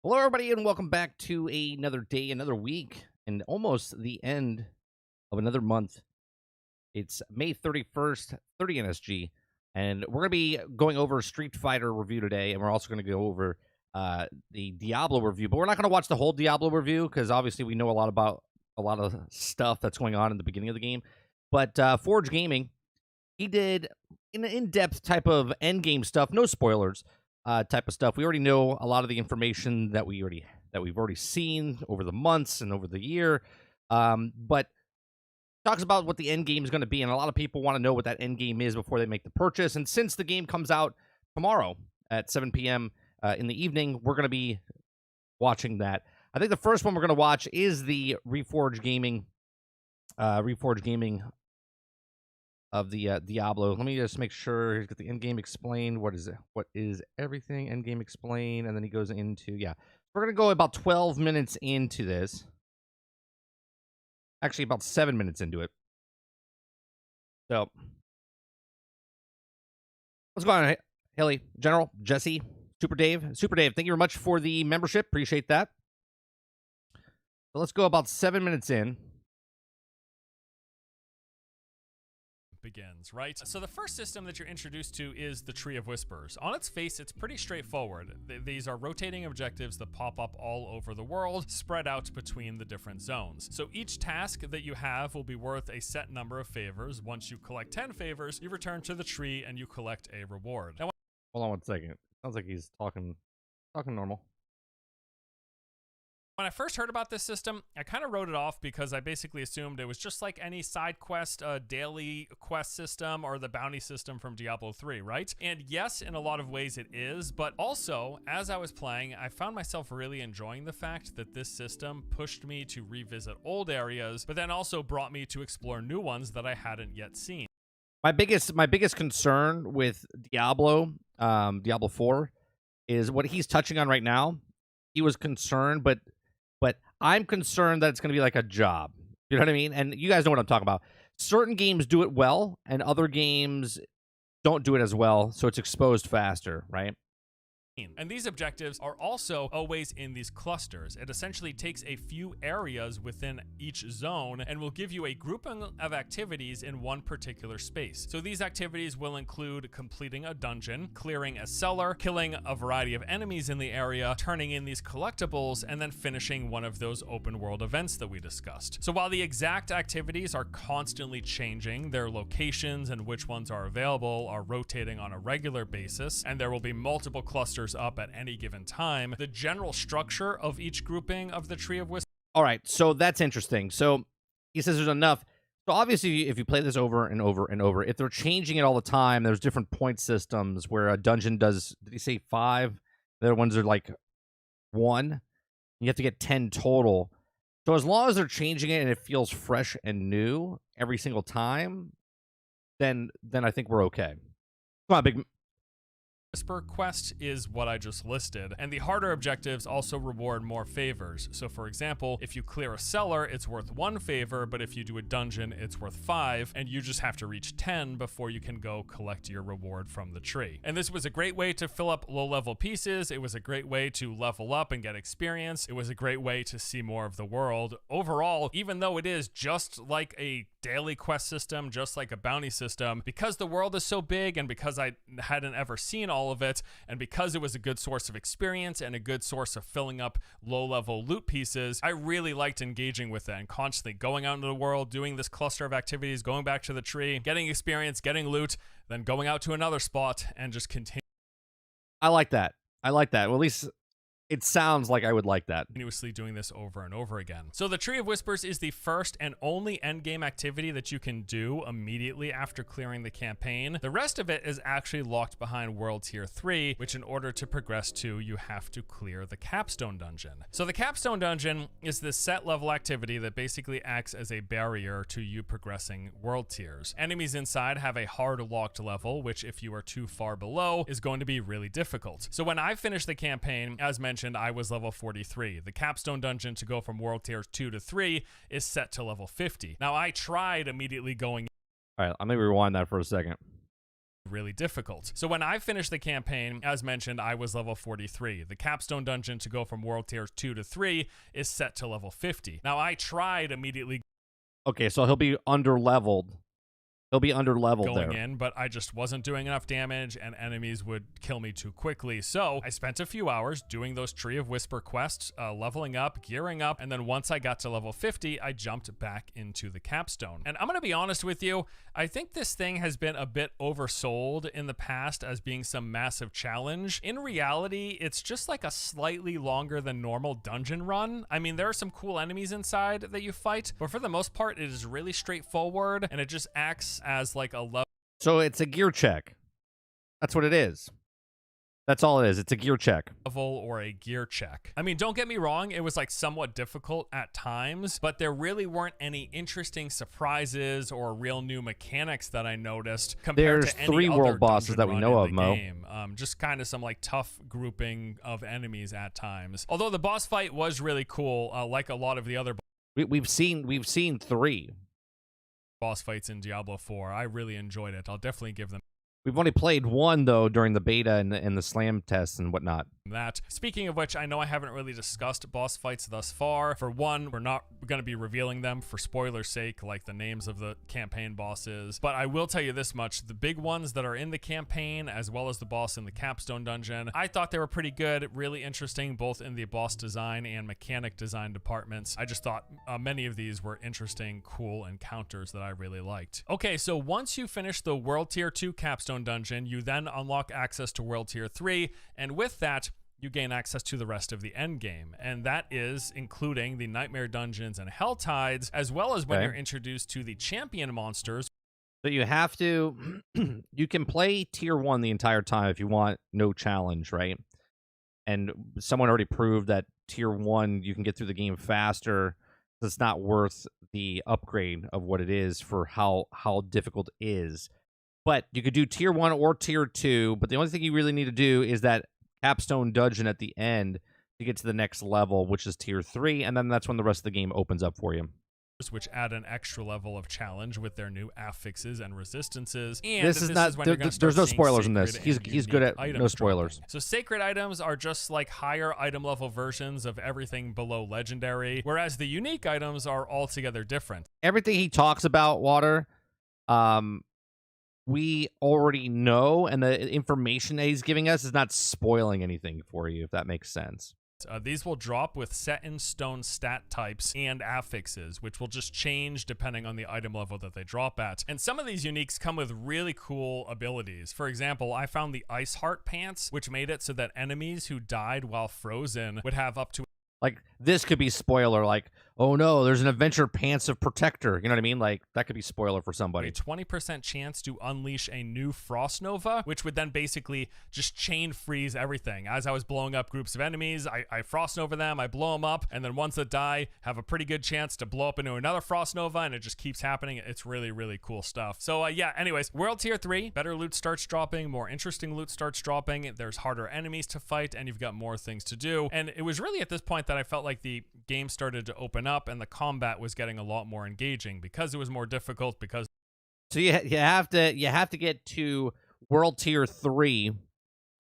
Hello, everybody, and welcome back to another day, another week, and almost the end of another month. It's May 31st, 30 NSG, and we're going to be going over Street Fighter review today, and we're also going to go over the Diablo review. But we're not going to watch the whole Diablo review because obviously we know a lot about a lot of stuff that's going on in the beginning of the game. But Forge Gaming, he did an in-depth type of end game stuff, no spoilers, type of stuff. We already know a lot of the information that we've already seen over the months and over the year, but talks about what the end game is going to be, and a lot of people want to know what that end game is before they make the purchase. And since the game comes out tomorrow at 7 p.m. In the evening, we're going to be watching that. I think the first one we're going to watch is the Reforge Gaming of the Diablo. Let me just make sure he's got the end game explained. What is it? What is everything? End game explained, and then he goes into We're gonna go about 12 minutes into this. Actually, about 7 minutes into it. So, what's going on, Haley, General, Jesse, Super Dave? Super Dave, thank you very much for the membership. Appreciate that. So let's go about 7 minutes in. Begins, right? So the first system that you're introduced to is the Tree of Whispers. On its face, it's pretty straightforward. These are rotating objectives that pop up all over the world, spread out between the different zones. So each task that you have will be worth a set number of favors. Once you collect 10 favors, you return to the tree and you collect a reward. Now, hold on one second. Sounds like he's talking normal. when I first heard about this system, I kind of wrote it off because I basically assumed it was just like any side quest, daily quest system, or the bounty system from Diablo 3, right? And yes, in a lot of ways it is, but also, as I was playing, I found myself really enjoying the fact that this system pushed me to revisit old areas, but then also brought me to explore new ones that I hadn't yet seen. My biggest concern with Diablo 4 is what he's touching on right now. He was concerned, but I'm concerned that it's going to be like a job. You know what I mean? And you guys know what I'm talking about. Certain games do it well, and other games don't do it as well, so it's exposed faster, right? And these objectives are also always in these clusters. It essentially takes a few areas within each zone and will give you a grouping of activities in one particular space. So these activities will include completing a dungeon, clearing a cellar, killing a variety of enemies in the area, turning in these collectibles, and then finishing one of those open world events that we discussed. So while the exact activities are constantly changing, their locations and which ones are available are rotating on a regular basis, and there will be multiple clusters up at any given time, the general structure of each grouping of the Tree of Whispers. All right, so that's interesting. So he says there's enough. So obviously, if you play this over and over and over, if they're changing it all the time, there's different point systems where a dungeon does, did he say 5? The other ones are like 1. You have to get 10 total. So as long as they're changing it and it feels fresh and new every single time, then I think we're okay. Come on, big... Whisper quest is what I just listed, and the harder objectives also reward more favors. So for example, if you clear a cellar, it's worth 1 favor, but if you do a dungeon, it's worth 5, and you just have to reach 10 before you can go collect your reward from the tree. And this was a great way to fill up low-level pieces. It was a great way to level up and get experience. It was a great way to see more of the world. Overall, even though it is just like a daily quest system, just like a bounty system, because the world is so big and because I hadn't ever seen all of it, and because it was a good source of experience and a good source of filling up low-level loot pieces, I really liked engaging with it and constantly going out into the world, doing this cluster of activities, going back to the tree, getting experience, getting loot, then going out to another spot and just continue. I like that. Well, at least it sounds like I would like that. Continuously doing this over and over again. So the Tree of Whispers is the first and only endgame activity that you can do immediately after clearing the campaign. The rest of it is actually locked behind World Tier 3, which in order to progress to, you have to clear the Capstone Dungeon. So the Capstone Dungeon is this set level activity that basically acts as a barrier to you progressing world tiers. Enemies inside have a hard locked level, which if you are too far below is going to be really difficult. So when I finished the campaign, as mentioned, I was level 43. The Capstone Dungeon to go from World Tiers 2 to 3 is set to level 50. Now, I tried immediately going... All right, let me rewind that for a second. really difficult. So when I finished the campaign, as mentioned, I was level 43. The capstone dungeon to go from world tier 2 to 3 is set to level 50. Now I tried immediately Okay, so he'll be under-leveled. He'll be under-leveled going there. in, but I just wasn't doing enough damage and enemies would kill me too quickly. So I spent a few hours doing those Tree of Whisper quests, leveling up, gearing up, and then once I got to level 50, I jumped back into the capstone. And I'm gonna be honest with you, I think this thing has been a bit oversold in the past as being some massive challenge. In reality, it's just like a slightly longer than normal dungeon run. I mean, there are some cool enemies inside that you fight, but for the most part, it is really straightforward and it just acts as like a level. So it's a gear check. That's what it is. That's all it is. It's a gear check. Or a gear check. I mean, don't get me wrong, it was like somewhat difficult at times, but there really weren't any interesting surprises or real new mechanics that I noticed compared There's to any 3 other world bosses dungeon that we run know in of, the Mo. game. Just kind of some like tough grouping of enemies at times. Although the boss fight was really cool, like a lot of the other We've seen 3. boss fights in Diablo 4. I really enjoyed it. I'll definitely give them We've only played 1 though during the beta and the slam tests and whatnot. that. Speaking of which, I know I haven't really discussed boss fights thus far. For one, we're not going to be revealing them for spoiler's sake, like the names of the campaign bosses. But I will tell you this much, the big ones that are in the campaign, as well as the boss in the capstone dungeon, I thought they were pretty good, really interesting, both in the boss design and mechanic design departments. I just thought many of these were interesting, cool encounters that I really liked. Okay, so once you finish the World Tier 2 capstone dungeon, you then unlock access to World Tier 3, and with that, you gain access to the rest of the end game, and that is including the Nightmare Dungeons and Hell Tides, as well as when you're introduced to the champion monsters. So you have to, you can play tier 1 the entire time if you want no challenge, right? And someone already proved that tier 1 you can get through the game faster. So it's not worth the upgrade of what it is for how difficult it is. But you could do tier 1 or tier 2, but the only thing you really need to do is that capstone dungeon at the end to get to the next level, which is tier 3, and then that's when the rest of the game opens up for you. Which add an extra level of challenge with their new affixes and resistances. And this is not. There's no spoilers in this. He's good at no spoilers. Dropping. So sacred items are just like higher item level versions of everything below legendary, whereas the unique items are altogether different. Everything he talks about, Water, we already know, and the information that he's giving us is not spoiling anything for you, if that makes sense. These will drop with set in stone stat types and affixes, which will just change depending on the item level that they drop at. And some of these uniques come with really cool abilities. For example, I found the Ice Heart Pants, which made it so that enemies who died while frozen would have up to... Like, this could be spoiler, like, oh no, there's an adventure pants of protector. You know what I mean? Like, that could be spoiler for somebody. A 20% chance to unleash a new Frost Nova, which would then basically just chain freeze everything. As I was blowing up groups of enemies, I Frost Nova them, I blow them up, and then ones that die have a pretty good chance to blow up into another Frost Nova, and it just keeps happening. It's really, really cool stuff. So yeah, anyways, World Tier 3, better loot starts dropping, more interesting loot starts dropping, there's harder enemies to fight, and you've got more things to do. And it was really at this point that I felt like the game started to open up and the combat was getting a lot more engaging because it was more difficult. Because so you have to get to World Tier 3,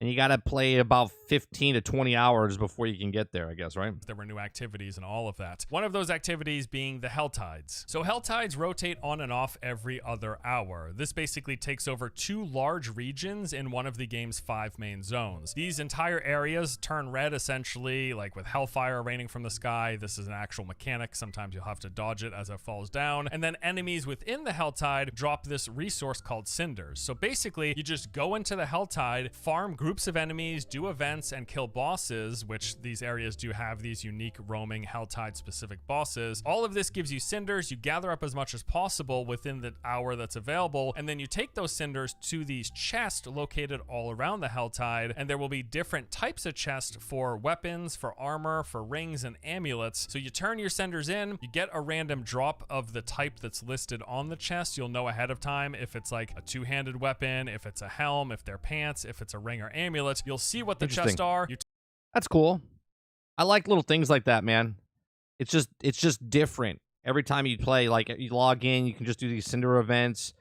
and you got to play about 15 to 20 hours before you can get there, I guess, right? There were new activities and all of that. One of those activities being the Hell Tides. So Hell Tides rotate on and off every other hour. This basically takes over 2 large regions in one of the game's 5 main zones. These entire areas turn red, essentially, like with hellfire raining from the sky. This is an actual mechanic. Sometimes you'll have to dodge it as it falls down. And then enemies within the Hell Tide drop this resource called cinders. So basically, you just go into the Hell Tide, farm groups of enemies, do events, and kill bosses, which these areas do have these unique roaming Helltide specific bosses. All of this gives you cinders. You gather up as much as possible within the hour that's available, and then you take those cinders to these chests located all around the Helltide, and there will be different types of chests for weapons, for armor, for rings, and amulets. So you turn your cinders in, you get a random drop of the type that's listed on the chest. You'll know ahead of time if it's like a 2-handed weapon, if it's a helm, if they're pants, if it's a ring or amulet. You'll see what the chests are. That's cool. I like little things like that, man. It's just different. Every time you play, like, you log in, you can just do these Cinder events,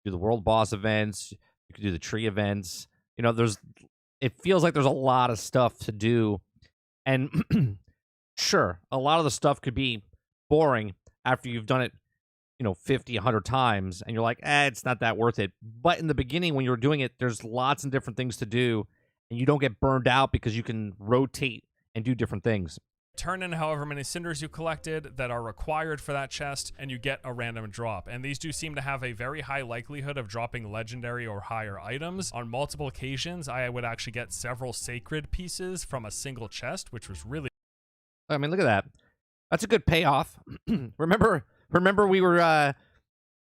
do the world boss events. You could do the tree events. You know, it feels like there's a lot of stuff to do. And sure, a lot of the stuff could be boring after you've done it, 50, 100 times, and you're like, it's not that worth it. But in the beginning, when you're doing it, there's lots and different things to do, and you don't get burned out because you can rotate and do different things. Turn in however many cinders you collected that are required for that chest, and you get a random drop. And these do seem to have a very high likelihood of dropping legendary or higher items. On multiple occasions, I would actually get several sacred pieces from a single chest, which was really... I mean, look at that. That's a good payoff. Remember we were...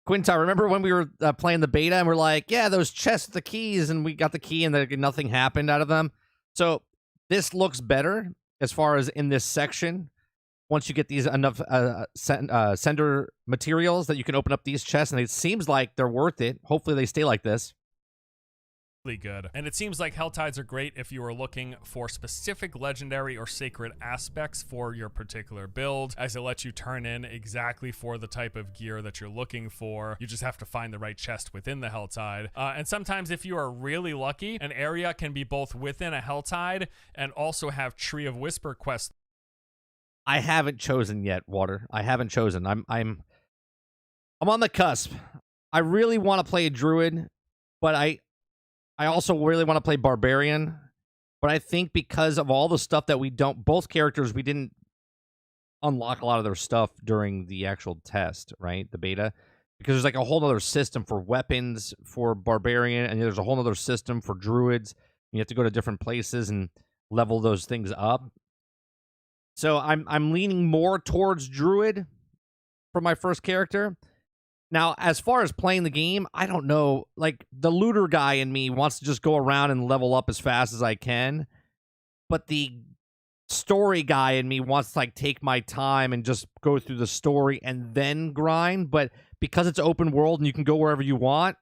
Quintar, remember when we were playing the beta and we're like, yeah, those chests, the keys, and we got the key and nothing happened out of them? So this looks better as far as in this section. Once you get these enough sender materials that you can open up these chests, and it seems like they're worth it. Hopefully they stay like this. Really good. And it seems like Helltides are great if you are looking for specific legendary or sacred aspects for your particular build, as it lets you turn in exactly for the type of gear that you're looking for. You just have to find the right chest within the Helltide. And sometimes if you are really lucky, an area can be both within a Helltide and also have Tree of Whisper quests. I haven't chosen yet, Water. I haven't chosen. I'm on the cusp. I really want to play a druid, but I also really want to play Barbarian, but I think because of all the stuff that both characters, we didn't unlock a lot of their stuff during the actual test, right? The beta. Because there's like a whole other system for weapons for Barbarian, and there's a whole other system for Druids. You have to go to different places and level those things up. So I'm leaning more towards Druid for my first character. Now, as far as playing the game, I don't know. Like, the looter guy in me wants to just go around and level up as fast as I can. But the story guy in me wants to, like, take my time and just go through the story and then grind. But because it's open world and you can go wherever you want,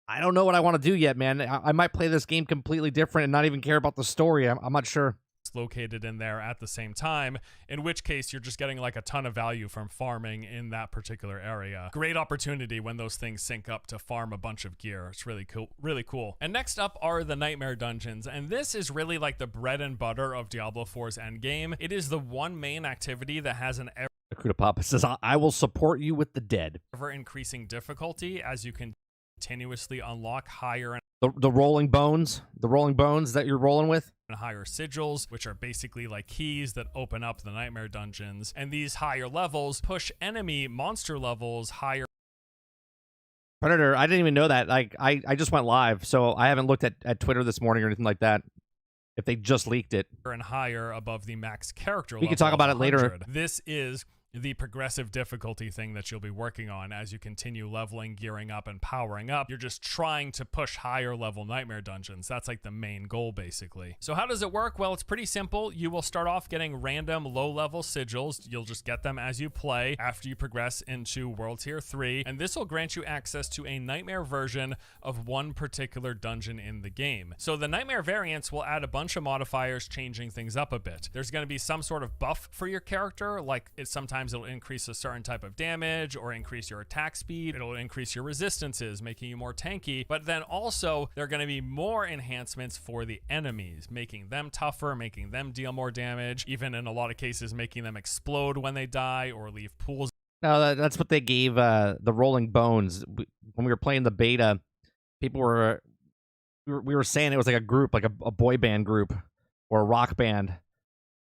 I don't know what I want to do yet, man. I might play this game completely different and not even care about the story. I'm not sure. Located in there at the same time, in which case you're just getting like a ton of value from farming in that particular area. Great opportunity when those things sync up to farm a bunch of gear. It's really cool, really cool. And next up are the Nightmare Dungeons, and this is really like the bread and butter of Diablo 4's endgame. It is the one main activity that has an Akuta Papa says, I will support you with the dead. Ever increasing difficulty as you can continuously unlock higher and the rolling bones that you're rolling with, and higher sigils, which are basically like keys that open up the Nightmare Dungeons. And these higher levels push enemy monster levels higher. Predator, I didn't even know that. Like, I just went live, so I haven't looked at Twitter this morning or anything like that, if they just leaked it. And higher above the max character level. We can talk about it later. This is the progressive difficulty thing that you'll be working on as you continue leveling, gearing up, and powering up. You're just trying to push higher level Nightmare Dungeons. That's like the main goal, basically. So how does it work? Well, it's pretty simple. You will start off getting random low-level sigils. You'll just get them as you play after you progress into World Tier 3, and this will grant you access to a Nightmare version of one particular dungeon in the game. So the Nightmare variants will add a bunch of modifiers, changing things up a bit. There's going to be some sort of buff for your character, like sometimes it'll increase a certain type of damage or increase your attack speed. It'll increase your resistances, making you more tanky. But then also there are going to be more enhancements for the enemies, making them tougher, making them deal more damage, even in a lot of cases making them explode when they die or leave pools. No, that's what they gave the Rolling Bones. When we were playing the beta, people we were saying it was like a group, like a boy band group or a rock band.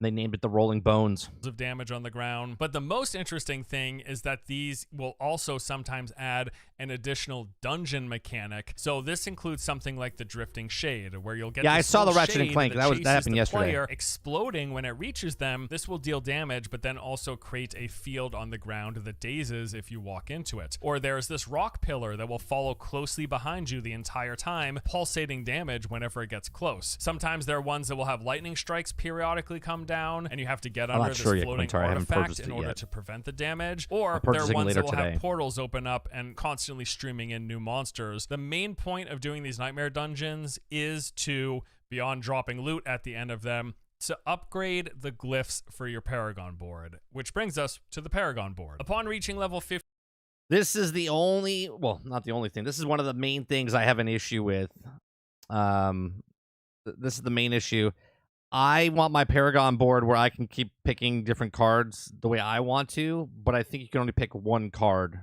They named it the Rolling Bones. Of damage on the ground. But the most interesting thing is that these will also sometimes add an additional dungeon mechanic. So this includes something like the Drifting Shade, where you'll get I saw the Ratchet and shade Clank. That happened yesterday. Player exploding when it reaches them. This will deal damage, but then also create a field on the ground that dazes if you walk into it. Or there's this rock pillar that will follow closely behind you the entire time, pulsating damage whenever it gets close. Sometimes there are ones that will have lightning strikes periodically come down, and you have to get under this floating artifact in order to prevent the damage. Or there are ones that will have portals open up and constantly streaming in new monsters. The main point of doing these Nightmare Dungeons is to, beyond dropping loot at the end of them, to upgrade the glyphs for your Paragon board, which brings us to the Paragon board. Upon reaching level 50, This is the only, well, not the only thing. This is one of the main things I have an issue with. Um, this is the main issue. I want my Paragon board where I can keep picking different cards the way I want to, but I think you can only pick one card.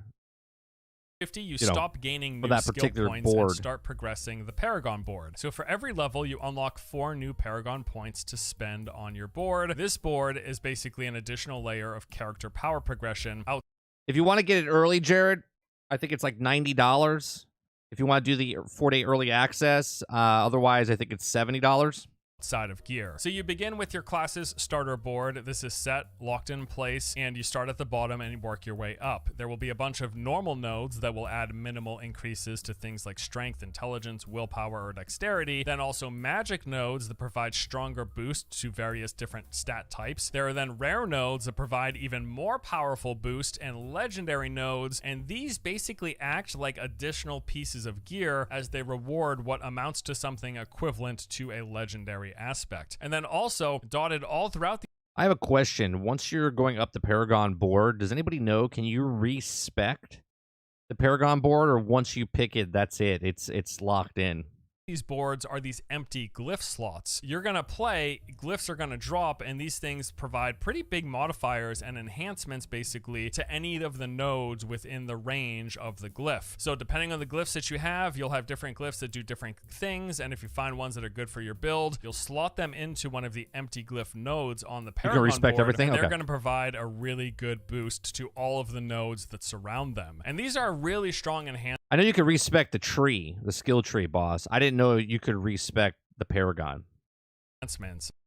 50, you You know, stop gaining for new that skill particular points and board. start progressing the Paragon board. So for every level, you unlock 4 new Paragon points to spend on your board. This board is basically an additional layer of character power progression. If you want to get it early, Jared, I think it's like $90. If you want to do the 4-day early access, otherwise I think it's $70. Outside of gear. So you begin with your class's starter board. This is set, locked in place, and you start at the bottom and work your way up. There will be a bunch of normal nodes that will add minimal increases to things like strength, intelligence, willpower, or dexterity. Then also magic nodes that provide stronger boosts to various different stat types. There are then rare nodes that provide even more powerful boost, and legendary nodes, and these basically act like additional pieces of gear as they reward what amounts to something equivalent to a legendary aspect. And then also dotted all throughout the I have a question. Once you're going up the Paragon board, does anybody know, can you respec the Paragon board, or once you pick it, that's it? It's locked in. these boards are these empty glyph slots. You're gonna play, glyphs are gonna drop, and these things provide pretty big modifiers and enhancements basically to any of the nodes within the range of the glyph. So depending on the glyphs that you have, you'll have different glyphs that do different things, and if you find ones that are good for your build, you'll slot them into one of the empty glyph nodes on the Paragon respect board, everything? and they're Okay. gonna provide a really good boost to all of the nodes that surround them. And these are really strong enhancements. I know you could respec the tree, the skill tree, boss. I didn't know you could respec the Paragon.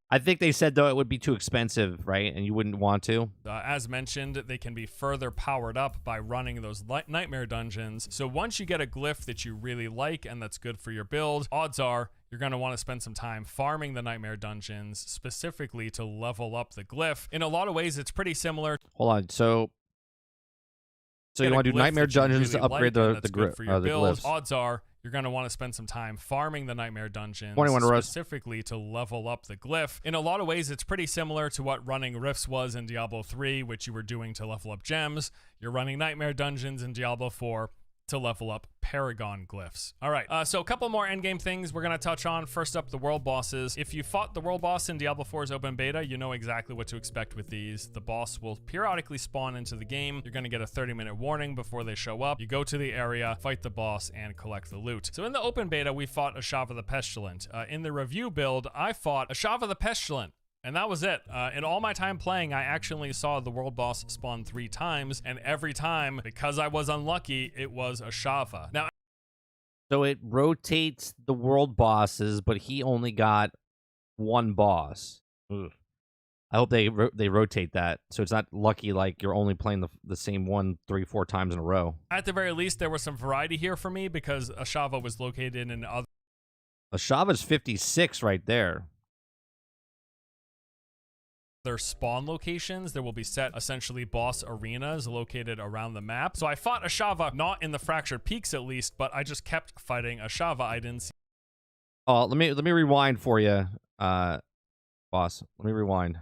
I think they said, though, it would be too expensive, right? And you wouldn't want to. As mentioned, they can be further powered up by running those nightmare dungeons. So once you get a glyph that you really like and that's good for your build, odds are you're going to want to spend some time farming the nightmare dungeons specifically to level up the glyph. In a lot of ways, it's pretty similar. Hold on. So you want to do nightmare dungeons to upgrade the glyphs. Odds are you're going to want to spend some time farming the nightmare dungeons 21 rows. specifically to level up the glyph. In a lot of ways, it's pretty similar to what running rifts was in Diablo 3, which you were doing to level up gems. You're running nightmare dungeons in Diablo 4 to level up Paragon glyphs. All right, so a couple more endgame things we're going to touch on. First up, the world bosses. If you fought the world boss in Diablo 4's open beta, you know exactly what to expect with these. The boss will periodically spawn into the game. You're going to get a 30-minute warning before they show up. You go to the area, fight the boss, and collect the loot. So in the open beta, we fought Ashava the Pestilent. In the review build, I fought Ashava the Pestilent. And that was it. In all my time playing, I actually saw the world boss spawn 3 times, and every time, because I was unlucky, it was Ashava. Now, So it rotates the world bosses, but he only got one boss. Ugh. I hope they rotate that, so it's not lucky like you're only playing the same one 3-4 times in a row. at the very least, there was some variety here for me because Ashava was located in other Ashava's 56 right there. spawn locations. There will be set essentially boss arenas located around the map. So I fought Ashava, not in the Fractured Peaks at least, but I just kept fighting Ashava. I didn't see. Oh, let me rewind for you, boss. Let me rewind.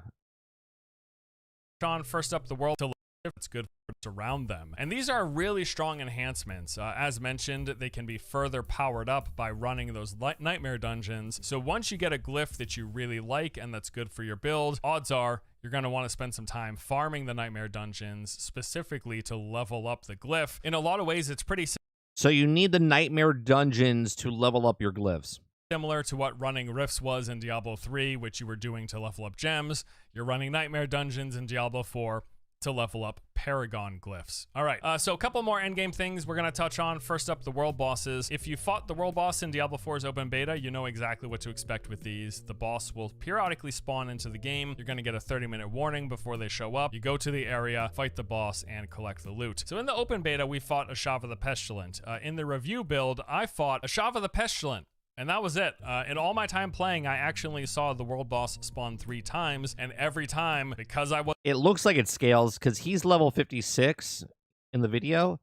Sean, first up the world to it's good around them. And these are really strong enhancements. As mentioned, they can be further powered up by running those nightmare dungeons. So once you get a glyph that you really like and that's good for your build, odds are you're going to want to spend some time farming the nightmare dungeons specifically to level up the glyph. In a lot of ways, it's pretty So you need the nightmare dungeons to level up your glyphs. similar to what running rifts was in Diablo 3, which you were doing to level up gems. You're running nightmare dungeons in Diablo 4 to level up Paragon glyphs. All right, so a couple more endgame things we're going to touch on. First up, the world bosses. If you fought the world boss in Diablo 4's open beta, you know exactly what to expect with these. The boss will periodically spawn into the game. You're going to get a 30-minute warning before they show up. You go to the area, fight the boss, and collect the loot. So in the open beta, we fought Ashava the Pestilent. In the review build, I fought Ashava the Pestilent. And that was it. In all my time playing, I actually saw the world boss spawn 3 times, and every time, because I was... It looks like it scales, because he's level 56 in the video,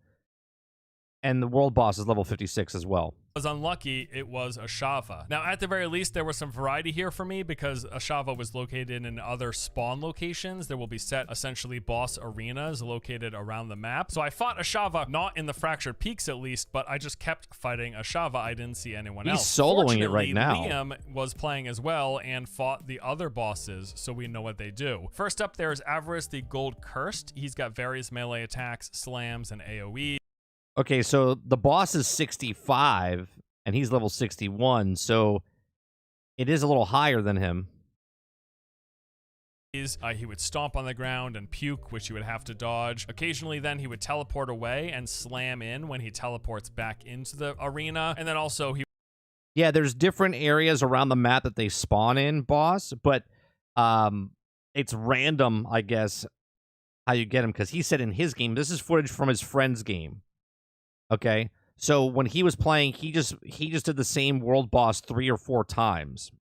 and the world boss is level 56 as well. was unlucky, it was Ashava. Now, at the very least, there was some variety here for me because Ashava was located in other spawn locations. There will be set essentially boss arenas located around the map. So I fought Ashava, not in the Fractured Peaks at least, but I just kept fighting Ashava. I didn't see anyone else. He's soloing it right now. Liam was playing as well and fought the other bosses, so we know what they do. First up, there is Avarice, the Gold Cursed. He's got various melee attacks, slams, and AoE. Okay, so the boss is 65, and he's level 61, so it is a little higher than him. He would stomp on the ground and puke, which you would have to dodge. Occasionally, then, he would teleport away and slam in when he teleports back into the arena. And then also, Yeah, there's different areas around the map that they spawn in, boss, but it's random, I guess, how you get him, because he said in his game, this is footage from his friend's game. Okay, so when he was playing, he just did the same world boss 3 or 4 times.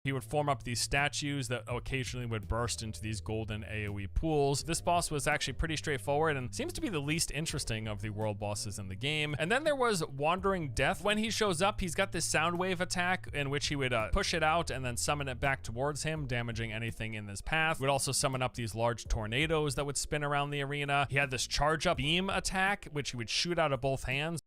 he would form up these statues that occasionally would burst into these golden AoE pools. This boss was actually pretty straightforward and seems to be the least interesting of the world bosses in the game. And then there was Wandering Death. When he shows up, he's got this sound wave attack in which he would push it out and then summon it back towards him, damaging anything in his path. He would also summon up these large tornadoes that would spin around the arena. He had this charge up beam attack, which he would shoot out of both hands.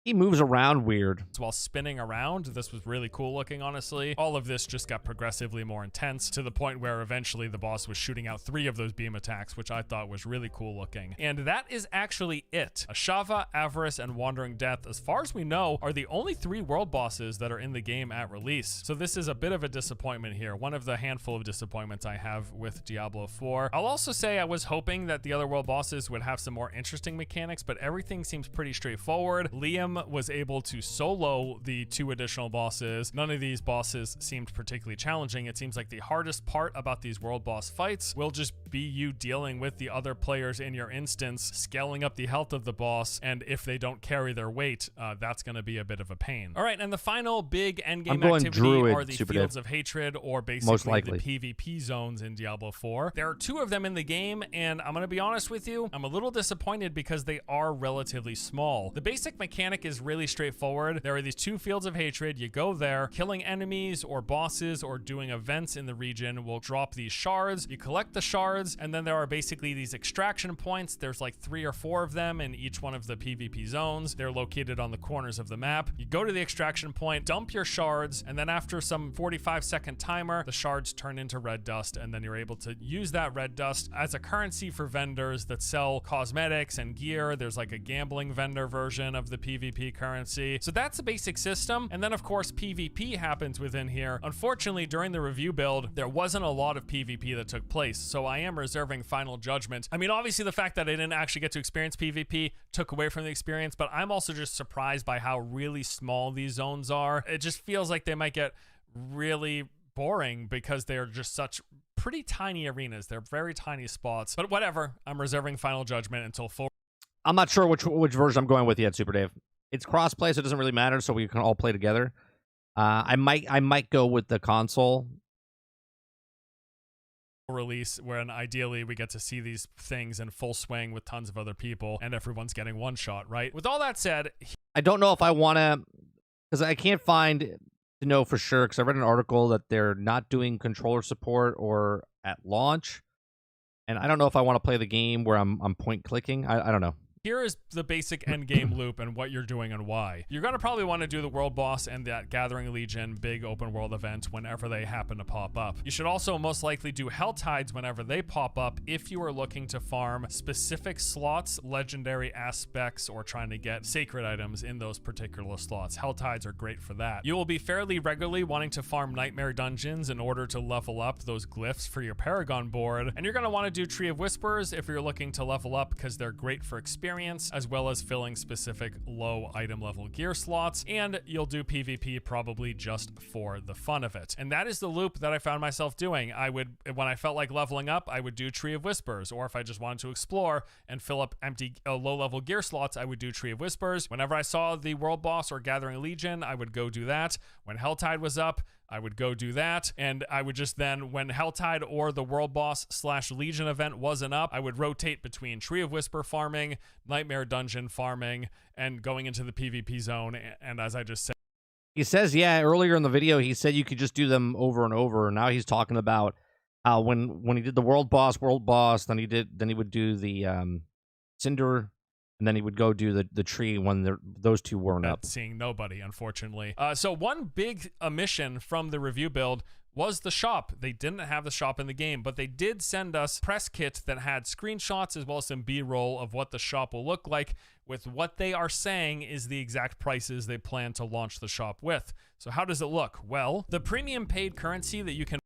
He moves around weird. While spinning around. This was really cool looking, honestly. All of this just got progressively more intense to the point where eventually the boss was shooting out 3 of those beam attacks, which I thought was really cool looking. And that is actually it. Ashava, Avarice, and Wandering Death, as far as we know, are the only 3 world bosses that are in the game at release. So this is a bit of a disappointment here. One of the handful of disappointments I have with Diablo 4. I'll also say I was hoping that the other world bosses would have some more interesting mechanics, but everything seems pretty straightforward. Liam was able to solo the 2 additional bosses. None of these bosses seemed particularly challenging. It seems like the hardest part about these world boss fights will just be you dealing with the other players in your instance, scaling up the health of the boss, and if they don't carry their weight, that's going to be a bit of a pain. All right, and the final big endgame activity Druid, are the Fields of Hatred, or basically the PvP zones in Diablo 4. There are 2 of them in the game, and I'm going to be honest with you, I'm a little disappointed because they are relatively small. The basic mechanic is really straightforward. There are these 2 Fields of Hatred. You go there, killing enemies or bosses or doing events in the region will drop these shards. You collect the shards, and then there are basically these extraction points. There's like 3 or 4 of them in each one of the PvP zones. They're located on the corners of the map. You go to the extraction point, dump your shards, and then after some 45-second timer, the shards turn into red dust, and then you're able to use that red dust as a currency for vendors that sell cosmetics and gear. There's like a gambling vendor version of the PvP currency. So that's the basic system. And then of course PvP happens within here. Unfortunately, during the review build, there wasn't a lot of PvP that took place. So I am reserving final judgment. I mean, obviously the fact that I didn't actually get to experience PvP took away from the experience, but I'm also just surprised by how really small these zones are. It just feels like they might get really boring because they're just such pretty tiny arenas. They're very tiny spots, but whatever. I'm reserving final judgment until full. I'm not sure which version I'm going with yet, Super Dave. It's crossplay, so it doesn't really matter, so we can all play together. I might go with the console release, when ideally we get to see these things in full swing with tons of other people and everyone's getting one shot, right? With all that said, I don't know if I want to, because I can't find to know for sure, because I read an article that they're not doing controller support or at launch, and I don't know if I want to play the game where I'm point clicking. I don't know. Here is the basic endgame loop and what you're doing and why. You're going to probably want to do the world boss and that Gathering Legion big open world event whenever they happen to pop up. You should also most likely do Hell Tides whenever they pop up if you are looking to farm specific slots, legendary aspects, or trying to get sacred items in those particular slots. Hell Tides are great for that. You will be fairly regularly wanting to farm Nightmare Dungeons in order to level up those glyphs for your Paragon board. And you're going to want to do Tree of Whispers if you're looking to level up because they're great for experience, as well as filling specific low item level gear slots, and you'll do PvP probably just for the fun of it. And that is the loop that I found myself doing. I would, when I felt like leveling up, I would do Tree of Whispers, or if I just wanted to explore and fill up empty low level gear slots, I would do Tree of Whispers. Whenever I saw the world boss or Gathering Legion, I would go do that. When Helltide was up, I would go do that, and I would just then, when Helltide or the World Boss / Legion event wasn't up, I would rotate between Tree of Whisper farming, Nightmare Dungeon farming, and going into the PvP zone. And as I just said, he says, yeah, earlier in the video, he said you could just do them over and over. And now he's talking about how when he did the World Boss, then he would do the Cinder, and then he would go do the tree when those two weren't up. Seeing nobody, unfortunately. So one big omission from the review build was the shop. They didn't have the shop in the game, but they did send us press kit that had screenshots as well as some B-roll of what the shop will look like, with what they are saying is the exact prices they plan to launch the shop with. So how does it look? Well, the premium paid currency that you can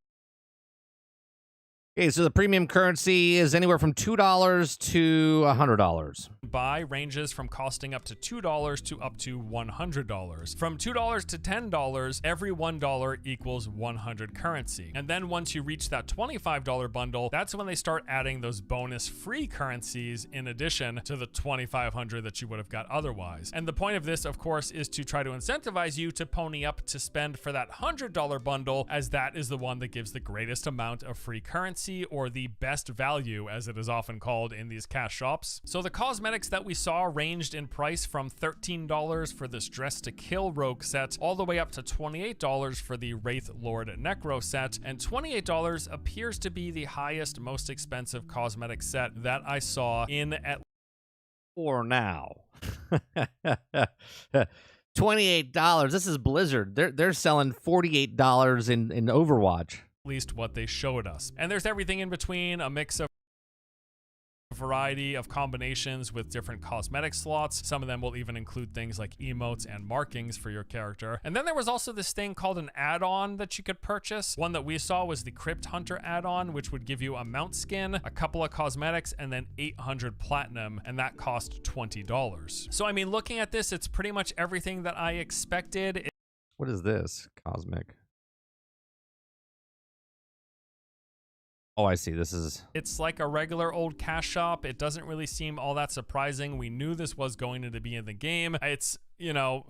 Okay, so the premium currency is anywhere from $2 to $100. buy ranges from costing up to $2 to up to $100. From $2 to $10, every $1 equals 100 currency. And then once you reach that $25 bundle, that's when they start adding those bonus free currencies in addition to the 2,500 that you would have got otherwise. And the point of this, of course, is to try to incentivize you to pony up to spend for that $100 bundle, as that is the one that gives the greatest amount of free currency, or the best value as it is often called in these cash shops. So the cosmetics that we saw ranged in price from $13 for this Dress to Kill Rogue set all the way up to $28 for the Wraith Lord Necro set, and $28 appears to be the highest, most expensive cosmetic set that I saw in at for now. $28. This is Blizzard. They're selling $48 in Overwatch. least what they showed us. And there's everything in between, a mix of variety of combinations with different cosmetic slots. Some of them will even include things like emotes and markings for your character. And then there was also this thing called an add-on that you could purchase. One that we saw was the Crypt Hunter add-on, which would give you a mount skin, a couple of cosmetics, and then 800 platinum, and that cost $20. So I mean, looking at this, it's pretty much everything that I expected. What is this? Cosmic. Oh, I see. This is... It's like a regular old cash shop. It doesn't really seem all that surprising. We knew this was going to be in the game. It's, you know,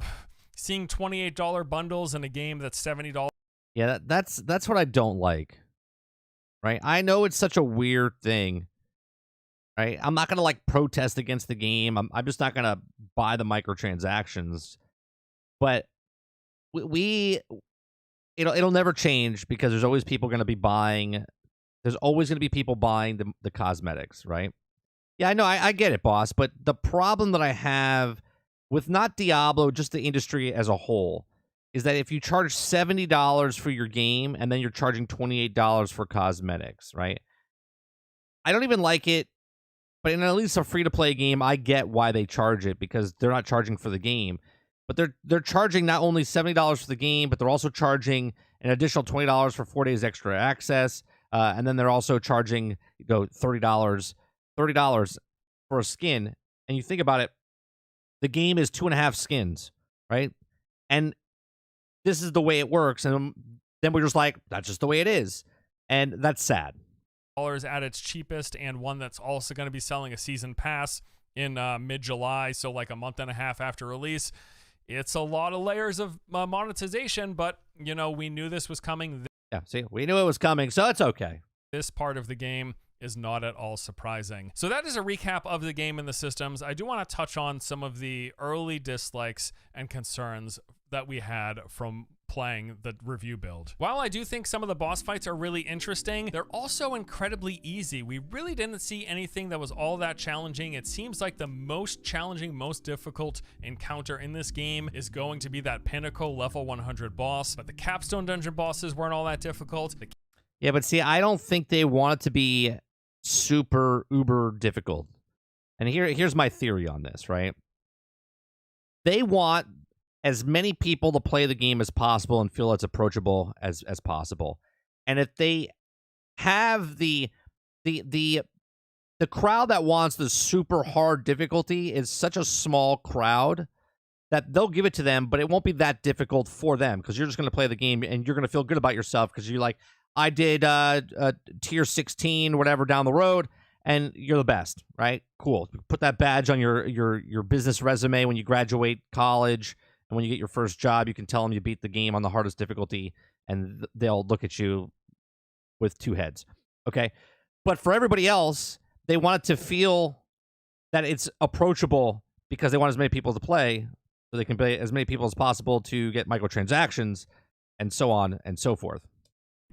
seeing $28 bundles in a game that's $70. Yeah, that's what I don't like. Right? I know it's such a weird thing. Right? I'm not going to like protest against the game. I'm just not going to buy the microtransactions. But it'll never change because there's always people going to be buying... There's always going to be people buying the cosmetics, right? Yeah, I know, I get it, boss. But the problem that I have with not Diablo, just the industry as a whole, is that if you charge $70 for your game and then you're charging $28 for cosmetics, right? I don't even like it, but in at least a free-to-play game, I get why they charge it because they're not charging for the game. But they're charging not only $70 for the game, but they're also charging an additional $20 for 4 days extra access. And then they're also charging $30 for a skin. And you think about it, the game is 2.5 skins, right? And this is the way it works. And then we're just like, that's just the way it is. And that's sad. At its cheapest, and one that's also going to be selling a season pass in mid-July, so like a month and a half after release. It's a lot of layers of monetization, but, you know, we knew this was coming. Yeah, see, we knew it was coming, so it's okay. This part of the game is not at all surprising. So that is a recap of the game and the systems. I do want to touch on some of the early dislikes and concerns that we had from playing the review build. While I do think some of the boss fights are really interesting, they're also incredibly easy. We really didn't see anything that was all that challenging. It seems like the most challenging, most difficult encounter in this game is going to be that pinnacle level 100 boss, but the capstone dungeon bosses weren't all that difficult. Yeah, but see, I don't think they want it to be super uber difficult. And here's my theory on this, right? They want as many people to play the game as possible and feel it's approachable as possible. And if they have the crowd that wants the super hard difficulty is such a small crowd that they'll give it to them, but it won't be that difficult for them because you're just going to play the game and you're going to feel good about yourself because you're like, I did tier 16, whatever, down the road, and you're the best, right? Cool. Put that badge on your business resume when you graduate college. And when you get your first job, you can tell them you beat the game on the hardest difficulty. and they'll look at you with two heads. Okay. But for everybody else, they want it to feel that it's approachable because they want as many people to play, so they can play as many people as possible to get microtransactions and so on and so forth.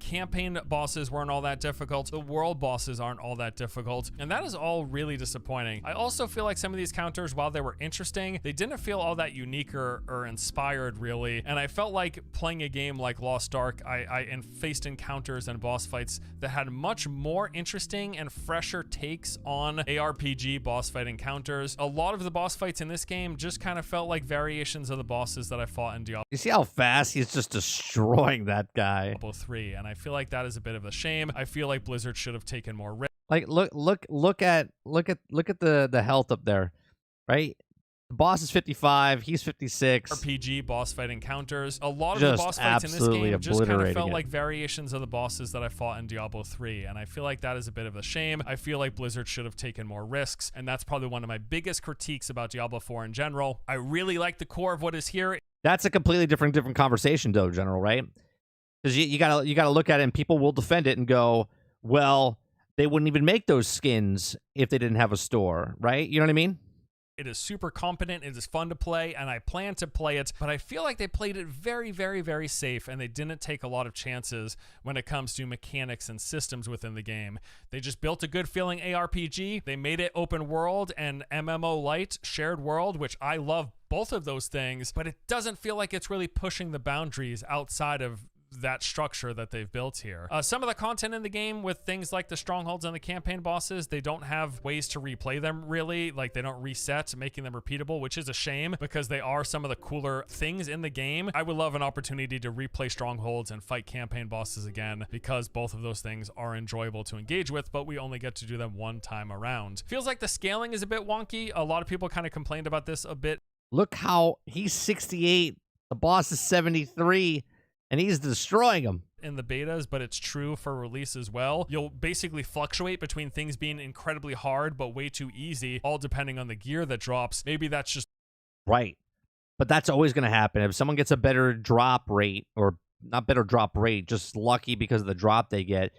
Campaign bosses weren't all that difficult. The world bosses aren't all that difficult. And that is all really disappointing. I also feel like some of these counters, while they were interesting, they didn't feel all that unique or inspired, really. And I felt like playing a game like Lost Ark, I faced encounters and boss fights that had much more interesting and fresher takes on ARPG boss fight encounters. A lot of the boss fights in this game just kind of felt like variations of the bosses that I fought in Diablo. You see how fast he's just destroying that guy? Diablo 3, and I feel like that is a bit of a shame. I feel like Blizzard should have taken more risks. Like look at the health up there, right? The boss is 55, he's 56. RPG boss fight encounters. A lot of Just the boss fights in this game just kind of obliterating felt it. like variations of the bosses that I fought in Diablo 3, and I feel like that is a bit of a shame. I feel like Blizzard should have taken more risks, and that's probably one of my biggest critiques about Diablo 4 in general. I really like the core of what is here. That's a completely different conversation, though, General, right? Because you gotta look at it, and people will defend it and go, well, they wouldn't even make those skins if they didn't have a store, right? You know what I mean? It is super competent, it is fun to play, and I plan to play it, but I feel like they played it very, very, very safe, and they didn't take a lot of chances when it comes to mechanics and systems within the game. They just built a good feeling ARPG, they made it open world and MMO light, shared world, which I love both of those things, but it doesn't feel like it's really pushing the boundaries outside of that structure that they've built here. Some of the content in the game with things like the strongholds and the campaign bosses, they don't have ways to replay them really, like they don't reset, making them repeatable, which is a shame because they are some of the cooler things in the game. I would love an opportunity to replay strongholds and fight campaign bosses again because both of those things are enjoyable to engage with, but we only get to do them one time around. Feels like the scaling is a bit wonky. A lot of people kind of complained about this a bit. Look how he's 68, the boss is 73, and he's destroying them in the betas, but it's true for release as well. You'll basically fluctuate between things being incredibly hard but way too easy, all depending on the gear that drops. Maybe that's just right. But that's always going to happen. If someone gets a better drop rate, or not better drop rate, just lucky because of the drop they get,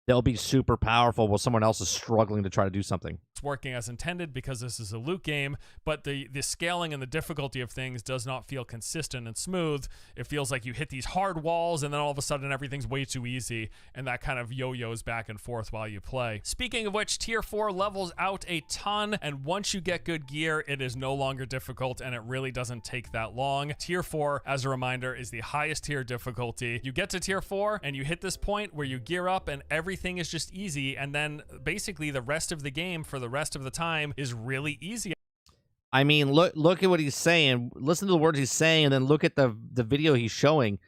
they'll be super powerful while someone else is struggling to try to do something. It's working as intended because this is a loot game, but the scaling and the difficulty of things does not feel consistent and smooth. It feels like you hit these hard walls and then all of a sudden everything's way too easy, and that kind of yo-yos back and forth while you play. Speaking of which, Tier 4 levels out a ton, and once you get good gear, it is no longer difficult, and it really doesn't take that long. Tier 4, as a reminder, is the highest tier difficulty. You get to Tier 4, and you hit this point where you gear up, and everything is just easy, and then basically the rest of the game for the rest of the time is really easy. I mean, look at what he's saying. Listen to the words he's saying, and then look at the video he's showing.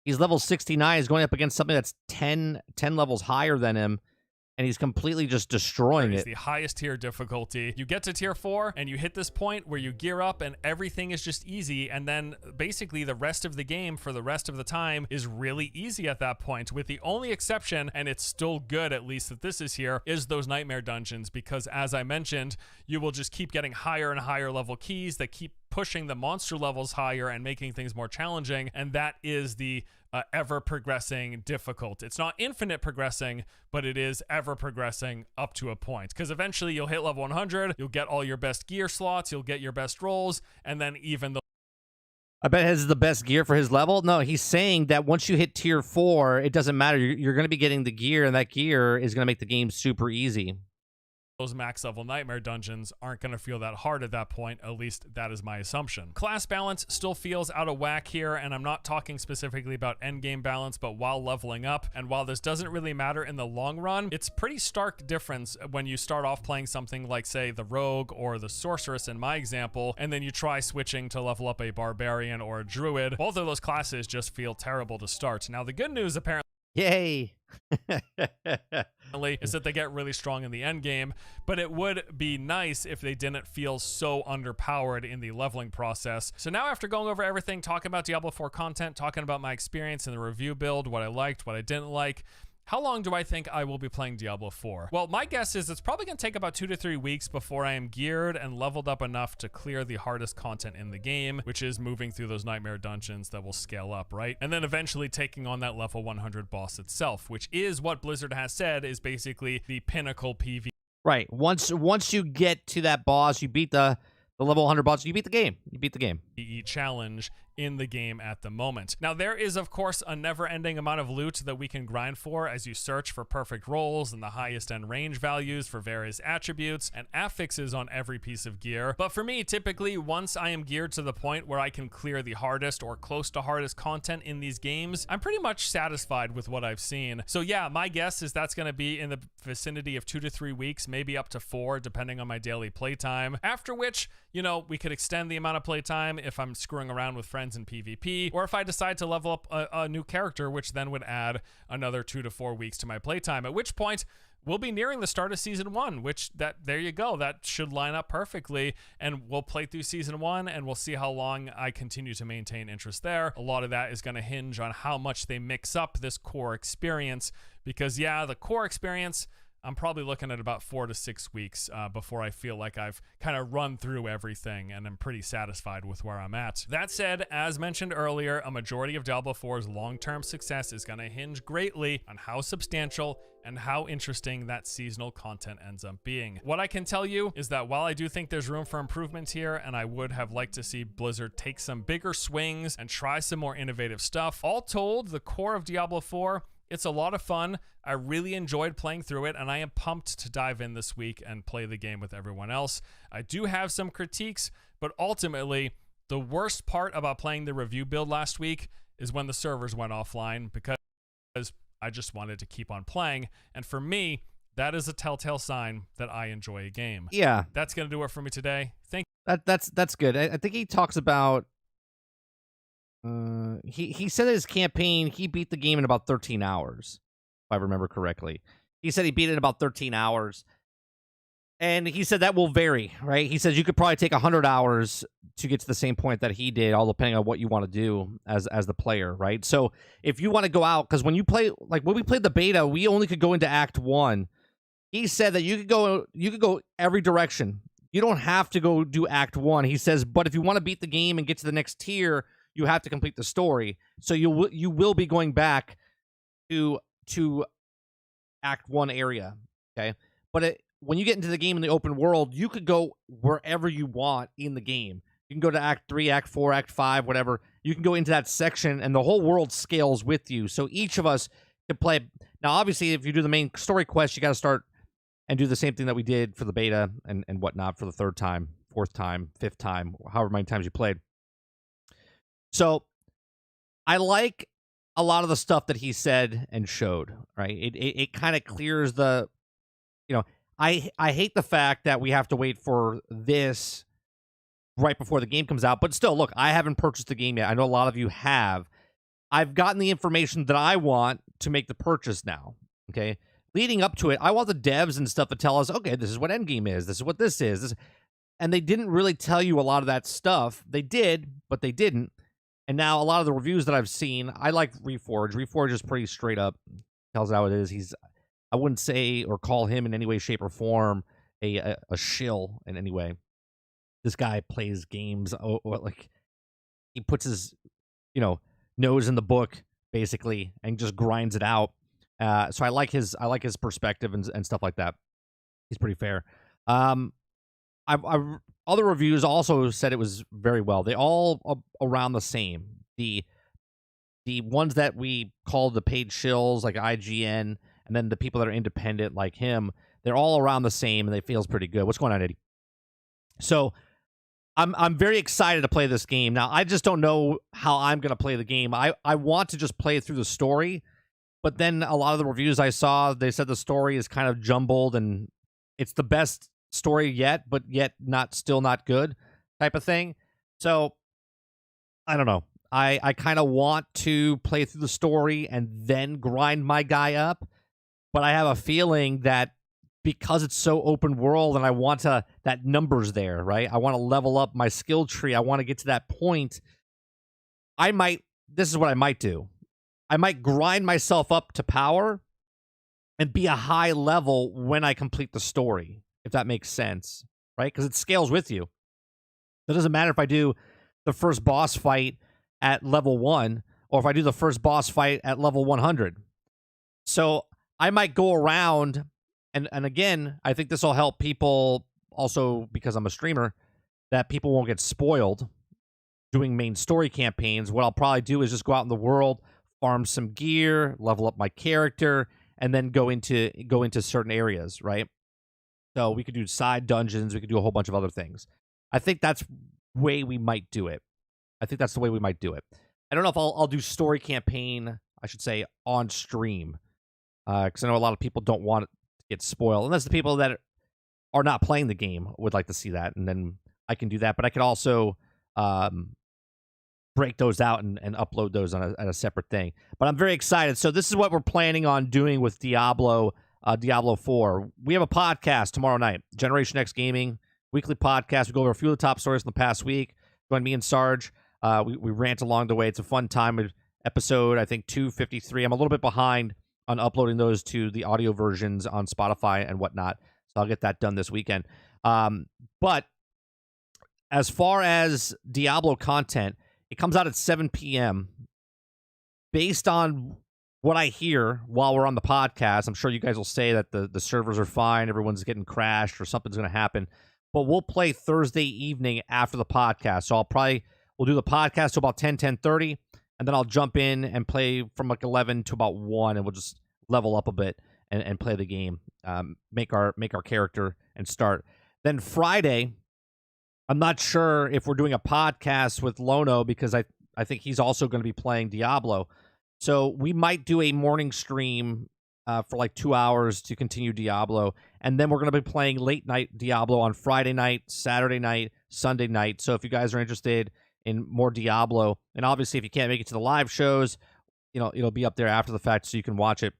He's level 69. He's going up against something that's 10 levels higher than him, and he's completely just destroying it. The highest tier difficulty. You get to Tier 4, and you hit this point where you gear up, and everything is just easy, and then basically the rest of the game for the rest of the time is really easy at that point, with the only exception, and it's still good at least that this is here, is those nightmare dungeons, because as I mentioned, you will just keep getting higher and higher level keys that keep pushing the monster levels higher and making things more challenging, and that is the ever progressing difficult. It's not infinite progressing, but it is ever progressing up to a point, because eventually you'll hit level 100, you'll get all your best gear slots, you'll get your best rolls, and then even the I bet his is the best gear for his level. No, he's saying that once you hit Tier 4, it doesn't matter. You're going to be getting the gear, and that gear is going to make the game super easy. those max level nightmare dungeons aren't going to feel that hard at that point. At least that is my assumption. Class balance still feels out of whack here, and I'm not talking specifically about endgame balance, but while leveling up. And while this doesn't really matter in the long run, it's pretty stark difference when you start off playing something like, say, the rogue or the sorceress in my example, and then you try switching to level up a barbarian or a druid. Both of those classes just feel terrible to start. Now, the good news apparently Yay! is that they get really strong in the end game, but it would be nice if they didn't feel so underpowered in the leveling process. So now, after going over everything, talking about Diablo 4 content, talking about my experience in the review build, what I liked, what I didn't like, How long do I think I will be playing Diablo 4? Well, my guess is it's probably going to take about 2 to 3 weeks before I am geared and leveled up enough to clear the hardest content in the game, which is moving through those nightmare dungeons that will scale up, right? And then eventually taking on that level 100 boss itself, which is what Blizzard has said is basically the pinnacle PvE. Right. Once you get to that boss, you beat the level 100 boss, you beat the game. You beat the game. Challenge in the game at the moment. Now, there is, of course, a never-ending amount of loot that we can grind for as you search for perfect rolls and the highest end range values for various attributes and affixes on every piece of gear. But for me, typically, once I am geared to the point where I can clear the hardest or close to hardest content in these games, I'm pretty much satisfied with what I've seen. So yeah, my guess is that's going to be in the vicinity of 2 to 3 weeks, maybe up to 4, depending on my daily playtime. After which, you know, we could extend the amount of playtime if I'm screwing around with friends in PvP, or if I decide to level up a new character, which then would add another 2 to 4 weeks to my playtime, at which point we'll be nearing the start of season 1, which there you go, that should line up perfectly, and we'll play through season 1 and we'll see how long I continue to maintain interest there. A lot of that is going to hinge on how much they mix up this core experience, because yeah, the core experience, I'm probably looking at about 4 to 6 weeks before I feel like I've kind of run through everything and I'm pretty satisfied with where I'm at. That said, as mentioned earlier, a majority of Diablo 4's long-term success is going to hinge greatly on how substantial and how interesting that seasonal content ends up being. What I can tell you is that while I do think there's room for improvement here, and I would have liked to see Blizzard take some bigger swings and try some more innovative stuff, all told, the core of Diablo 4, it's a lot of fun. I really enjoyed playing through it, and I am pumped to dive in this week and play the game with everyone else. I do have some critiques, but ultimately, the worst part about playing the review build last week is when the servers went offline, because I just wanted to keep on playing. And for me, that is a telltale sign that I enjoy a game. Yeah. That's going to do it for me today. Thank That's good. I think he talks about he said his campaign, he beat the game in about 13 hours, if I remember correctly. He said he beat it in about 13 hours. And he said that will vary, right? He says you could probably take 100 hours to get to the same point that he did, all depending on what you want to do as the player, right? So if you want to go out, because when you play, like when we played the beta, we only could go into Act 1. He said that you could go every direction. You don't have to go do Act 1. He says, but if you want to beat the game and get to the next tier, you have to complete the story. So you will be going back to Act 1 area, okay? But when you get into the game in the open world, you could go wherever you want in the game. You can go to Act 3, Act 4, Act 5, whatever. You can go into that section, and the whole world scales with you. So each of us can play. Now, obviously, if you do the main story quest, you got to start and do the same thing that we did for the beta and whatnot for the 3rd time, 4th time, 5th time, however many times you played. So I like a lot of the stuff that he said and showed, right? It kind of clears the, you know, I hate the fact that we have to wait for this right before the game comes out. But still, look, I haven't purchased the game yet. I know a lot of you have. I've gotten the information that I want to make the purchase now, okay? Leading up to it, I want the devs and stuff to tell us, okay, this is what Endgame is. This is what this is. And they didn't really tell you a lot of that stuff. They did, but they didn't. And now a lot of the reviews that I've seen, I like Reforge. Reforge is pretty straight up. Tells how it is. I wouldn't say or call him in any way, shape, or form a shill in any way. This guy plays games, like he puts his, nose in the book basically and just grinds it out. So I like his perspective and stuff like that. He's pretty fair. Other reviews also said it was very well. They all around the same. The ones that we call the paid shills, like IGN, and then the people that are independent, like him, they're all around the same, and they feels pretty good. What's going on, Eddie? So I'm very excited to play this game. Now, I just don't know how I'm going to play the game. I want to just play through the story, but then a lot of the reviews I saw, they said the story is kind of jumbled, and it's the best story yet, but yet still not good type of thing. So I don't know. I kind of want to play through the story and then grind my guy up, but I have a feeling that because it's so open world and I want that number's there, right? I want to level up my skill tree. I want to get to that point. This is what I might do. I might grind myself up to power and be a high level when I complete the story, if that makes sense, right? Because it scales with you. It doesn't matter if I do the first boss fight at level 1 or if I do the first boss fight at level 100. So I might go around, and again, I think this will help people also because I'm a streamer, that people won't get spoiled doing main story campaigns. What I'll probably do is just go out in the world, farm some gear, level up my character, and then go into certain areas, right? So we could do side dungeons, we could do a whole bunch of other things. I think that's the way we might do it. I think that's the way we might do it. I don't know if I'll do story campaign, I should say, on stream. Because I know a lot of people don't want it to get spoiled. Unless the people that are not playing the game would like to see that. And then I can do that. But I could also break those out and upload those on a separate thing. But I'm very excited. So this is what we're planning on doing with Diablo 4. We have a podcast tomorrow night, Generation X Gaming, weekly podcast. We go over a few of the top stories in the past week. Join me and Sarge. We rant along the way. It's a fun time. Episode, I think, 253. I'm a little bit behind on uploading those to the audio versions on Spotify and whatnot. So I'll get that done this weekend. But as far as Diablo content, it comes out at 7 p.m. Based on what I hear while we're on the podcast, I'm sure you guys will say that the servers are fine, everyone's getting crashed, or something's going to happen. But we'll play Thursday evening after the podcast. So we'll do the podcast to about 10:30. And then I'll jump in and play from like 11 to about 1, and we'll just level up a bit and play the game, make our character and start. Then Friday, I'm not sure if we're doing a podcast with Lono because I think he's also going to be playing Diablo. So we might do a morning stream for like 2 hours to continue Diablo. And then we're going to be playing late night Diablo on Friday night, Saturday night, Sunday night. So if you guys are interested in more Diablo, and obviously if you can't make it to the live shows, it'll be up there after the fact so you can watch it.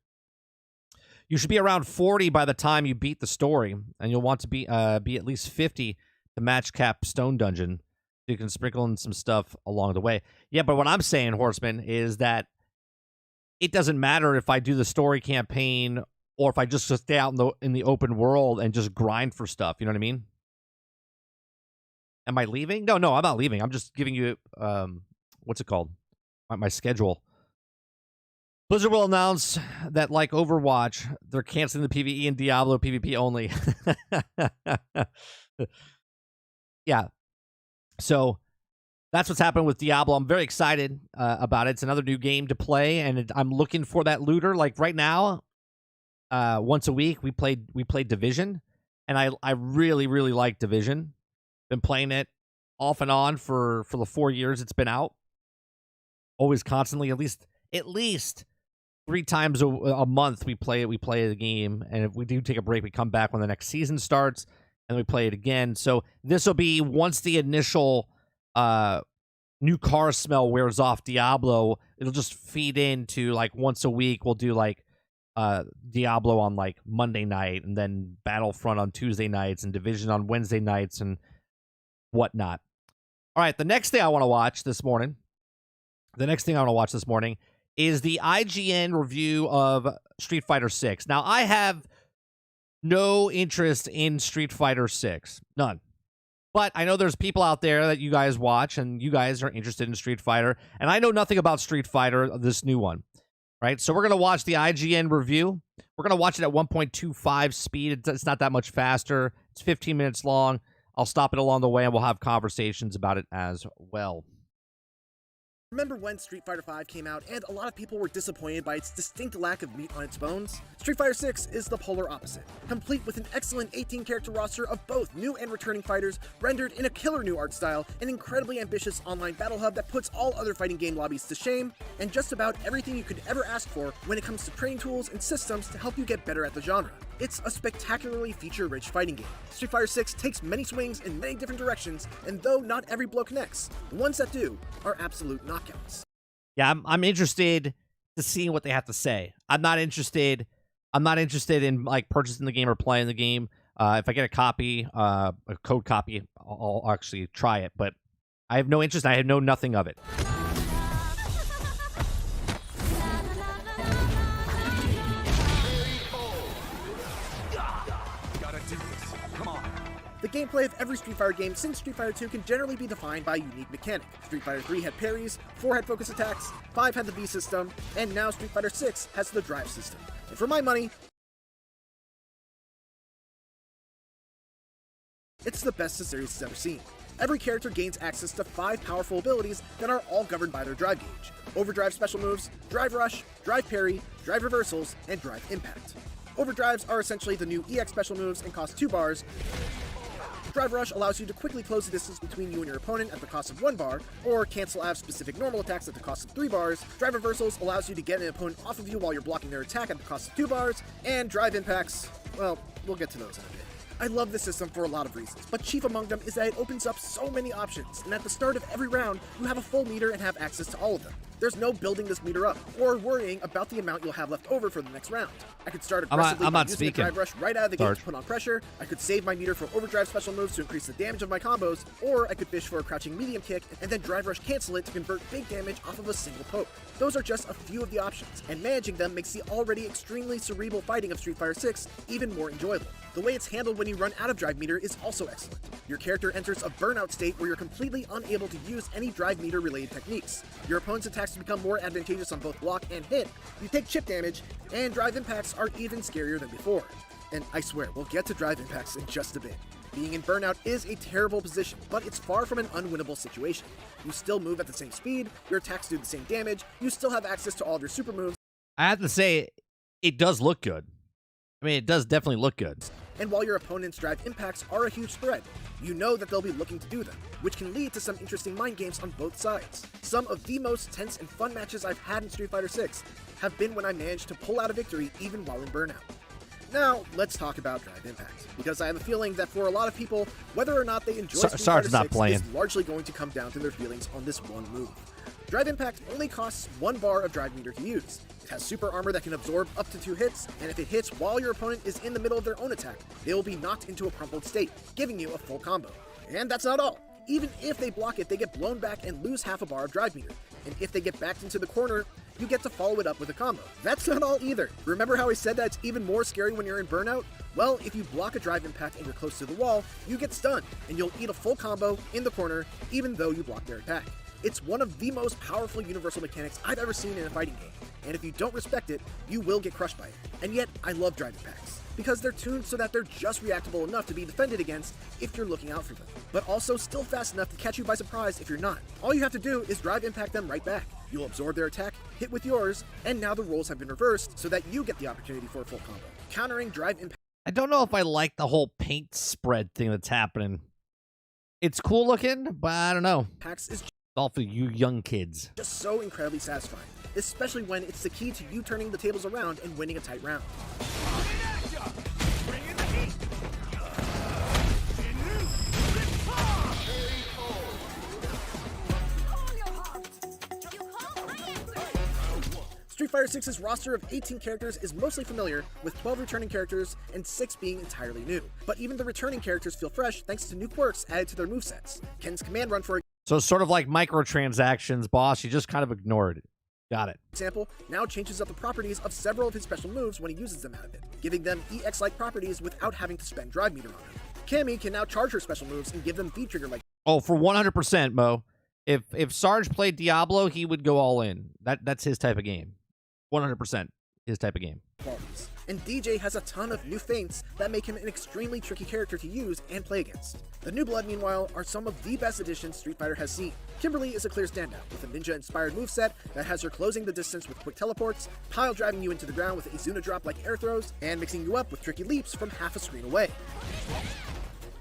You should be around 40 by the time you beat the story, and you'll want to be at least 50 to match cap Stone Dungeon. So you can sprinkle in some stuff along the way. Yeah, but what I'm saying, Horseman, is that it doesn't matter if I do the story campaign or if I just stay out in the open world and just grind for stuff. You know what I mean? Am I leaving? No, I'm not leaving. I'm just giving you, what's it called? My schedule. Blizzard will announce that, like Overwatch, they're canceling the PvE and Diablo PvP only. Yeah. So that's what's happening with Diablo. I'm very excited about it. It's another new game to play, and I'm looking for that looter. Like right now, once a week, we played Division, and I really, really like Division. Been playing it off and on for the 4 years it's been out. Always constantly, at least 3 times a month we play the game, and if we do take a break, we come back when the next season starts, and we play it again. So this will be once the initial new car smell wears off Diablo, it'll just feed into like once a week we'll do like Diablo on like Monday night, and then Battlefront on Tuesday nights, and Division on Wednesday nights, and whatnot. All right, the next thing I want to watch this morning is the IGN review of Street Fighter 6. Now, I have no interest in Street Fighter 6. None. But I know there's people out there that you guys watch, and you guys are interested in Street Fighter, and I know nothing about Street Fighter, this new one. Right? So we're going to watch the IGN review. We're going to watch it at 1.25 speed. It's not that much faster. It's 15 minutes long. I'll stop it along the way, and we'll have conversations about it as well. Remember when Street Fighter V came out and a lot of people were disappointed by its distinct lack of meat on its bones? Street Fighter 6 is the polar opposite, complete with an excellent 18-character roster of both new and returning fighters, rendered in a killer new art style, an incredibly ambitious online battle hub that puts all other fighting game lobbies to shame, and just about everything you could ever ask for when it comes to training tools and systems to help you get better at the genre. It's a spectacularly feature-rich fighting game. Street Fighter 6 takes many swings in many different directions, and though not every blow connects, the ones that do are absolute knockouts. Yeah, I'm interested to see what they have to say. I'm not interested in like purchasing the game or playing the game. If I get a copy, a code copy, I'll actually try it. But I have no interest. I know nothing of it. gameplay of every Street Fighter game since Street Fighter 2 can generally be defined by a unique mechanic. Street Fighter 3 had parries, 4 had focus attacks, 5 had the V system, and now Street Fighter 6 has the drive system. And for my money, it's the best the series has ever seen. Every character gains access to 5 powerful abilities that are all governed by their drive gauge: Overdrive special moves, Drive Rush, Drive Parry, Drive Reversals, and Drive Impact. Overdrives are essentially the new EX special moves and cost 2 bars. Drive Rush allows you to quickly close the distance between you and your opponent at the cost of 1 bar, or cancel out specific normal attacks at the cost of 3 bars. Drive Reversals allows you to get an opponent off of you while you're blocking their attack at the cost of 2 bars. And Drive Impacts, well, we'll get to those in a bit. I love this system for a lot of reasons, but chief among them is that it opens up so many options, and at the start of every round, you have a full meter and have access to all of them. There's no building this meter up, or worrying about the amount you'll have left over for the next round. I could start aggressively by using a Drive Rush right out of the gate to put on pressure, I could save my meter for Overdrive special moves to increase the damage of my combos, or I could fish for a crouching medium kick and then Drive Rush cancel it to convert big damage off of a single poke. Those are just a few of the options, and managing them makes the already extremely cerebral fighting of Street Fighter 6 even more enjoyable. The way it's handled when you run out of drive meter is also excellent. Your character enters a burnout state where you're completely unable to use any drive meter related techniques. Your opponent's attacks become more advantageous on both block and hit, you take chip damage, and drive impacts are even scarier than before. And I swear, we'll get to drive impacts in just a bit. Being in burnout is a terrible position, but it's far from an unwinnable situation. You still move at the same speed, your attacks do the same damage, you still have access to all of your super moves. I have to say, it does look good. I mean, it does definitely look good. And while your opponent's drive impacts are a huge threat, you know that they'll be looking to do them, which can lead to some interesting mind games on both sides. Some of the most tense and fun matches I've had in Street Fighter 6 have been when I managed to pull out a victory even while in burnout. Now, let's talk about Drive Impact, because I have a feeling that for a lot of people, whether or not they enjoy Street Fighter 6 is largely going to come down to their feelings on this one move. Drive Impact only costs 1 bar of drive meter to use. It has super armor that can absorb up to 2 hits, and if it hits while your opponent is in the middle of their own attack, they will be knocked into a crumpled state, giving you a full combo. And that's not all. Even if they block it, they get blown back and lose half a bar of drive meter. And if they get backed into the corner, you get to follow it up with a combo. That's not all either. Remember how I said that it's even more scary when you're in burnout? Well, if you block a drive impact and you're close to the wall, you get stunned, and you'll eat a full combo in the corner, even though you block their attack. It's one of the most powerful universal mechanics I've ever seen in a fighting game, and if you don't respect it, you will get crushed by it. And yet, I love drive impacts, because they're tuned so that they're just reactable enough to be defended against if you're looking out for them, but also still fast enough to catch you by surprise if you're not. All you have to do is drive impact them right back. You'll absorb their attack, hit with yours, and now the roles have been reversed so that you get the opportunity for a full combo. Countering drive impact. I don't know if I like the whole paint spread thing that's happening. It's cool looking, but I don't know. Is all for you young kids. Just so incredibly satisfying, especially when it's the key to you turning the tables around and winning a tight round. Street Fighter 6's roster of 18 characters is mostly familiar, with 12 returning characters and 6 being entirely new. But even the returning characters feel fresh thanks to new quirks added to their movesets. Ken's command run, for so it's sort of like microtransactions, boss. You just kind of ignored it. Got it. example, now changes up the properties of several of his special moves when he uses them out of it, giving them EX-like properties without having to spend drive meter on them. Cammy can now charge her special moves and give them V-trigger-like. Oh, for 100%, Mo. If Sarge played Diablo, he would go all in. That's his type of game. 100% his type of game. Qualities. And DJ has a ton of new feints that make him an extremely tricky character to use and play against. The New Blood, meanwhile, are some of the best additions Street Fighter has seen. Kimberly is a clear standout, with a ninja-inspired moveset that has her closing the distance with quick teleports, pile driving you into the ground with Izuna drop like air throws, and mixing you up with tricky leaps from half a screen away.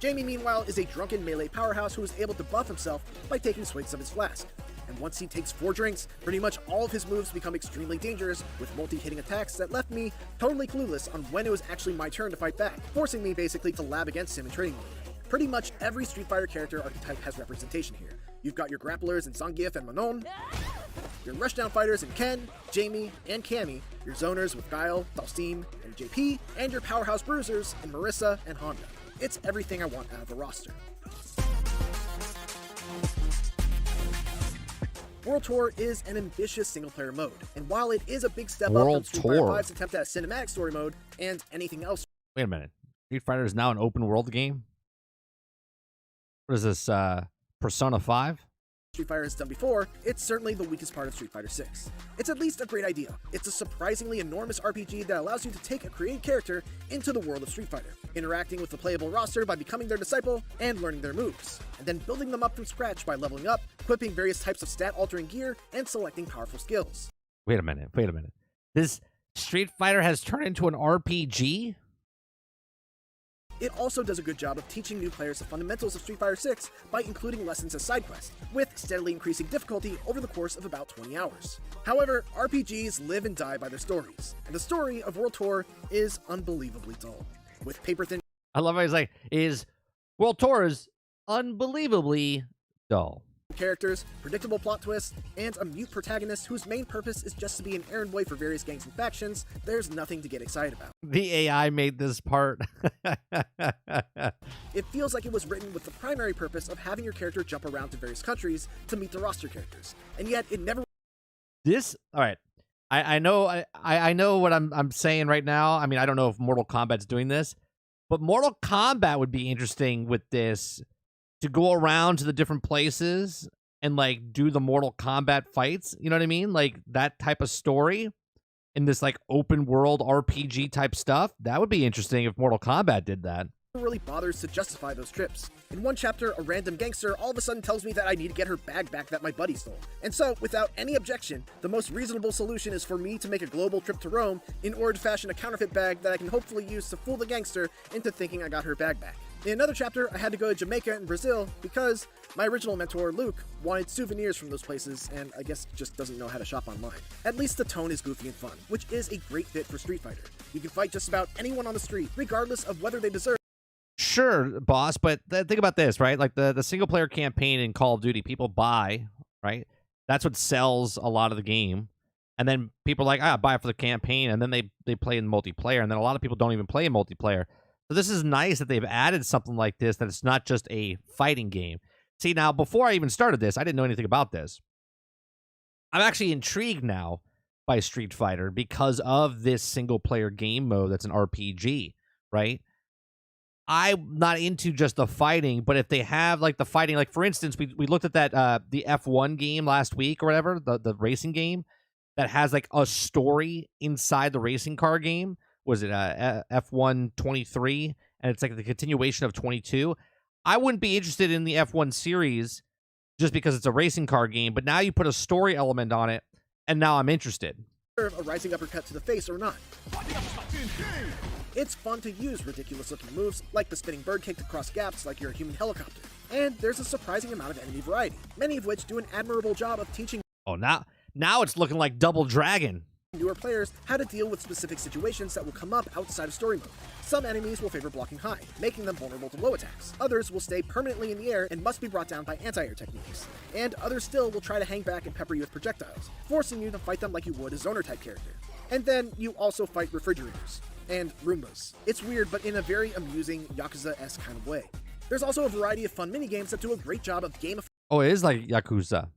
Jamie, meanwhile, is a drunken melee powerhouse who is able to buff himself by taking swigs of his flask. And once he takes 4 drinks, pretty much all of his moves become extremely dangerous, with multi-hitting attacks that left me totally clueless on when it was actually my turn to fight back, forcing me basically to lab against him in training mode. Pretty much every Street Fighter character archetype has representation here. You've got your grapplers in Zangief and Manon, your rushdown fighters in Ken, Jamie, and Cammy, your zoners with Guile, Dalsim, and JP, and your powerhouse bruisers in Marissa and Honda. It's everything I want out of a roster. World Tour is an ambitious single-player mode, and while it is a big step up from Street Fighter 5's attempt at a cinematic story mode and anything else. Wait a minute. Street Fighter is now an open world game? What is this? Persona 5? Street Fighter has done before, it's certainly the weakest part of Street Fighter 6. It's at least a great idea. It's a surprisingly enormous RPG that allows you to take a created character into the world of Street Fighter, interacting with the playable roster by becoming their disciple and learning their moves, and then building them up from scratch by leveling up, equipping various types of stat-altering gear, and selecting powerful skills. Wait a minute. This Street Fighter has turned into an RPG? It also does a good job of teaching new players the fundamentals of Street Fighter 6 by including lessons as side quests, with steadily increasing difficulty over the course of about 20 hours. However, RPGs live and die by their stories, and the story of World Tour is unbelievably dull. With paper-thin I love how he's like, World Tour is unbelievably dull. characters, predictable plot twists, and a mute protagonist whose main purpose is just to be an errand boy for various gangs and factions, there's nothing to get excited about. The AI made this part. It feels like it was written with the primary purpose of having your character jump around to various countries to meet the roster characters, and yet it never. All right. I know what I'm saying right now. I mean, I don't know if Mortal Kombat's doing this, but Mortal Kombat would be interesting with this, to go around to the different places and like do the Mortal Kombat fights. You know what I mean? Like that type of story in this like open world RPG type stuff. That would be interesting if Mortal Kombat did that. Really bothers to justify those trips. In one chapter, a random gangster all of a sudden tells me that I need to get her bag back that my buddy stole. And so, without any objection, the most reasonable solution is for me to make a global trip to Rome in order to fashion a counterfeit bag that I can hopefully use to fool the gangster into thinking I got her bag back. In another chapter, I had to go to Jamaica and Brazil because my original mentor, Luke, wanted souvenirs from those places and I guess just doesn't know how to shop online. At least the tone is goofy and fun, which is a great fit for Street Fighter. You can fight just about anyone on the street, regardless of whether they deserve. Sure, boss, but think about this, right? Like the single player campaign in Call of Duty, people buy, right? That's what sells a lot of the game. And then people are like, buy it for the campaign, and then they play in multiplayer, and then a lot of people don't even play in multiplayer. So this is nice that they've added something like this, that it's not just a fighting game. See, now, before I even started this, I didn't know anything about this. I'm actually intrigued now by Street Fighter because of this single player game mode that's an RPG, right? I'm not into just the fighting, but if they have like the fighting, like for instance, we looked at that the F1 game last week or whatever, the racing game that has like a story inside the racing car game. Was it F1 23? And it's like the continuation of 22. I wouldn't be interested in the F1 series just because it's a racing car game, but now you put a story element on it, and now I'm interested. A rising uppercut to the face or not. It's fun to use ridiculous-looking moves, like the spinning bird kick to cross gaps like you're a human helicopter. And there's a surprising amount of enemy variety, many of which do an admirable job of teaching Oh, now it's looking like Double Dragon. newer players how to deal with specific situations that will come up outside of story mode. Some enemies will favor blocking high, making them vulnerable to low attacks. Others will stay permanently in the air and must be brought down by anti-air techniques. And others still will try to hang back and pepper you with projectiles, forcing you to fight them like you would a zoner-type character. And then you also fight refrigerators and Roombas. It's weird, but in a very amusing Yakuza-esque kind of way. There's also a variety of fun minigames that do a great job of gamifying Oh, it is like Yakuza.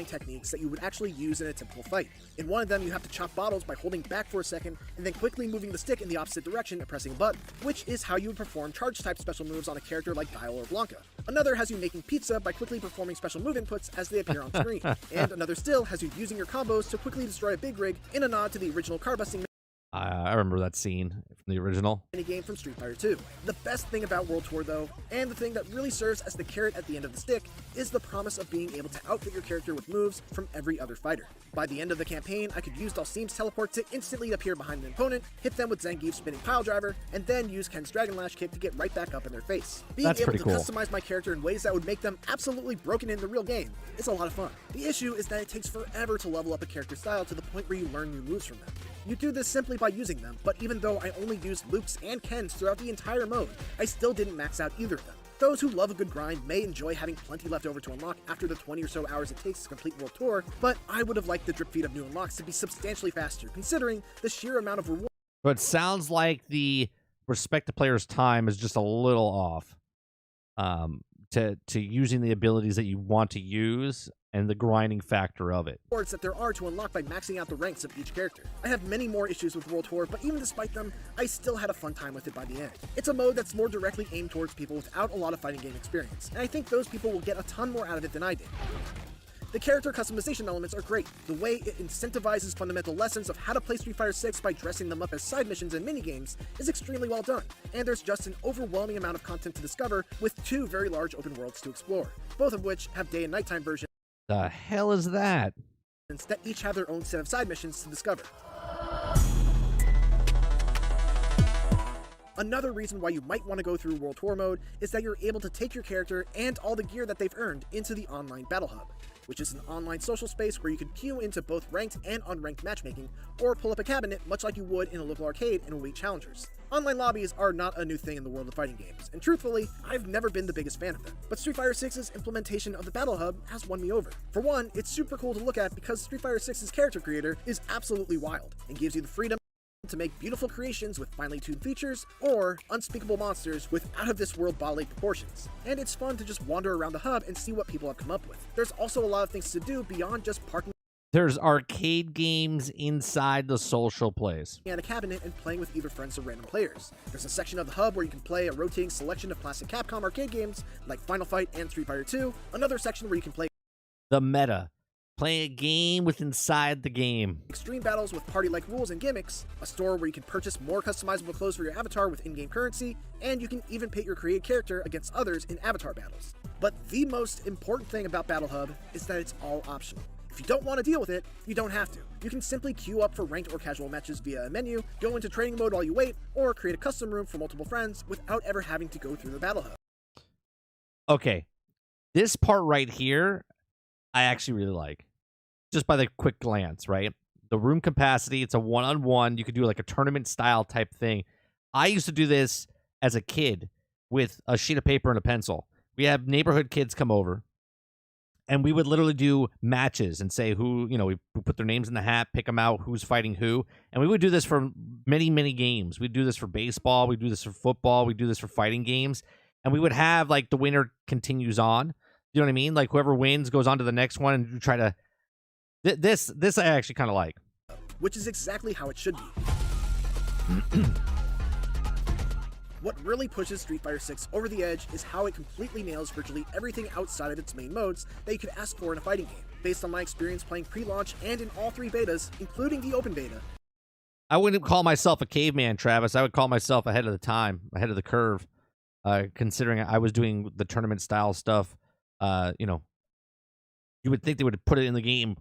techniques that you would actually use in a typical fight. In one of them, you have to chop bottles by holding back for a second and then quickly moving the stick in the opposite direction and pressing a button, which is how you would perform charge-type special moves on a character like Guile or Blanca. Another has you making pizza by quickly performing special move inputs as they appear on screen. And another still has you using your combos to quickly destroy a big rig in a nod to the original car busting I remember that scene from the original. minigame from Street Fighter 2. The best thing about World Tour, though, and the thing that really serves as the carrot at the end of the stick, is the promise of being able to outfit your character with moves from every other fighter. By the end of the campaign, I could use Dhalsim's teleport to instantly appear behind an opponent, hit them with Zangief's spinning pile driver, and then use Ken's Dragon Lash kick to get right back up in their face. Being That's able pretty to cool. customize my character in ways that would make them absolutely broken in the real game is a lot of fun. The issue is that it takes forever to level up a character style to the point where you learn new moves from them. You do this simply by using them, but even though I only used Luke's and Ken's throughout the entire mode, I still didn't max out either of them. Those who love a good grind may enjoy having plenty left over to unlock after the 20 or so hours it takes to complete World Tour, but I would have liked the drip feed of new unlocks to be substantially faster, considering the sheer amount of reward. But it sounds like the respect to player's time is just a little off to using the abilities that you want to use and the grinding factor of it. Rewards that there are to unlock by maxing out the ranks of each character. I have many more issues with World Tour, but even despite them, I still had a fun time with it by the end. It's a mode that's more directly aimed towards people without a lot of fighting game experience, and I think those people will get a ton more out of it than I did. The character customization elements are great. The way it incentivizes fundamental lessons of how to play Street Fighter 6 by dressing them up as side missions and minigames is extremely well done, and there's just an overwhelming amount of content to discover with 2 very large open worlds to explore, both of which have day and nighttime versions. The hell is that? That each have their own set of side missions to discover. Another reason why you might want to go through World Tour mode is that you're able to take your character and all the gear that they've earned into the online Battle Hub, which is an online social space where you can queue into both ranked and unranked matchmaking, or pull up a cabinet much like you would in a local arcade in Elite Challengers. Online lobbies are not a new thing in the world of fighting games, and truthfully, I've never been the biggest fan of them. But Street Fighter 6's implementation of the Battle Hub has won me over. For one, it's super cool to look at because Street Fighter 6's character creator is absolutely wild, and gives you the freedom to make beautiful creations with finely tuned features, or unspeakable monsters with out-of-this-world bodily proportions. And it's fun to just wander around the hub and see what people have come up with. There's also a lot of things to do beyond just parking There's arcade games inside the social place. at a cabinet and playing with either friends or random players. There's a section of the hub where you can play a rotating selection of classic Capcom arcade games like Final Fight and Street Fighter 2, another section where you can play The meta. Play a game with inside the game. extreme battles with party-like rules and gimmicks, a store where you can purchase more customizable clothes for your avatar with in-game currency, and you can even pit your created character against others in avatar battles. But the most important thing about Battle Hub is that it's all optional. If you don't want to deal with it, you don't have to. You can simply queue up for ranked or casual matches via a menu, go into training mode while you wait, or create a custom room for multiple friends without ever having to go through the Battle Hub. Okay. This part right here, I actually really like. Just by the quick glance, right? The room capacity, it's a one-on-one. You could do like a tournament style type thing. I used to do this as a kid with a sheet of paper and a pencil. We have neighborhood kids come over, and we would literally do matches and say who, we put their names in the hat, pick them out, who's fighting who. And we would do this for many, many games. We'd do this for baseball. We'd do this for football. We'd do this for fighting games. And we would have like the winner continues on. You know what I mean? Like whoever wins goes on to the next one, and you try to... This I actually kind of like. Which is exactly how it should be. What really pushes Street Fighter 6 over the edge is how it completely nails virtually everything outside of its main modes that you could ask for in a fighting game. Based on my experience playing pre-launch and in all 3 betas, including the open beta. I wouldn't call myself a caveman, Travis. I would call myself ahead of the time, ahead of the curve, considering I was doing the tournament style stuff. You would think they would have put it in the game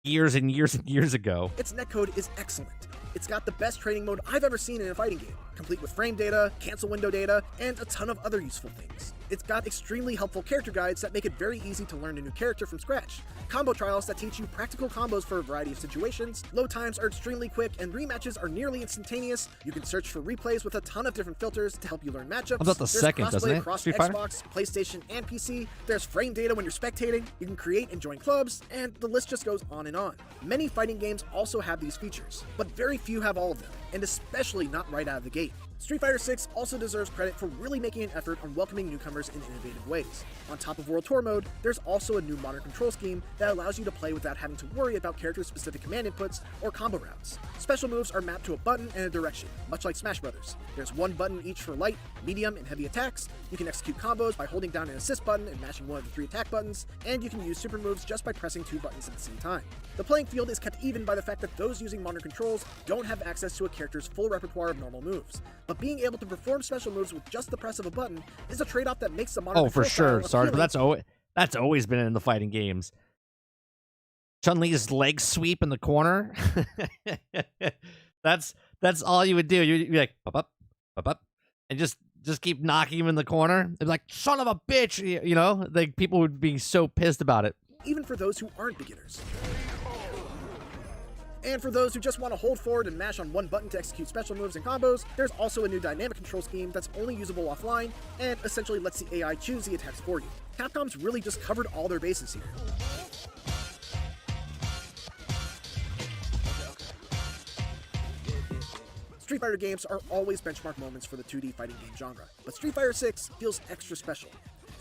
years and years and years ago. Its netcode is excellent. It's got the best training mode I've ever seen in a fighting game, complete with frame data, cancel window data, and a ton of other useful things. It's got extremely helpful character guides that make it very easy to learn a new character from scratch, combo trials that teach you practical combos for a variety of situations, load times are extremely quick, and rematches are nearly instantaneous. You can search for replays with a ton of different filters to help you learn matchups. About the second, doesn't it? Across Street Fighter? Xbox, PlayStation, and PC. There's frame data when you're spectating, you can create and join clubs, and the list just goes on and on. Many fighting games also have these features, but very few have all of them, and especially not right out of the gate. Street Fighter 6 also deserves credit for really making an effort on welcoming newcomers in innovative ways. On top of World Tour mode, there's also a new modern control scheme that allows you to play without having to worry about character-specific command inputs or combo routes. Special moves are mapped to a button and a direction, much like Smash Brothers. There's one button each for light, medium, and heavy attacks. You can execute combos by holding down an assist button and mashing one of the 3 attack buttons, and you can use super moves just by pressing 2 buttons at the same time. The playing field is kept even by the fact that those using modern controls don't have access to a character's full repertoire of normal moves, but being able to perform special moves with just the press of a button is a trade-off that makes the modern For control sure, style Sarge, but appealing. that's always been in the fighting games. Chun-Li's leg sweep in the corner. that's all you would do. You'd be like, up, and just keep knocking him in the corner. They'd be like, son of a bitch, like people would be so pissed about it. Even for those who aren't beginners. And for those who just want to hold forward and mash on one button to execute special moves and combos, there's also a new dynamic control scheme that's only usable offline and essentially lets the AI choose the attacks for you. Capcom's really just covered all their bases here. Street Fighter games are always benchmark moments for the 2D fighting game genre, but Street Fighter 6 feels extra special.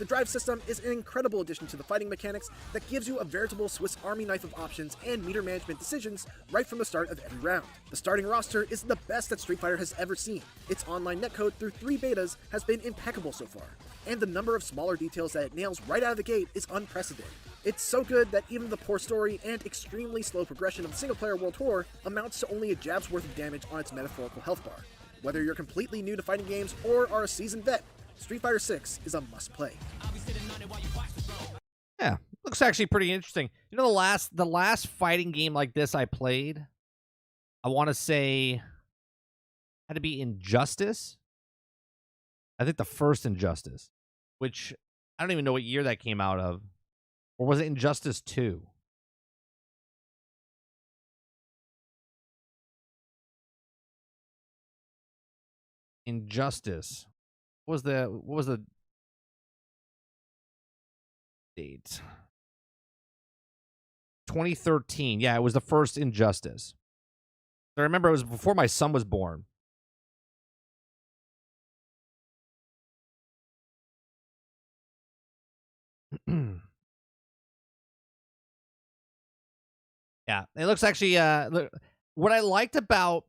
The drive system is an incredible addition to the fighting mechanics that gives you a veritable Swiss Army knife of options and meter management decisions right from the start of every round. The starting roster is the best that Street Fighter has ever seen. Its online netcode through 3 betas has been impeccable so far, and the number of smaller details that it nails right out of the gate is unprecedented. It's so good that even the poor story and extremely slow progression of the single-player World Tour amounts to only a jab's worth of damage on its metaphorical health bar. Whether you're completely new to fighting games or are a seasoned vet, Street Fighter 6 is a must-play. Yeah, looks actually pretty interesting. You know, the last fighting game like this I played, I want to say, had to be Injustice. I think the first Injustice, which I don't even know what year that came out of. Or was it Injustice 2? Injustice. What was the date? 2013. Yeah, it was the first Injustice. I remember it was before my son was born. Yeah, it looks actually. What I liked about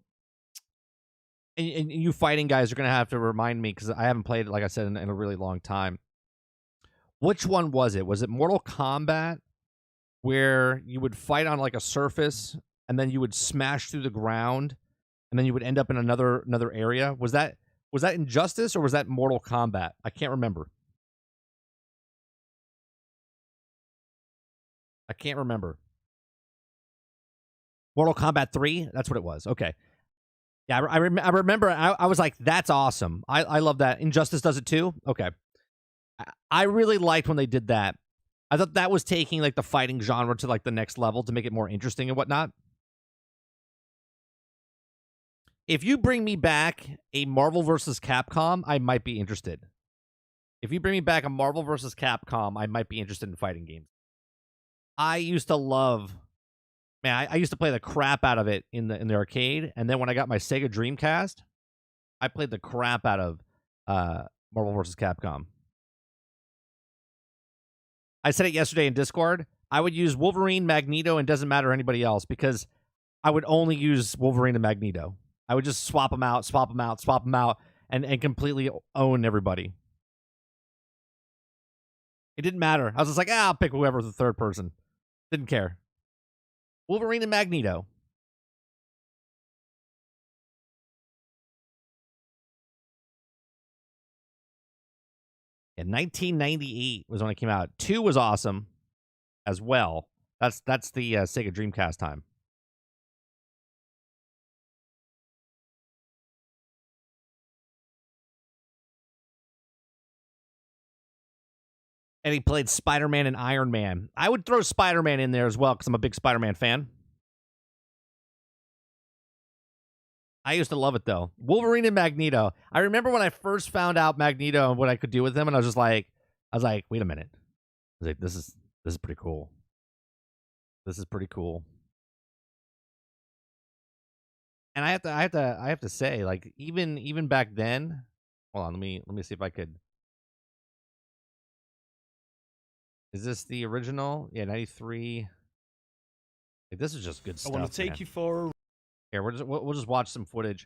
and you fighting guys are gonna have to remind me because I haven't played it, like I said, in a really long time. Which one was it? Was it Mortal Kombat, where you would fight on like a surface and then you would smash through the ground and then you would end up in another area? Was that Injustice or was that Mortal Kombat? I can't remember. I can't remember. Mortal Kombat 3? That's what it was. Okay. Yeah, I remember. I was like, that's awesome. I love that. Injustice does it too? Okay. I really liked when they did that. I thought that was taking like the fighting genre to like the next level to make it more interesting and whatnot. If you bring me back a Marvel vs. Capcom, I might be interested. If you bring me back a Marvel vs. Capcom, I might be interested in fighting games. I used to love... Man, I used to play the crap out of it in the arcade, and then when I got my Sega Dreamcast, I played the crap out of Marvel vs. Capcom. I said it yesterday in Discord. I would use Wolverine, Magneto, and doesn't matter anybody else because I would only use Wolverine and Magneto. I would just swap them out, and completely own everybody. It didn't matter. I was just like, I'll pick whoever the third person. Didn't care. Wolverine and Magneto. Yeah, 1998 was when it came out. 2 was awesome as well. That's the Sega Dreamcast time. And he played Spider-Man and Iron Man. I would throw Spider-Man in there as well because I'm a big Spider-Man fan. I used to love it, though. Wolverine and Magneto. I remember when I first found out Magneto and what I could do with him, and I was like, wait a minute. I was like, this is pretty cool. This is pretty cool. And I have to say, like, even back then, hold on, let me see if I could. Is this the original? Yeah, 93. Like, this is just good stuff. I want to take you for a... Here, we'll just watch some footage.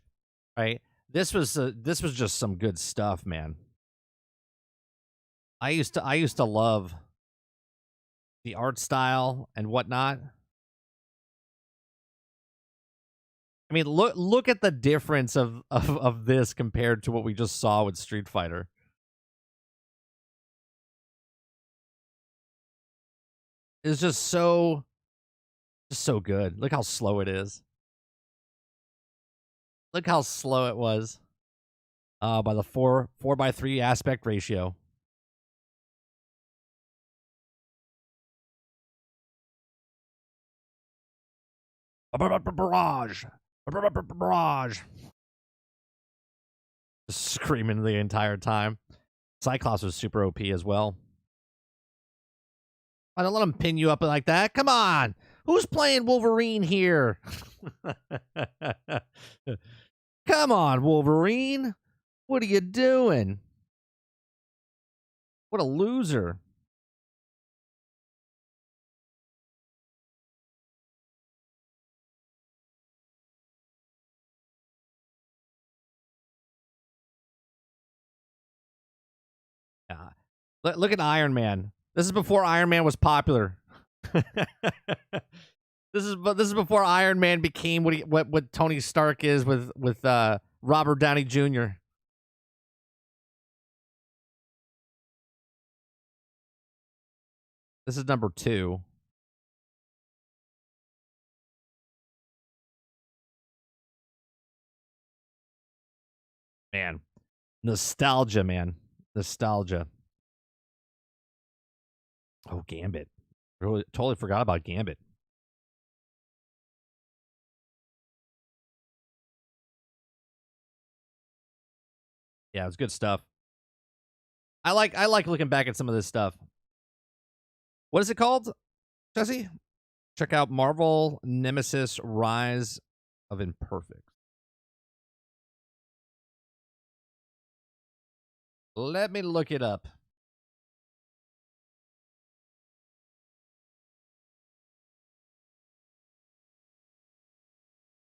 Right? This was just some good stuff, man. I used to love the art style and whatnot. I mean, look at the difference of this compared to what we just saw with Street Fighter. It's just so good. Look how slow it is. Look how slow it was. By the 4:3 aspect ratio. Barrage. Just screaming the entire time. Cyclops was super OP as well. I don't let him pin you up like that. Come on. Who's playing Wolverine here? Come on, Wolverine. What are you doing? What a loser. Yeah. Look at Iron Man. This is before Iron Man was popular. This is before Iron Man became what Tony Stark is with Robert Downey Jr. This is number 2. Man, nostalgia, man, nostalgia. Oh, Gambit. Really, totally forgot about Gambit. Yeah, it was good stuff. I like looking back at some of this stuff. What is it called, Jesse? Check out Marvel Nemesis Rise of Imperfect. Let me look it up.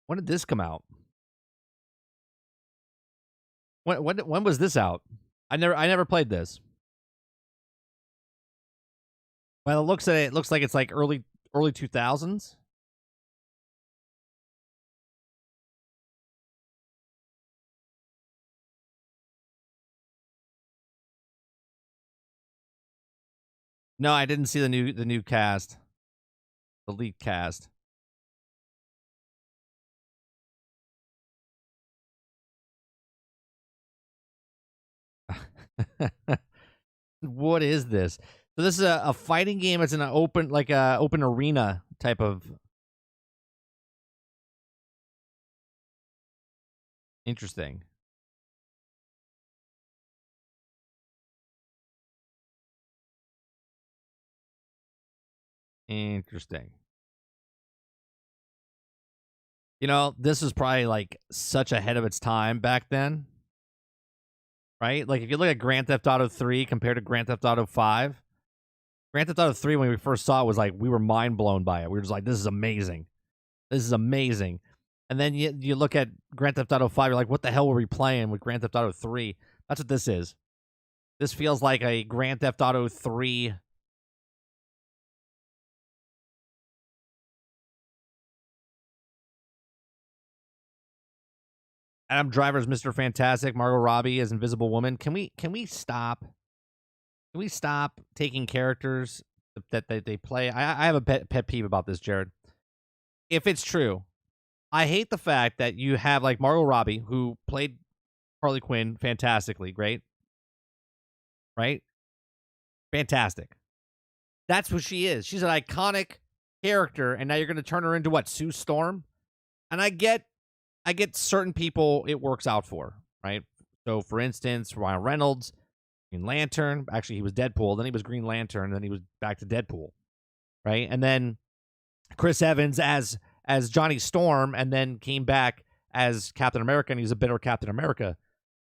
When did this come out? When was this out? I never played this. Well, it looks like it's like early 2000s. No, I didn't see the new cast. The leaked cast. What is this? So this is a fighting game. It's in an open open arena type of. Interesting. Interesting. You know, this was probably like such ahead of its time back then. Right? Like if you look at Grand Theft Auto 3 compared to Grand Theft Auto 5, Grand Theft Auto 3 when we first saw it was like we were mind blown by it. We were just like, this is amazing. This is amazing. And then you look at Grand Theft Auto 5, you're like, what the hell were we playing with Grand Theft Auto 3? That's what this is. This feels like a Grand Theft Auto 3. Adam Driver's Mr. Fantastic. Margot Robbie is Invisible Woman. Can we stop? Can we stop taking characters that they play? I have a pet peeve about this, Jared. If it's true, I hate the fact that you have like Margot Robbie, who played Harley Quinn fantastically, great, right? Fantastic. That's what she is. She's an iconic character, and now you're going to turn her into what? Sue Storm? And I get certain people it works out for, right? So, for instance, Ryan Reynolds, Green Lantern. Actually, he was Deadpool. Then he was Green Lantern. And then he was back to Deadpool, right? And then Chris Evans as Johnny Storm, and then came back as Captain America, and he's a bitter Captain America.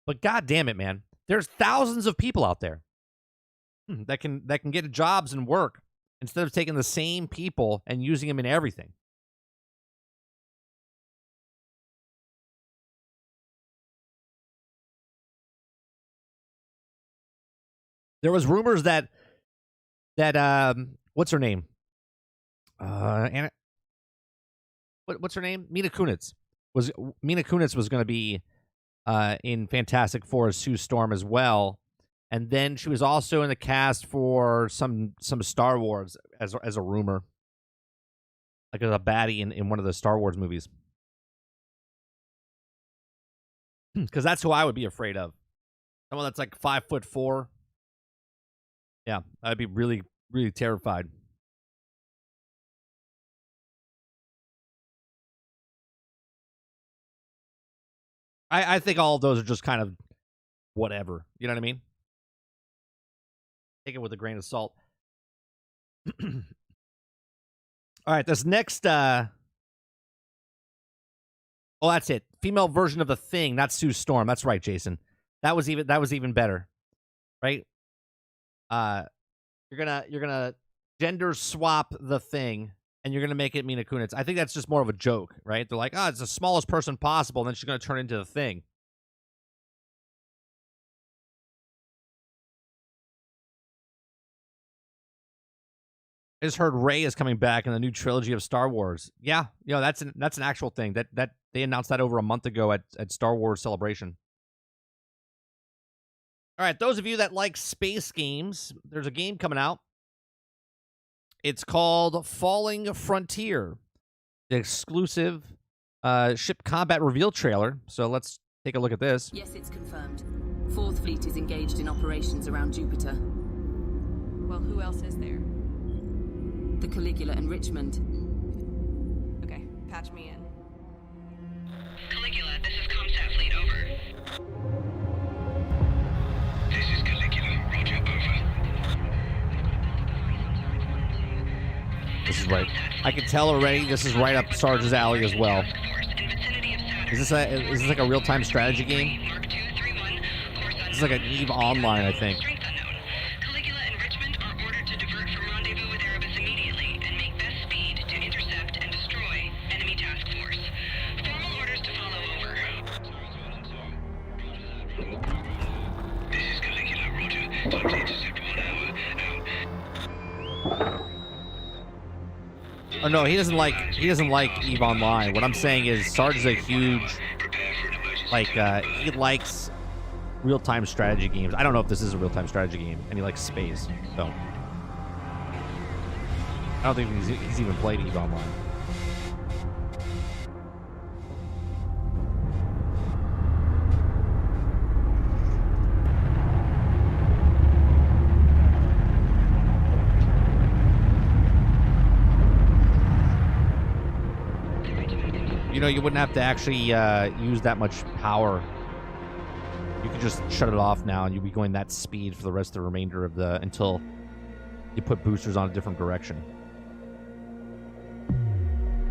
But God damn it, man, there's thousands of people out there that can get jobs and work instead of taking the same people and using them in everything. There was rumors that what's her name? Anna, what's her name? Mila Kunis was going to be in Fantastic Four as Sue Storm as well, and then she was also in the cast for some Star Wars as a rumor, like as a baddie in one of the Star Wars movies. Because that's who I would be afraid of. Someone that's like 5'4". Yeah, I'd be really, really terrified. I think all of those are just kind of whatever. You know what I mean? Take it with a grain of salt. All right, this next oh, that's it. Female version of the Thing, not Sue Storm. That's right, Jason. That was even better. Right? You're gonna gender swap the thing, and you're gonna make it Mila Kunis. I think that's just more of a joke, right? They're like, oh, it's the smallest person possible, and then she's gonna turn into the thing. I just heard Rey is coming back in the new trilogy of Star Wars. Yeah, that's an actual thing. That they announced that over a month ago at Star Wars Celebration. All right, those of you that like space games, there's a game coming out. It's called Falling Frontier, the exclusive ship combat reveal trailer. So let's take a look at this. Yes, it's confirmed. Fourth Fleet is engaged in operations around Jupiter. Well, who else is there? The Caligula and Richmond. Okay, patch me in. Caligula, this is Comsat Fleet, over. This is Caligula, roger, over. This is right. I can tell already this is right up Sarge's alley as well. Is this like a real-time strategy game? This is like an EVE Online, I think. Caligula and Richmond are ordered to divert from rendezvous with Erebus immediately and make best speed to intercept and destroy enemy task force. Formal orders to follow, over. This is Caligula, roger. Time to intercept 1 hour. Out. Oh no, he doesn't like EVE Online. What I'm saying is Sarge is a huge he likes real-time strategy games. I don't know if this is a real-time strategy game, and he likes space. So I don't think he's even played EVE Online. You wouldn't have to actually use that much power. You could just shut it off now, and you'll be going that speed for the rest of the remainder of until you put boosters on a different direction.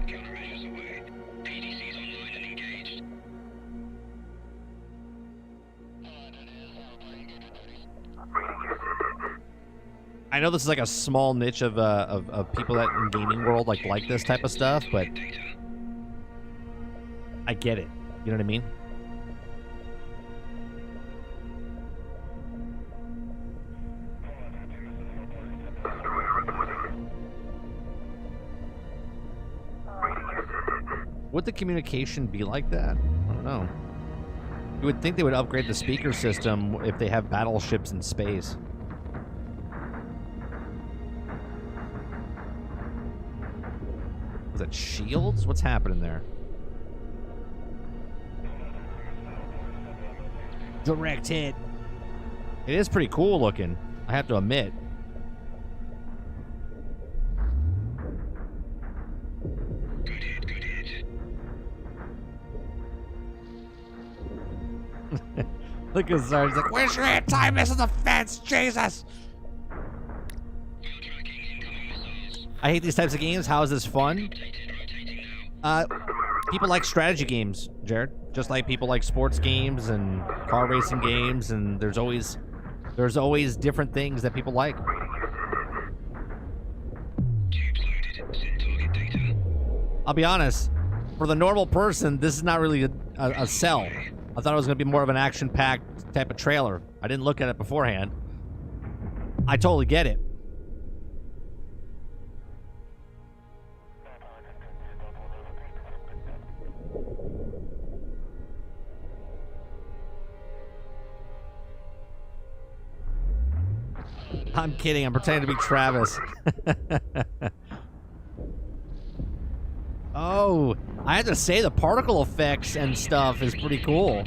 Countermeasures away. PDC's online and engaged. I know this is like a small niche of people that in gaming world like this type of stuff, but I get it. You know what I mean? Would the communication be like that? I don't know. You would think they would upgrade the speaker system if they have battleships in space. Was that shields? What's happening there? Direct hit. It is pretty cool looking, I have to admit. Good hit, good hit. Look at Sarge, like, where's your anti-missile defense? Jesus! I hate these types of games. How is this fun? People like strategy games, Jared. Just like people like sports games and car racing games, and there's always different things that people like. I'll be honest, for the normal person, this is not really a sell. I thought it was going to be more of an action-packed type of trailer. I didn't look at it beforehand. I totally get it. I'm kidding. I'm pretending to be Travis. Oh, I have to say the particle effects and stuff is pretty cool.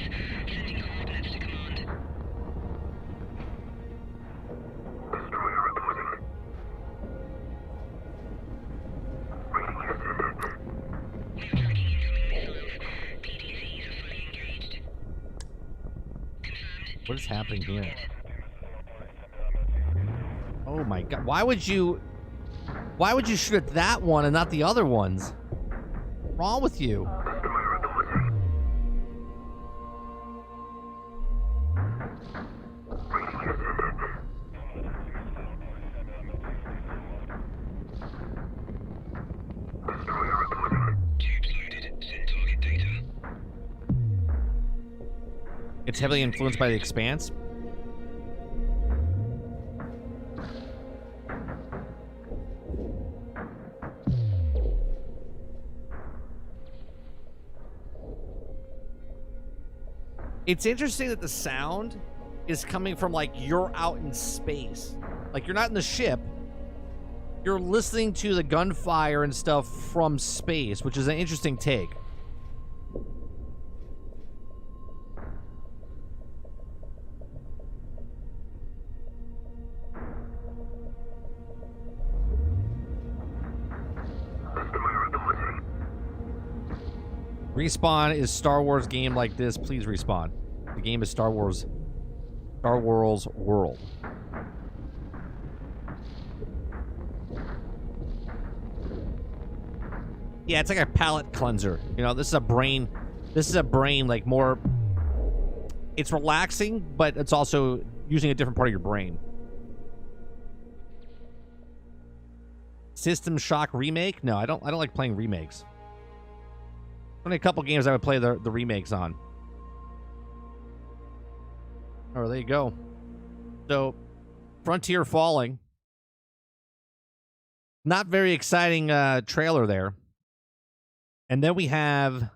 What is happening here? Oh my god. Why would you shoot at that one and not the other ones? What's wrong with you? It's heavily influenced by The Expanse. It's interesting that the sound is coming from, like, you're out in space. Like, you're not in the ship. You're listening to the gunfire and stuff from space, which is an interesting take. Respawn is Star Wars game like this. Please respawn. The game is Star Wars World. Yeah, it's like a palate cleanser. You know, this is a brain, like, more, it's relaxing, but it's also using a different part of your brain. System Shock remake? No, I don't like playing remakes. Only a couple games I would play the remakes on. Oh, there you go. So, Frontier Falling. Not very exciting trailer there. And then we have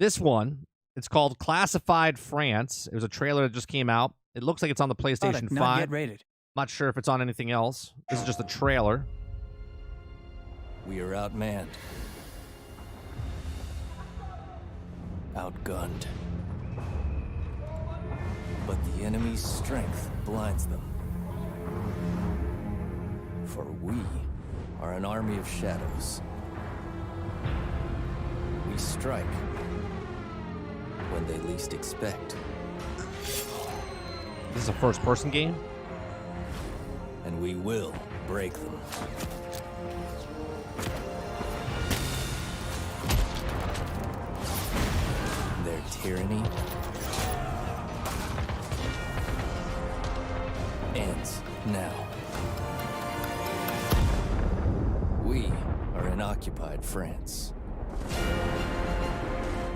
this one. It's called Classified France. It was a trailer that just came out. It looks like it's on the PlayStation 5. Not yet rated. Not sure if it's on anything else. This is just a trailer. We are outmanned. Outgunned. But the enemy's strength blinds them. For we are an army of shadows. We strike when they least expect. This is a first-person game? And we will break them. Their tyranny ends now. We are in occupied France.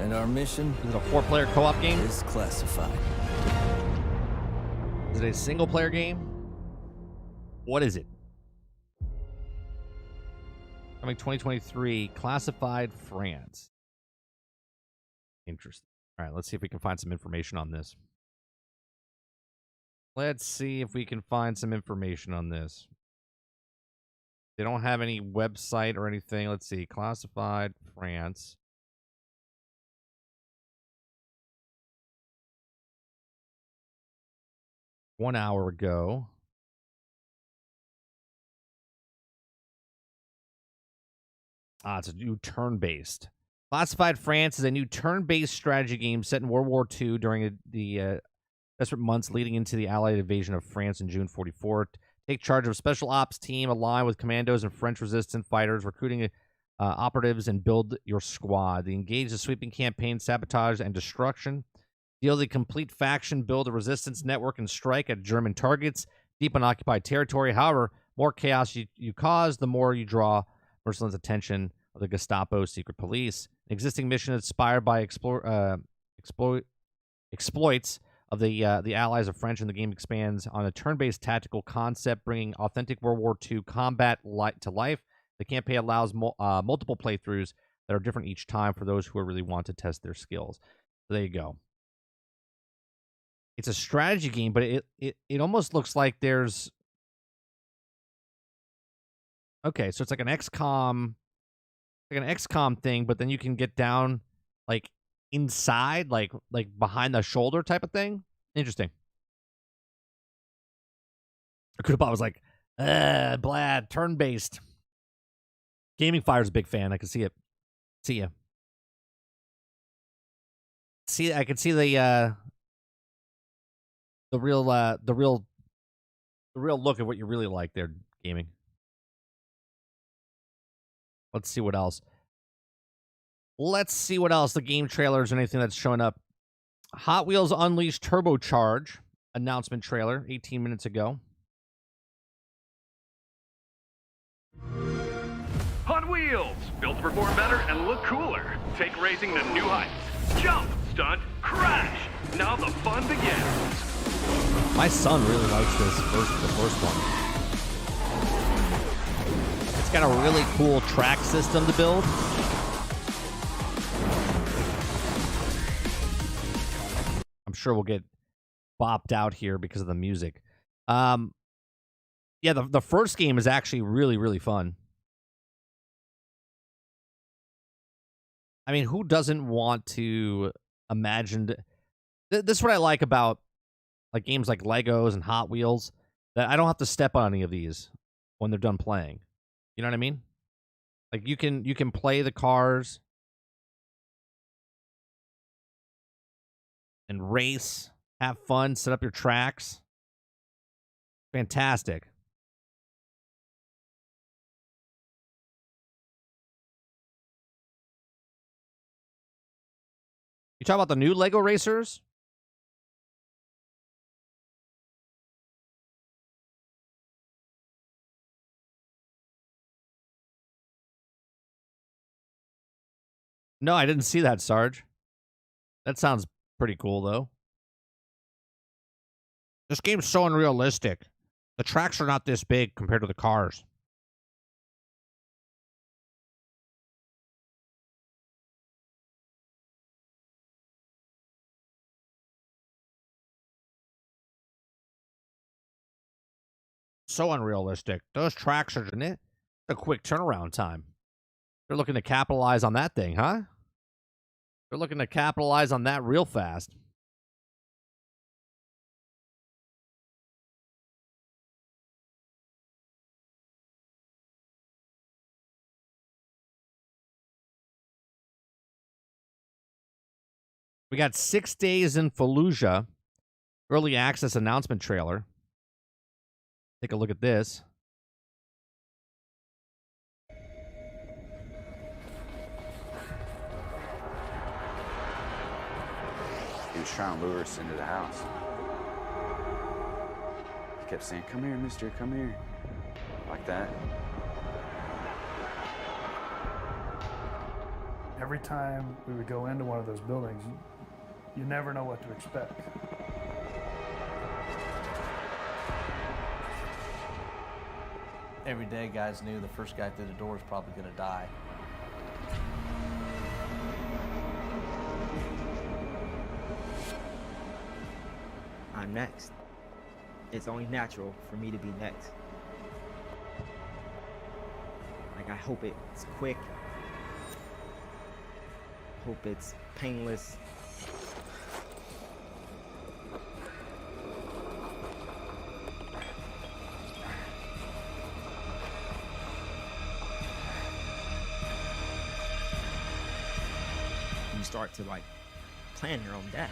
And our mission is it a 4-player co-op game? Is classified. Is it a single-player game? What is it? Coming 2023, Classified France. Interesting. All right, let's see if we can find some information on this. Let's see if we can find some information on this. They don't have any website or anything. Let's see. Classified France. One hour ago. It's a new turn-based. Classified France is a new turn-based strategy game set in World War II during the desperate months leading into the Allied invasion of France in June 1944. Take charge of a special ops team aligned with commandos and French resistance fighters, recruiting operatives, and build your squad. They engage the sweeping campaign, sabotage, and destruction. Deal the complete faction, build a resistance network, and strike at German targets deep in occupied territory. However, more chaos you cause, the more you draw merciless attention of the Gestapo secret police. An existing mission inspired by exploits of the allies of French, and the game expands on a turn-based tactical concept, bringing authentic World War II combat to life. The campaign allows multiple playthroughs that are different each time for those who really want to test their skills. So there you go. It's a strategy game, but it almost looks like there's... Okay, so it's like an XCOM thing, but then you can get down, like, inside, like behind the shoulder type of thing. Interesting. Kudapop was like, Blad, turn-based. Gaming Fire's a big fan. I can see it. See ya. See, I can see the real look at what you really like there, gaming. Let's see what else. The game trailers or anything that's showing up. Hot Wheels Unleashed Turbocharge announcement trailer 18 minutes ago. Hot Wheels, built to perform better and look cooler. Take racing to new heights. Jump, stunt, crash! Now the fun begins. My son really likes the first one. It's got a really cool track system to build. I'm sure we'll get bopped out here because of the music. Yeah, the first game is actually really, really fun. I mean, who doesn't want to imagine? This is what I like about like games like Legos and Hot Wheels, that I don't have to step on any of these when they're done playing. You know what I mean? Like you can play the cars and race, have fun, set up your tracks. Fantastic. You talk about the new Lego racers? No, I didn't see that, Sarge. That sounds pretty cool, though. This game's so unrealistic. The tracks are not this big compared to the cars. So unrealistic. Those tracks are in it. A quick turnaround time. They're looking to capitalize on that thing, huh? They're looking to capitalize on that real fast. We got 6 days in Fallujah. Early access announcement trailer. Take a look at this. He was trying to lure us into the house. He kept saying, "Come here, mister, come here." Like that. Every time we would go into one of those buildings, you never know what to expect. Every day, guys knew the first guy through the door was probably going to die. I'm next. It's only natural for me to be next. Like, I hope it's quick. Hope it's painless. You start to like plan your own death.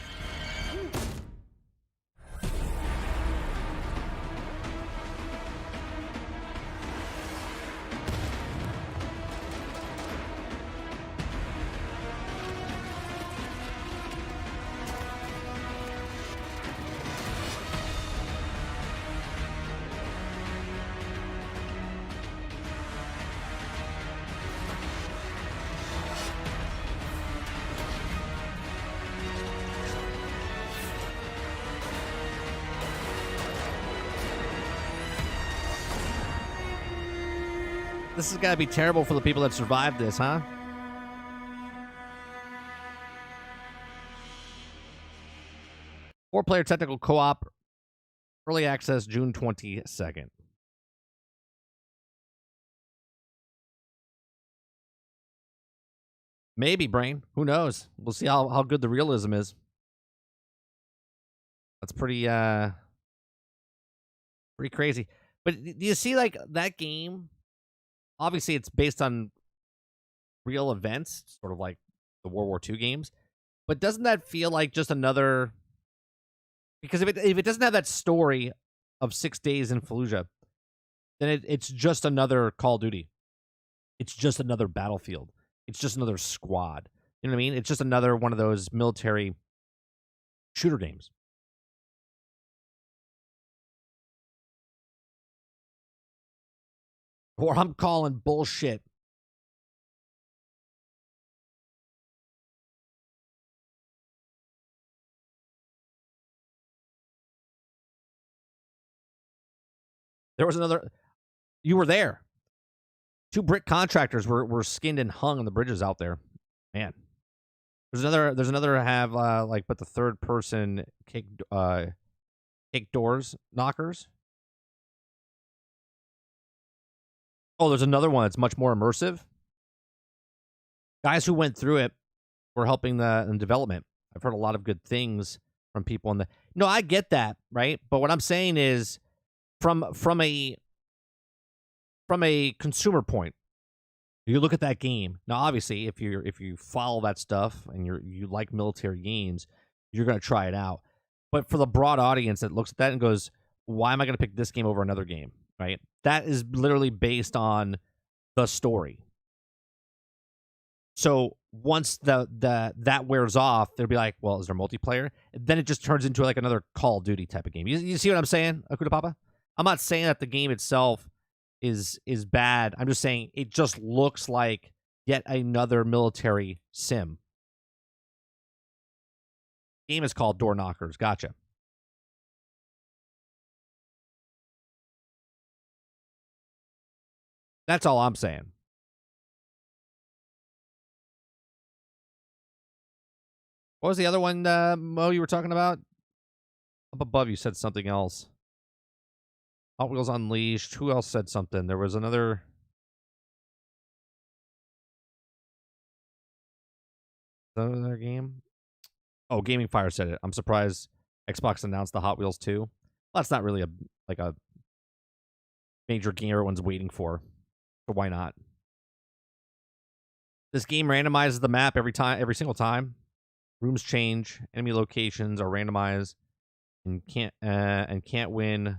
This has got to be terrible for the people that survived this, huh? Four-player technical co-op. Early access June 22nd. Maybe, Brain. Who knows? We'll see how good the realism is. That's pretty crazy. But do you see, like, that game? Obviously, it's based on real events, sort of like the World War II games. But doesn't that feel like just another... Because if it doesn't have that story of 6 days in Fallujah, then it's just another Call of Duty. It's just another Battlefield. It's just another squad. You know what I mean? It's just another one of those military shooter games. Or I'm calling bullshit. There was another. You were there. 2 brick contractors were skinned and hung on the bridges out there. Man. There's another have like but the third person kick doors knockers. Oh, there's another one that's much more immersive. Guys who went through it were helping in development. I've heard a lot of good things from people in the. No, I get that, right? But what I'm saying is from a consumer point, you look at that game. Now, obviously, if you follow that stuff and you like military games, you're going to try it out. But for the broad audience that looks at that and goes, "Why am I going to pick this game over another game?" Right? That is literally based on the story. So once that wears off, they'll be like, "Well, is there multiplayer?" And then it just turns into like another Call of Duty type of game. You see what I'm saying, Akuta Papa? I'm not saying that the game itself is bad. I'm just saying it just looks like yet another military sim. Game is called Door Knockers. Gotcha. That's all I'm saying. What was the other one, Mo, you were talking about? Up above, you said something else. Hot Wheels Unleashed. Who else said something? There was another game. Oh, Gaming Fire said it. I'm surprised Xbox announced the Hot Wheels 2. Well, that's not really a major game everyone's waiting for. So why not? This game randomizes the map every single time. Rooms change. Enemy locations are randomized and can't win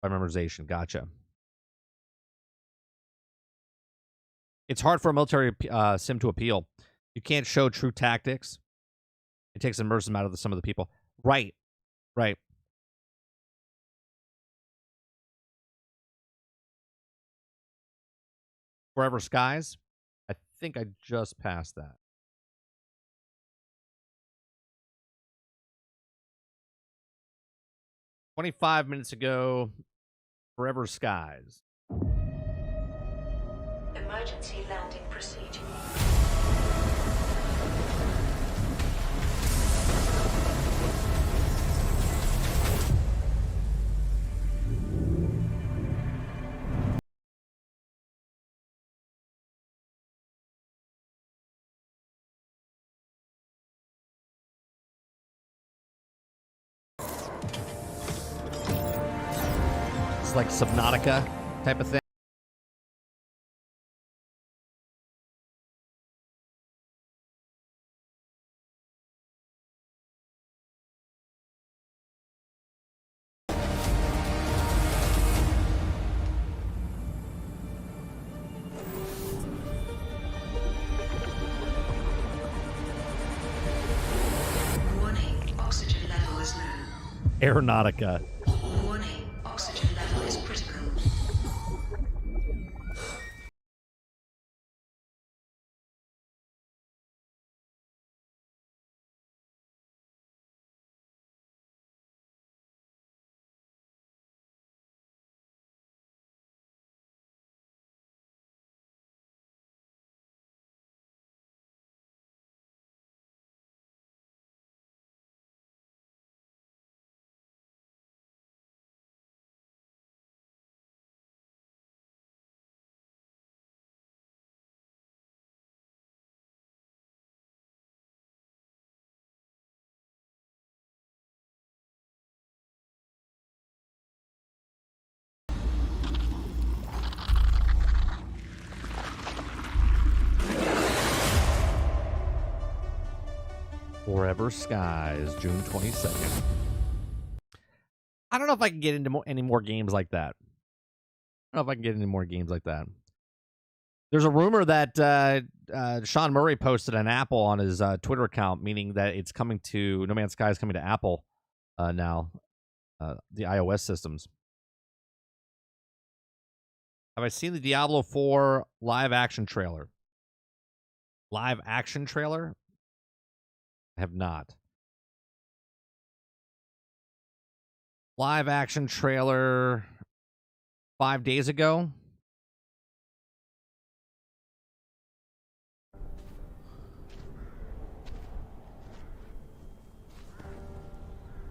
by memorization. Gotcha. It's hard for a military sim to appeal. You can't show true tactics. It takes immersion out of some of the people. Right. Forever Skies. I think I just passed that. 25 minutes ago, Forever Skies. Emergency landing procedure. It's like Subnautica type of thing. Warning, oxygen level is low. Aeronautica. Warning, oxygen level is critical. Forever Skies, June 22nd. I don't know if I can get into any more games like that. I don't know if I can get into more games like that. There's a rumor that Sean Murray posted an Apple on his Twitter account, meaning that it's coming to No Man's Sky is coming to Apple now, the iOS systems. Have I seen the Diablo 4 live action trailer? Live action trailer? I have not. Live action trailer. 5 days ago.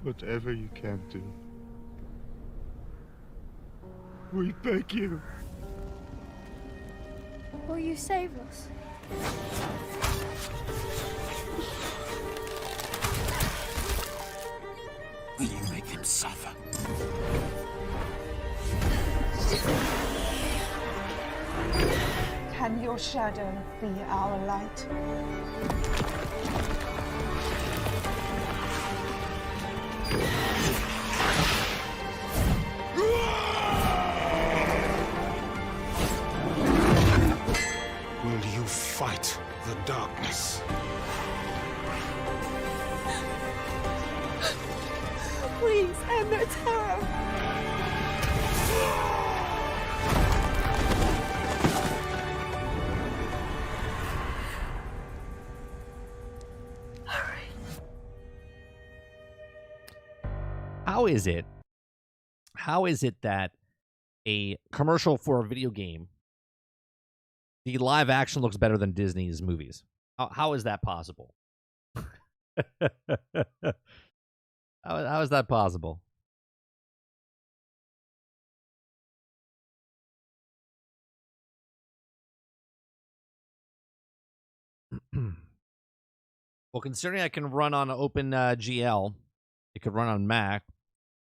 Whatever you can do. We beg you. Will you save us? Will you make them suffer? Can your shadow be our light? Will you fight the darkness? Please end their terror. How is it that a commercial for a video game, the live action looks better than Disney's movies? How is that possible? How is that possible? Well, considering I can run on Open GL, it could run on Mac.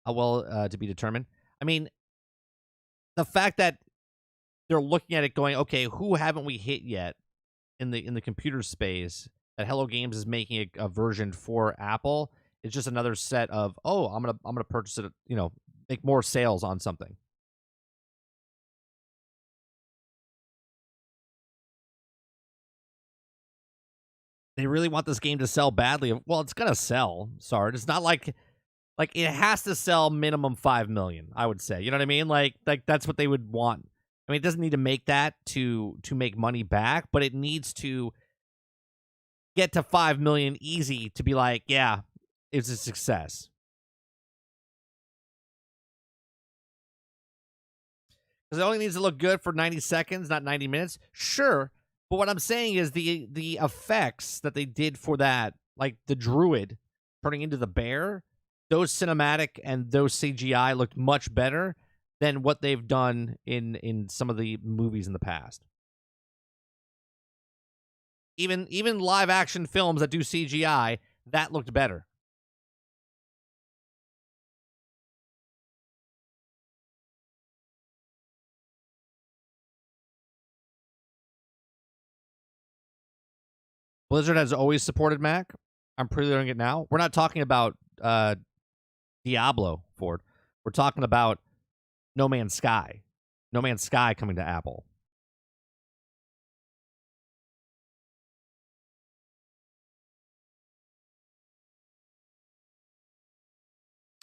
How well to be determined. I mean, the fact that they're looking at it going, okay, who haven't we hit yet in the computer space? That Hello Games is making a version for Apple. It's just another set of, oh, I'm gonna purchase it. You know, make more sales on something. They really want this game to sell badly. Well, it's gonna sell. Sorry, it's not like it has to sell minimum 5 million. I would say, you know what I mean? Like that's what they would want. I mean, it doesn't need to make that to make money back, but it needs to get to 5 million easy to be like, yeah, it's a success. Because it only needs to look good for 90 seconds, not 90 minutes. Sure. But what I'm saying is the effects that they did for that, like the druid turning into the bear, those cinematic and those CGI looked much better than what they've done in some of the movies in the past. Even live action films that do CGI, that looked better. Blizzard has always supported Mac. I'm pre-ordering it now. We're not talking about Diablo, Ford. We're talking about No Man's Sky. No Man's Sky coming to Apple.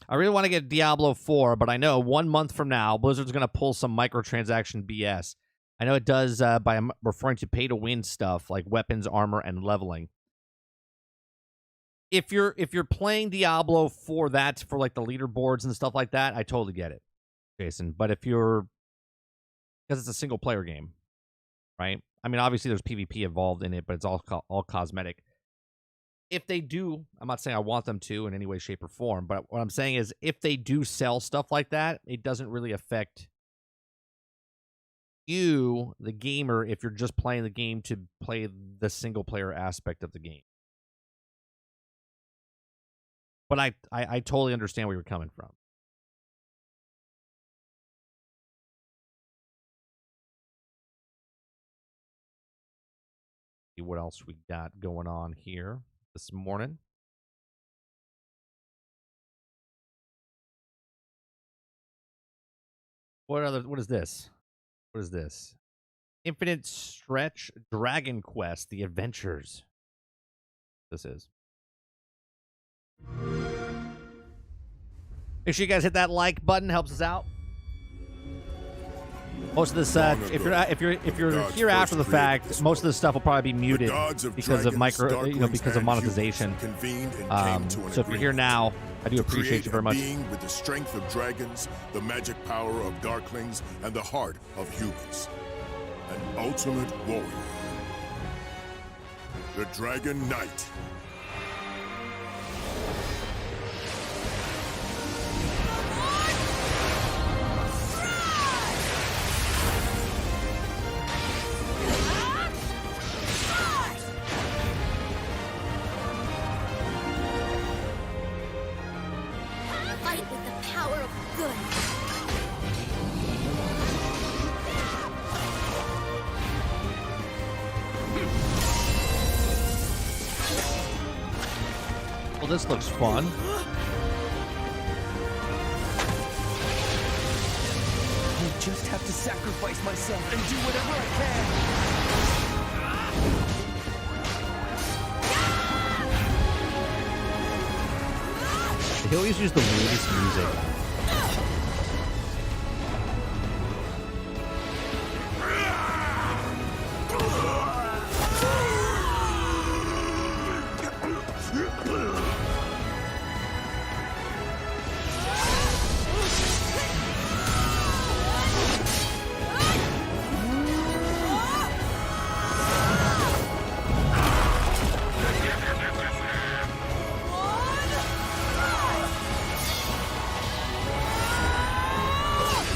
I really want to get Diablo 4, but I know 1 month from now, Blizzard's going to pull some microtransaction BS. I know it does by referring to pay-to-win stuff like weapons, armor, and leveling. If you're playing Diablo for that, for like the leaderboards and stuff like that, I totally get it, Jason. But if you're, because it's a single player game, right? I mean, obviously there's PvP involved in it, but it's all cosmetic. If they do, I'm not saying I want them to in any way, shape, or form, but what I'm saying is if they do sell stuff like that, it doesn't really affect you, the gamer, if you're just playing the game to play the single player aspect of the game. But I totally understand where you're coming from. See what else we got going on here this morning. What is this? What is this? Infinite Stretch Dragon Quest: The Adventures. This is. Make sure you guys hit that like button, helps us out. Most of this, if you're here after the fact, most of this stuff will probably be muted because of because of monetization. So if you're here now, I do appreciate you very much. Being with the strength of dragons, the magic power of darklings, and the heart of humans. An ultimate warrior. The Dragon Knight. Fight with the power of good. Well, this looks fun. I just have to sacrifice myself and do whatever I can. They always use the weirdest music.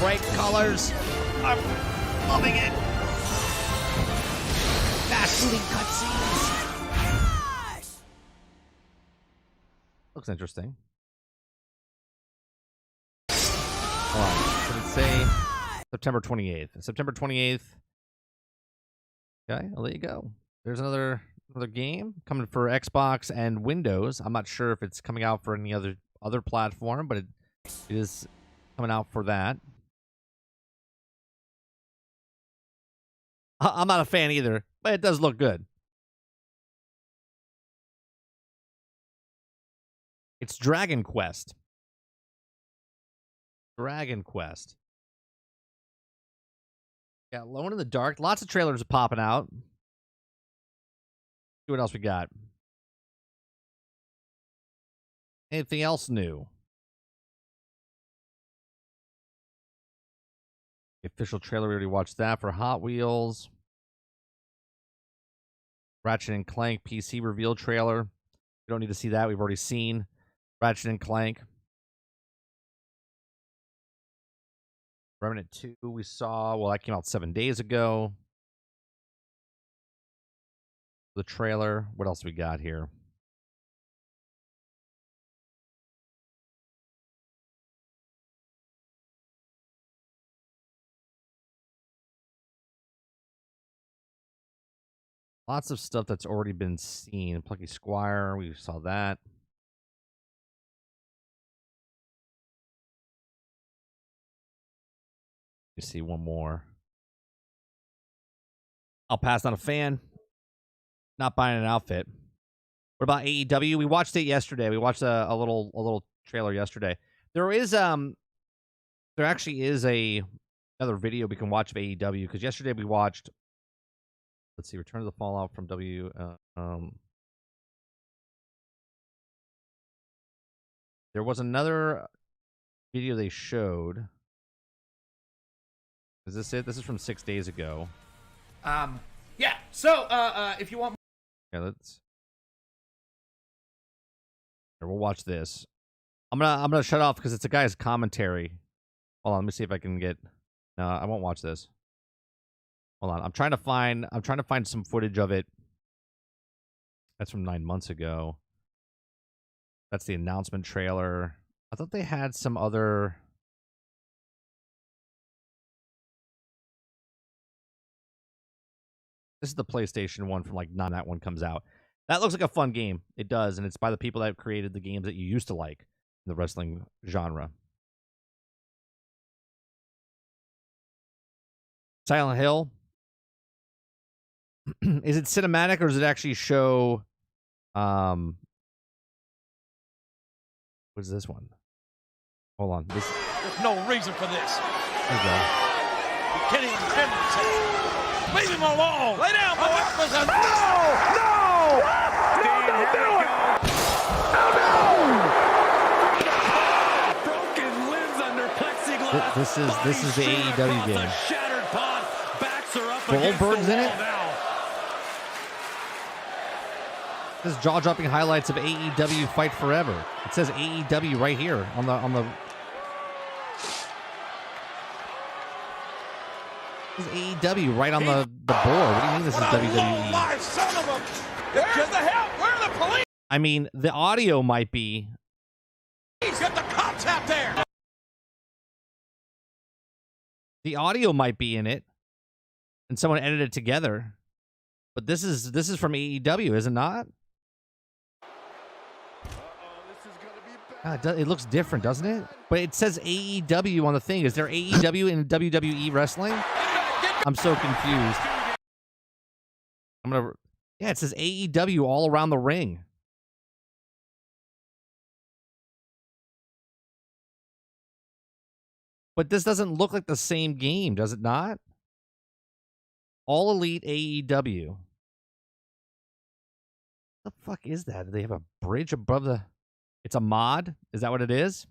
Bright colors. I'm loving it. Fast moving cutscenes. Looks interesting. Hold on. Did it say September 28th? September 28th. Okay, I'll let you go. There's another game coming for Xbox and Windows. I'm not sure if it's coming out for any other platform, but it is coming out for that. I'm not a fan either, but it does look good. It's Dragon Quest. Dragon Quest. Yeah, Alone in the Dark. Lots of trailers are popping out. See what else we got. Anything else new? The official trailer, we already watched that for Hot Wheels. Ratchet and Clank PC reveal trailer. We don't need to see that. We've already seen Ratchet and Clank. Remnant 2 we saw. Well, that came out 7 days ago. The trailer. What else we got here? Lots of stuff that's already been seen. Plucky Squire, we saw that. You see one more. I'll pass on a fan. Not buying an outfit. What about AEW? We watched it yesterday. We watched a little trailer yesterday. There actually is another video we can watch of AEW, because yesterday we watched, let's see, Return of the Fallout from there was another video they showed. Is this it? This is from 6 days ago. Yeah. So, if you want. Yeah, let's. Here, we'll watch this. I'm gonna shut off because it's a guy's commentary. Hold on, let me see if I can get. No, I won't watch this. Hold on, I'm trying to find some footage of it. That's from 9 months ago. That's the announcement trailer. I thought they had some other. This is the PlayStation one from like that one comes out. That looks like a fun game. It does, and it's by the people that created the games that you used to like in the wrestling genre. Silent Hill. Is it cinematic or does it actually show what is this one? Hold on. There's no reason for this. There you go. You can't even defend yourself. Leave him alone. Lay down, boy. No! No! No, don't do it! Oh, no! This is the AEW game. Shattered pod backs her up Goldberg's in it. now. This is jaw-dropping highlights of AEW Fight Forever. It says AEW right here on the. This is AEW right on the board. What do you mean this is WWE? My son of a! There's the help. Where are the police? I mean, the audio might be. He's got the cops out there. The audio might be in it, and someone edited it together. But this is from AEW, is it not? It looks different, doesn't it? But it says AEW on the thing. Is there AEW in WWE wrestling? I'm so confused. Yeah, it says AEW all around the ring. But this doesn't look like the same game, does it not? All Elite AEW. What the fuck is that? Do they have a bridge above the... It's a mod? Is that what it is?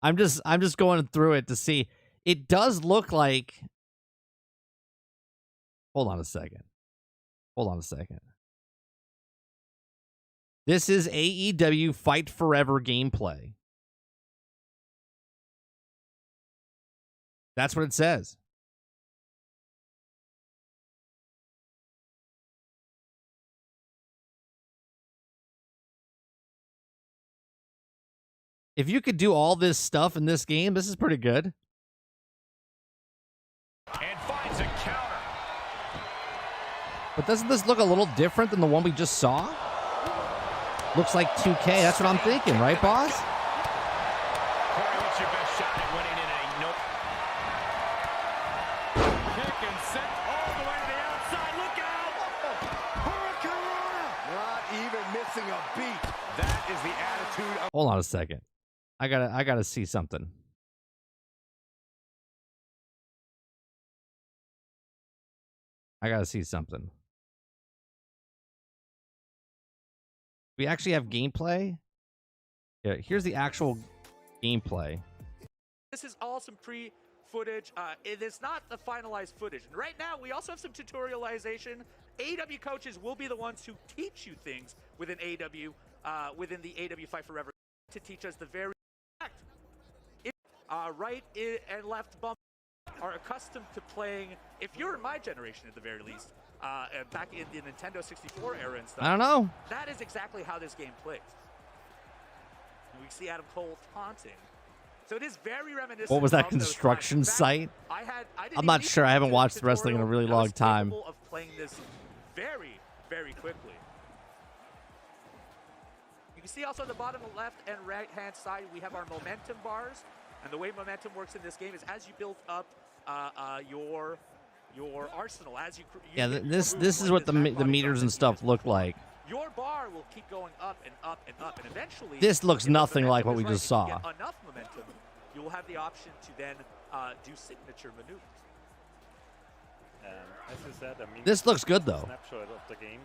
I'm just going through it to see. It does look like... Hold on a second. This is AEW Fight Forever gameplay. That's what it says. If you could do all this stuff in this game, this is pretty good. And finds a counter. But doesn't this look a little different than the one we just saw? Looks like 2K. That's what I'm thinking, right, boss? Corey, what's your best shot at winning in a nope? Kick and sent all the way to the outside. Look out! Hurricane! Not even missing a beat. That is the attitude of... Hold on a second. I gotta see something. We actually have gameplay. Yeah, here's the actual gameplay. This is all some pre-footage. It is not the finalized footage. And right now, we also have some tutorialization. AEW coaches will be the ones who teach you things within AEW, within the AEW Fight Forever, to teach us the very fact. Right and left bump are accustomed to playing, if you're in my generation at the very least, back in the Nintendo 64 era and stuff. I don't know. That is exactly how this game plays. And we see Adam Cole taunting. So it is very reminiscent. What was that construction site? I'm not sure. I haven't watched wrestling in a really long time. Of playing this very, very quickly. You can see also on the bottom left and right hand side we have our momentum bars. And the way momentum works in this game is as you build up your arsenal, as you yeah, this is what the meters and stuff look like. Your bar will keep going up and up and up, and eventually this looks nothing like what we just saw. If you get enough momentum, you will have the option to then do signature maneuvers. As you said, I mean, this looks good though. Snapshot of the game.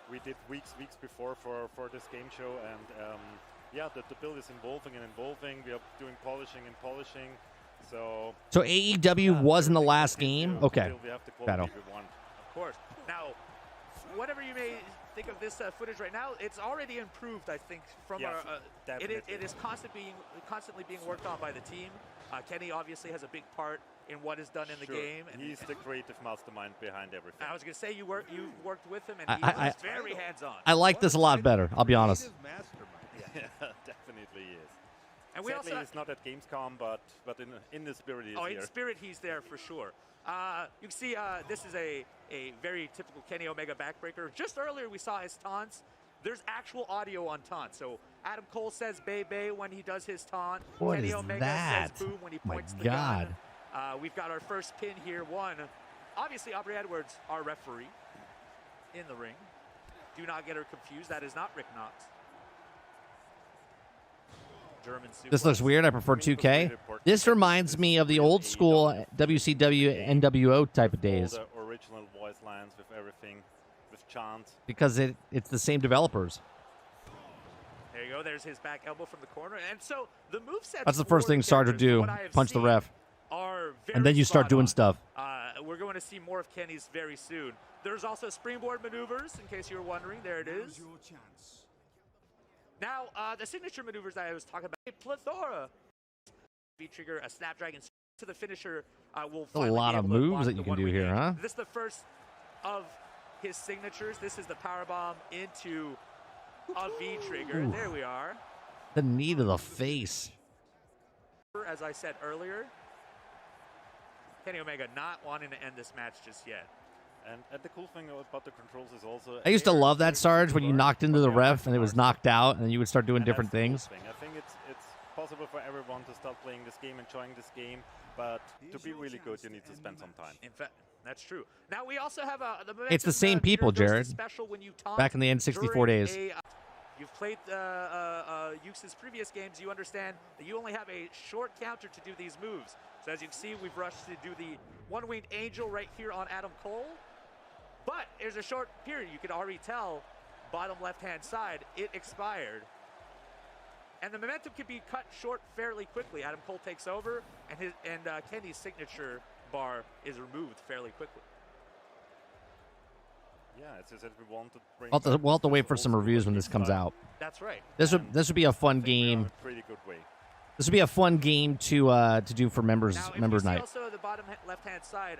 We did weeks before for this game show, and yeah, the build is evolving and evolving. We are doing polishing and polishing. So AEW was in the last game. Okay, battle. Of course. Now, whatever you may think of this footage right now, it's already improved. I think from it is constantly being worked on by the team. Kenny obviously has a big part in what is done in the game. And he's the creative mastermind behind everything. I was going to say you worked with him, and he's very hands-on. I like this a lot better. I'll be honest. Yeah, definitely is. And we sadly, he's not at Gamescom, but in the spirit he's here. In spirit he's there for sure. You can see this is a very typical Kenny Omega backbreaker. Just earlier we saw his taunts. There's actual audio on taunt. So Adam Cole says "Bay Bay" when he does his taunt. What Kenny is Omega that? says "Boom" when he My points the God. gun. We've got our first pin here. One, obviously Aubrey Edwards, our referee, in the ring. Do not get her confused. That is not Rick Knox. This looks weird. I prefer 2K. This reminds me of the old school WCW NWO type of days. All the original voice lines with everything, with chants. Because it's the same developers. There you go. go. There's his back elbow from the corner. And so the movesets. That's the first thing Sarge would do. Punch the ref. And then you start doing stuff. We're going to see more of Kenny's very soon. There's also springboard maneuvers, in case you were wondering. There it is. Your chance. Now, the signature maneuvers that I was talking about, a plethora. V-trigger, a snapdragon to the finisher. Will a lot of moves that you can do here, huh? This is the first of his signatures. This is the powerbomb into a V-trigger. There we are. The knee to the face. As I said earlier, Kenny Omega not wanting to end this match just yet. And the cool thing about the controls is also... I used to love that, Sarge, when you knocked into the ref and it was knocked out and you would start doing different things. I think it's possible for everyone to start playing this game, enjoying this game, but to be really good, you need to spend some time. In fact, that's true. Now, we also have it's the same people, Jared, back in the N64 days. You've played Yuke's previous games. You understand that you only have a short counter to do these moves. So as you can see, we've rushed to do the one-winged angel right here on Adam Cole. But there's a short period. You can already tell, bottom left-hand side, it expired. And the momentum can be cut short fairly quickly. Adam Cole takes over, and Kenny's signature bar is removed fairly quickly. Yeah, it's as if we want to bring We'll have to wait for some reviews when this comes out. That's right. This would be a fun game. Pretty good way. This would be a fun game to do for members night. Also, the bottom left-hand side,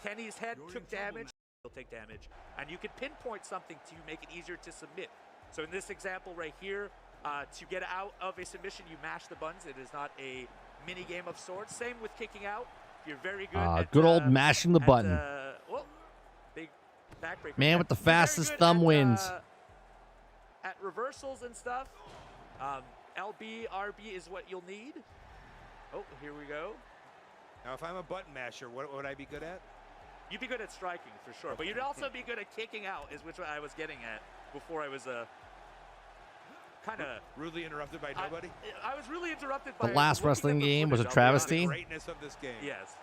Kenny's head took damage. He'll take damage, and you can pinpoint something to make it easier to submit. So in this example right here, to get out of a submission, you mash the buttons. It is not a mini game of sorts. Same with kicking out. You're very good. Good old mashing the button. Big backbreaker. Man with the fastest thumb wins. At reversals and stuff, LB, RB is what you'll need. Oh, here we go. Now, if I'm a button masher, what would I be good at? You'd be good at striking for sure, but you'd also be good at kicking out, is which I was getting at before I was kind of rudely interrupted by nobody. I was really interrupted by the last wrestling game was a travesty. The greatness of this game. Yes.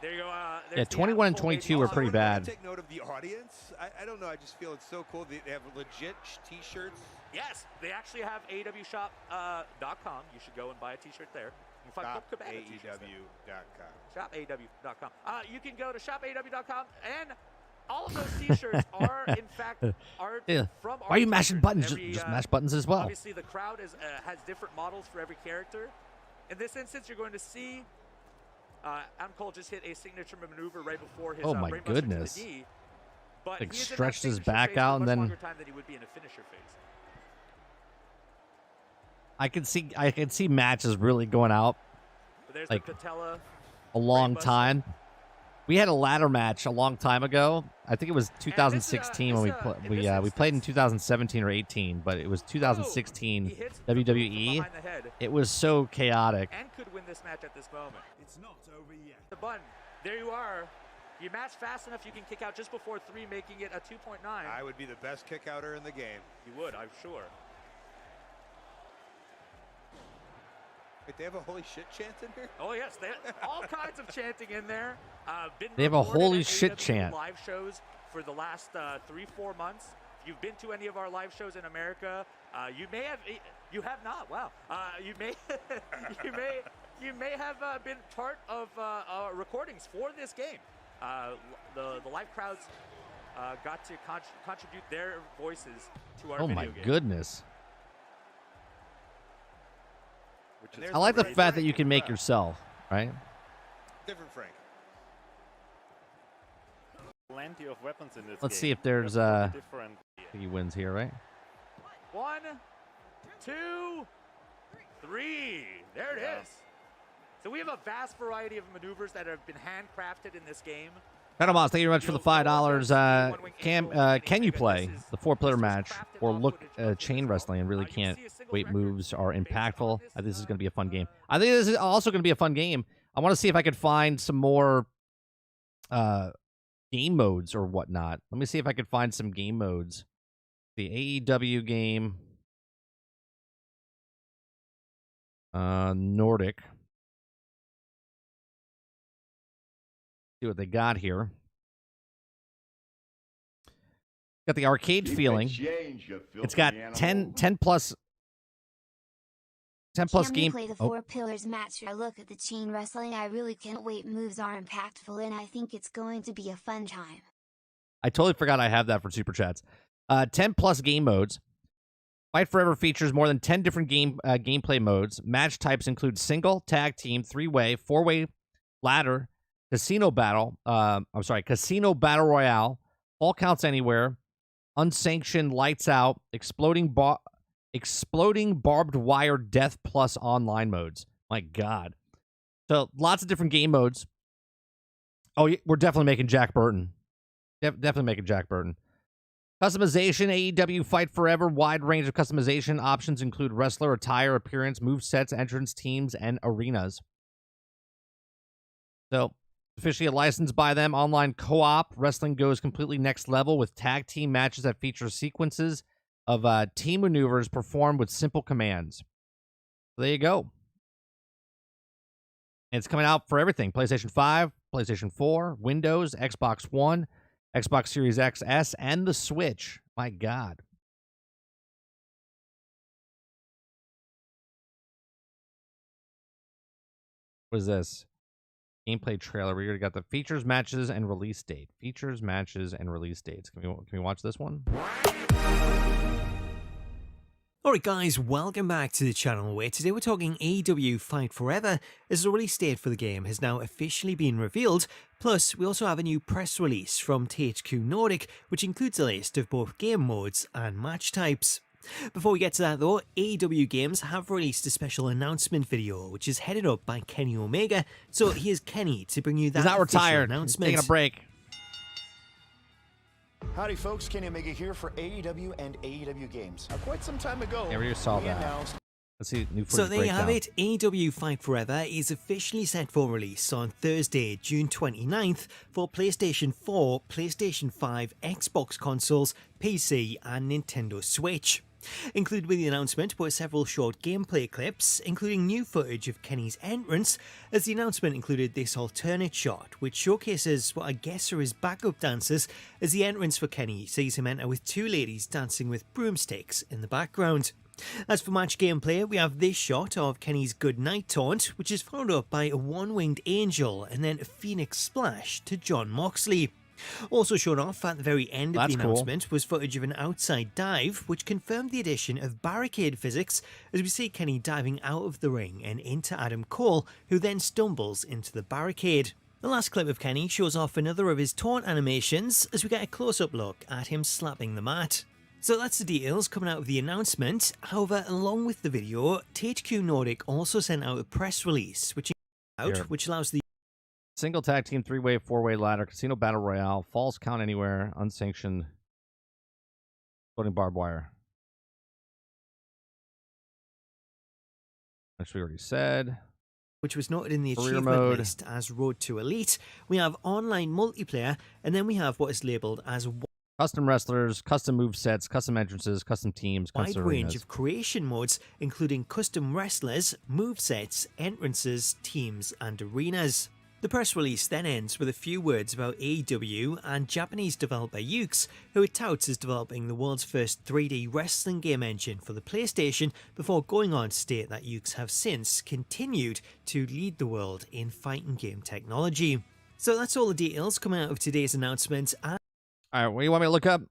There you go. Yeah, 21 and 22 were pretty bad. Take note of the audience. I don't know. I just feel it's so cool. They have legit T-shirts. Yes, they actually have awshop.com. You should go and buy a T-shirt there. ShopAEW.com. ShopAEW.com. You can go to ShopAEW.com, and all of those T-shirts are, in fact, from. Why are you mashing buttons? Just mash buttons as well. Obviously, the crowd has different models for every character. In this instance, you're going to see Adam Cole just hit a signature maneuver right before his. Oh my goodness! To the knee, but like stretched his back out and then. Time than he would be in a finisher phase. I can see matches really going out like the patella, a long time. We had a ladder match a long time ago. I think it was 2016 when we played in 2017 or 18, but it was 2016 WWE. It was so chaotic. And could win this match at this moment. It's not over yet. The button. There you are. You match fast enough, you can kick out just before 3, making it a 2.9. I would be the best kick outer in the game. You would, I'm sure. Wait, they have a holy shit chant in here? Oh yes, they have all kinds of chanting in there. They have a holy shit chant. Live shows for the last 3-4 months. If you've been to any of our live shows in America, you have not. Wow. You may have been part of recordings for this game. The live crowds got to contribute their voices to our video game. Oh my goodness. I like the fact that you can make yourself, right? Different Frank. Plenty of weapons in this Let's game. see if there's he wins here, right? 1, 2, 3. There it is. So we have a vast variety of maneuvers that have been handcrafted in this game. Pedalboss, thank you very much for the $5. Can you play the 4-player match or look chain wrestling and really can't wait moves are impactful? I think this is going to be a fun game. I think this is also going to be a fun game. I want to see if I could find some more game modes or whatnot. Let me see if I could find some game modes. The AEW game. Nordic. See what they got here. Got the arcade feeling. It's got 10 plus 10 plus Can game. we play the Four Pillars match or look at the chain wrestling? I really can't wait. Moves are impactful and I think it's going to be a fun time. I totally forgot I have that for Super Chats. 10 plus game modes. Fight Forever features more than 10 different gameplay modes. Match types include single, tag team, 3-way, 4-way, ladder, casino battle. Casino battle royale, all counts anywhere, unsanctioned, lights out, exploding barbed wire, death plus online modes. My God. So lots of different game modes. Oh, we're definitely making Jack Burton. Definitely making Jack Burton. Customization, AEW Fight Forever. Wide range of customization options include wrestler attire, appearance, move sets, entrance teams, and arenas. So, officially licensed by them. Online co-op. Wrestling goes completely next level with tag team matches that feature sequences of team maneuvers performed with simple commands. So there you go. And it's coming out for everything. PlayStation 5, PlayStation 4, Windows, Xbox One, Xbox Series X, S, and the Switch. My God. What is this? Gameplay trailer. We already got the features, matches, and release date. Features, matches, and release dates. Can we watch this one? Alright guys, welcome back to the channel where today we're talking AEW Fight Forever as the release date for the game has now officially been revealed, plus we also have a new press release from THQ Nordic which includes a list of both game modes and match types. Before we get to that though, AEW Games have released a special announcement video which is headed up by Kenny Omega, so here's Kenny to bring you that He's not official retired. announcement. He's taking a break. Howdy folks, Kenny Omega here for AEW and AEW Games. Quite some time ago, Yeah, we just saw that. announced... Let's see, new footage So there you have breakdown. it, AEW Fight Forever is officially set for release on Thursday, June 29th for PlayStation 4, PlayStation 5, Xbox consoles, PC and Nintendo Switch. Included with the announcement were several short gameplay clips, including new footage of Kenny's entrance, as the announcement included this alternate shot, which showcases what I guess are his backup dancers, as the entrance for Kenny sees him enter with two ladies dancing with broomsticks in the background. As for match gameplay, we have this shot of Kenny's Goodnight taunt, which is followed up by a one-winged angel and then a phoenix splash to Jon Moxley. Also shown off at the very end of the announcement was footage of an outside dive, which confirmed the addition of barricade physics as we see Kenny diving out of the ring and into Adam Cole, who then stumbles into the barricade. The last clip of Kenny shows off another of his taunt animations as we get a close-up look at him slapping the mat. So that's the details coming out of the announcement. However, along with the video, THQ Nordic also sent out a press release which allows the Single tag team, 3-way, 4-way ladder, casino battle royale, falls count anywhere, unsanctioned, floating barbed wire. Which we already said. Which was noted in the Career achievement mode. list as Road to Elite. We have online multiplayer, and then we have what is labelled as Custom wrestlers, custom move sets, custom entrances, custom teams, wide custom range arenas. of creation modes, including custom wrestlers, movesets, entrances, teams, and arenas. The press release then ends with a few words about AEW and Japanese developer Yuke's, who it touts as developing the world's first 3D wrestling game engine for the PlayStation, before going on to state that Yuke's have since continued to lead the world in fighting game technology. So that's all the details coming out of today's announcement. Alright, what do you want me to look up?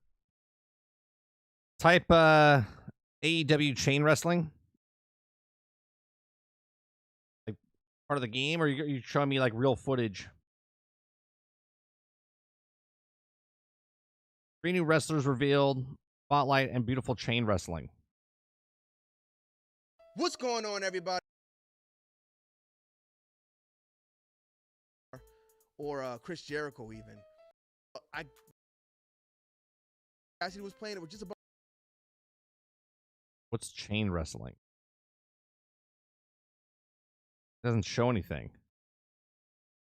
Type AEW chain wrestling. Part of the game, or are you showing me like real footage? 3 new wrestlers revealed, spotlight, and beautiful chain wrestling. What's going on, everybody? Or Chris Jericho, even. Cassidy was playing it with just about. What's chain wrestling? It doesn't show anything.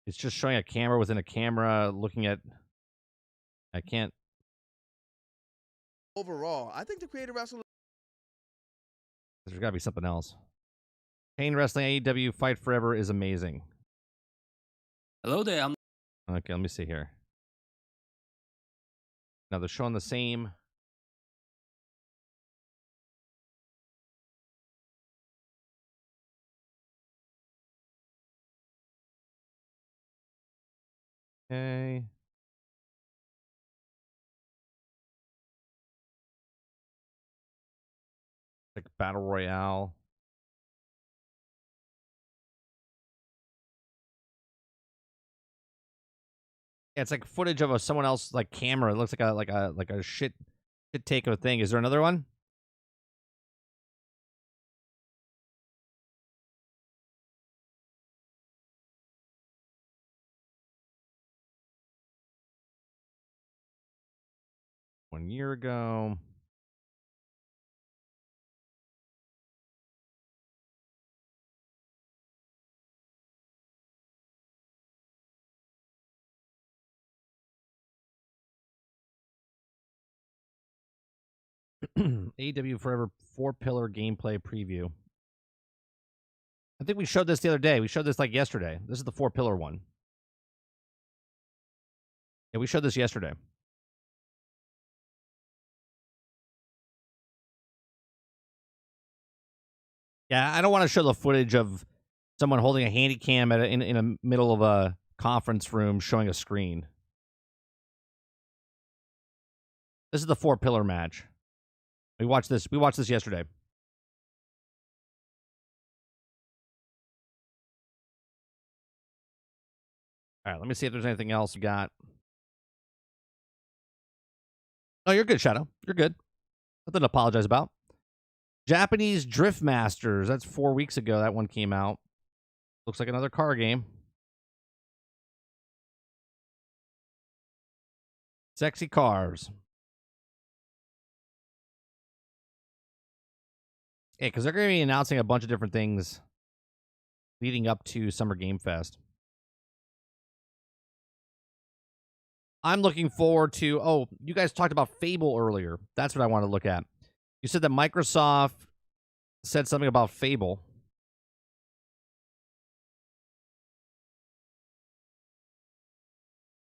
It's just showing a camera within a camera looking at. I can't. Overall, I think the creative wrestling. There's got to be something else. Chain wrestling AEW Fight Forever is amazing. Hello there. Okay, let me see here. Now they're showing the same. Okay. Like Battle Royale. Yeah, it's like footage of someone else like camera. It looks like a shit take of a thing. Is there another one? One year ago. AW Forever 4-pillar gameplay preview. I think we showed this the other day. We showed this like yesterday. This is the 4-pillar one. Yeah, we showed this yesterday. Yeah, I don't want to show the footage of someone holding a handy cam in the middle of a conference room showing a screen. This is the 4-pillar match. We watched this. We watched this yesterday. All right, let me see if there's anything else you got. Oh, you're good, Shadow. You're good. Nothing to apologize about. Japanese Drift Masters. That's 4 weeks ago. That one came out. Looks like another car game. Sexy cars. Yeah, because they're going to be announcing a bunch of different things leading up to Summer Game Fest. I'm looking forward to... Oh, you guys talked about Fable earlier. That's what I want to look at. You said that Microsoft said something about Fable.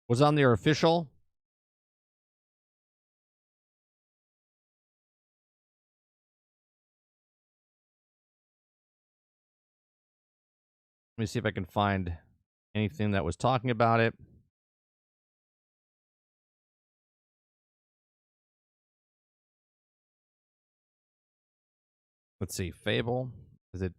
Was it on their official? Let me see if I can find anything that was talking about it. Let's see. Fable. Is it...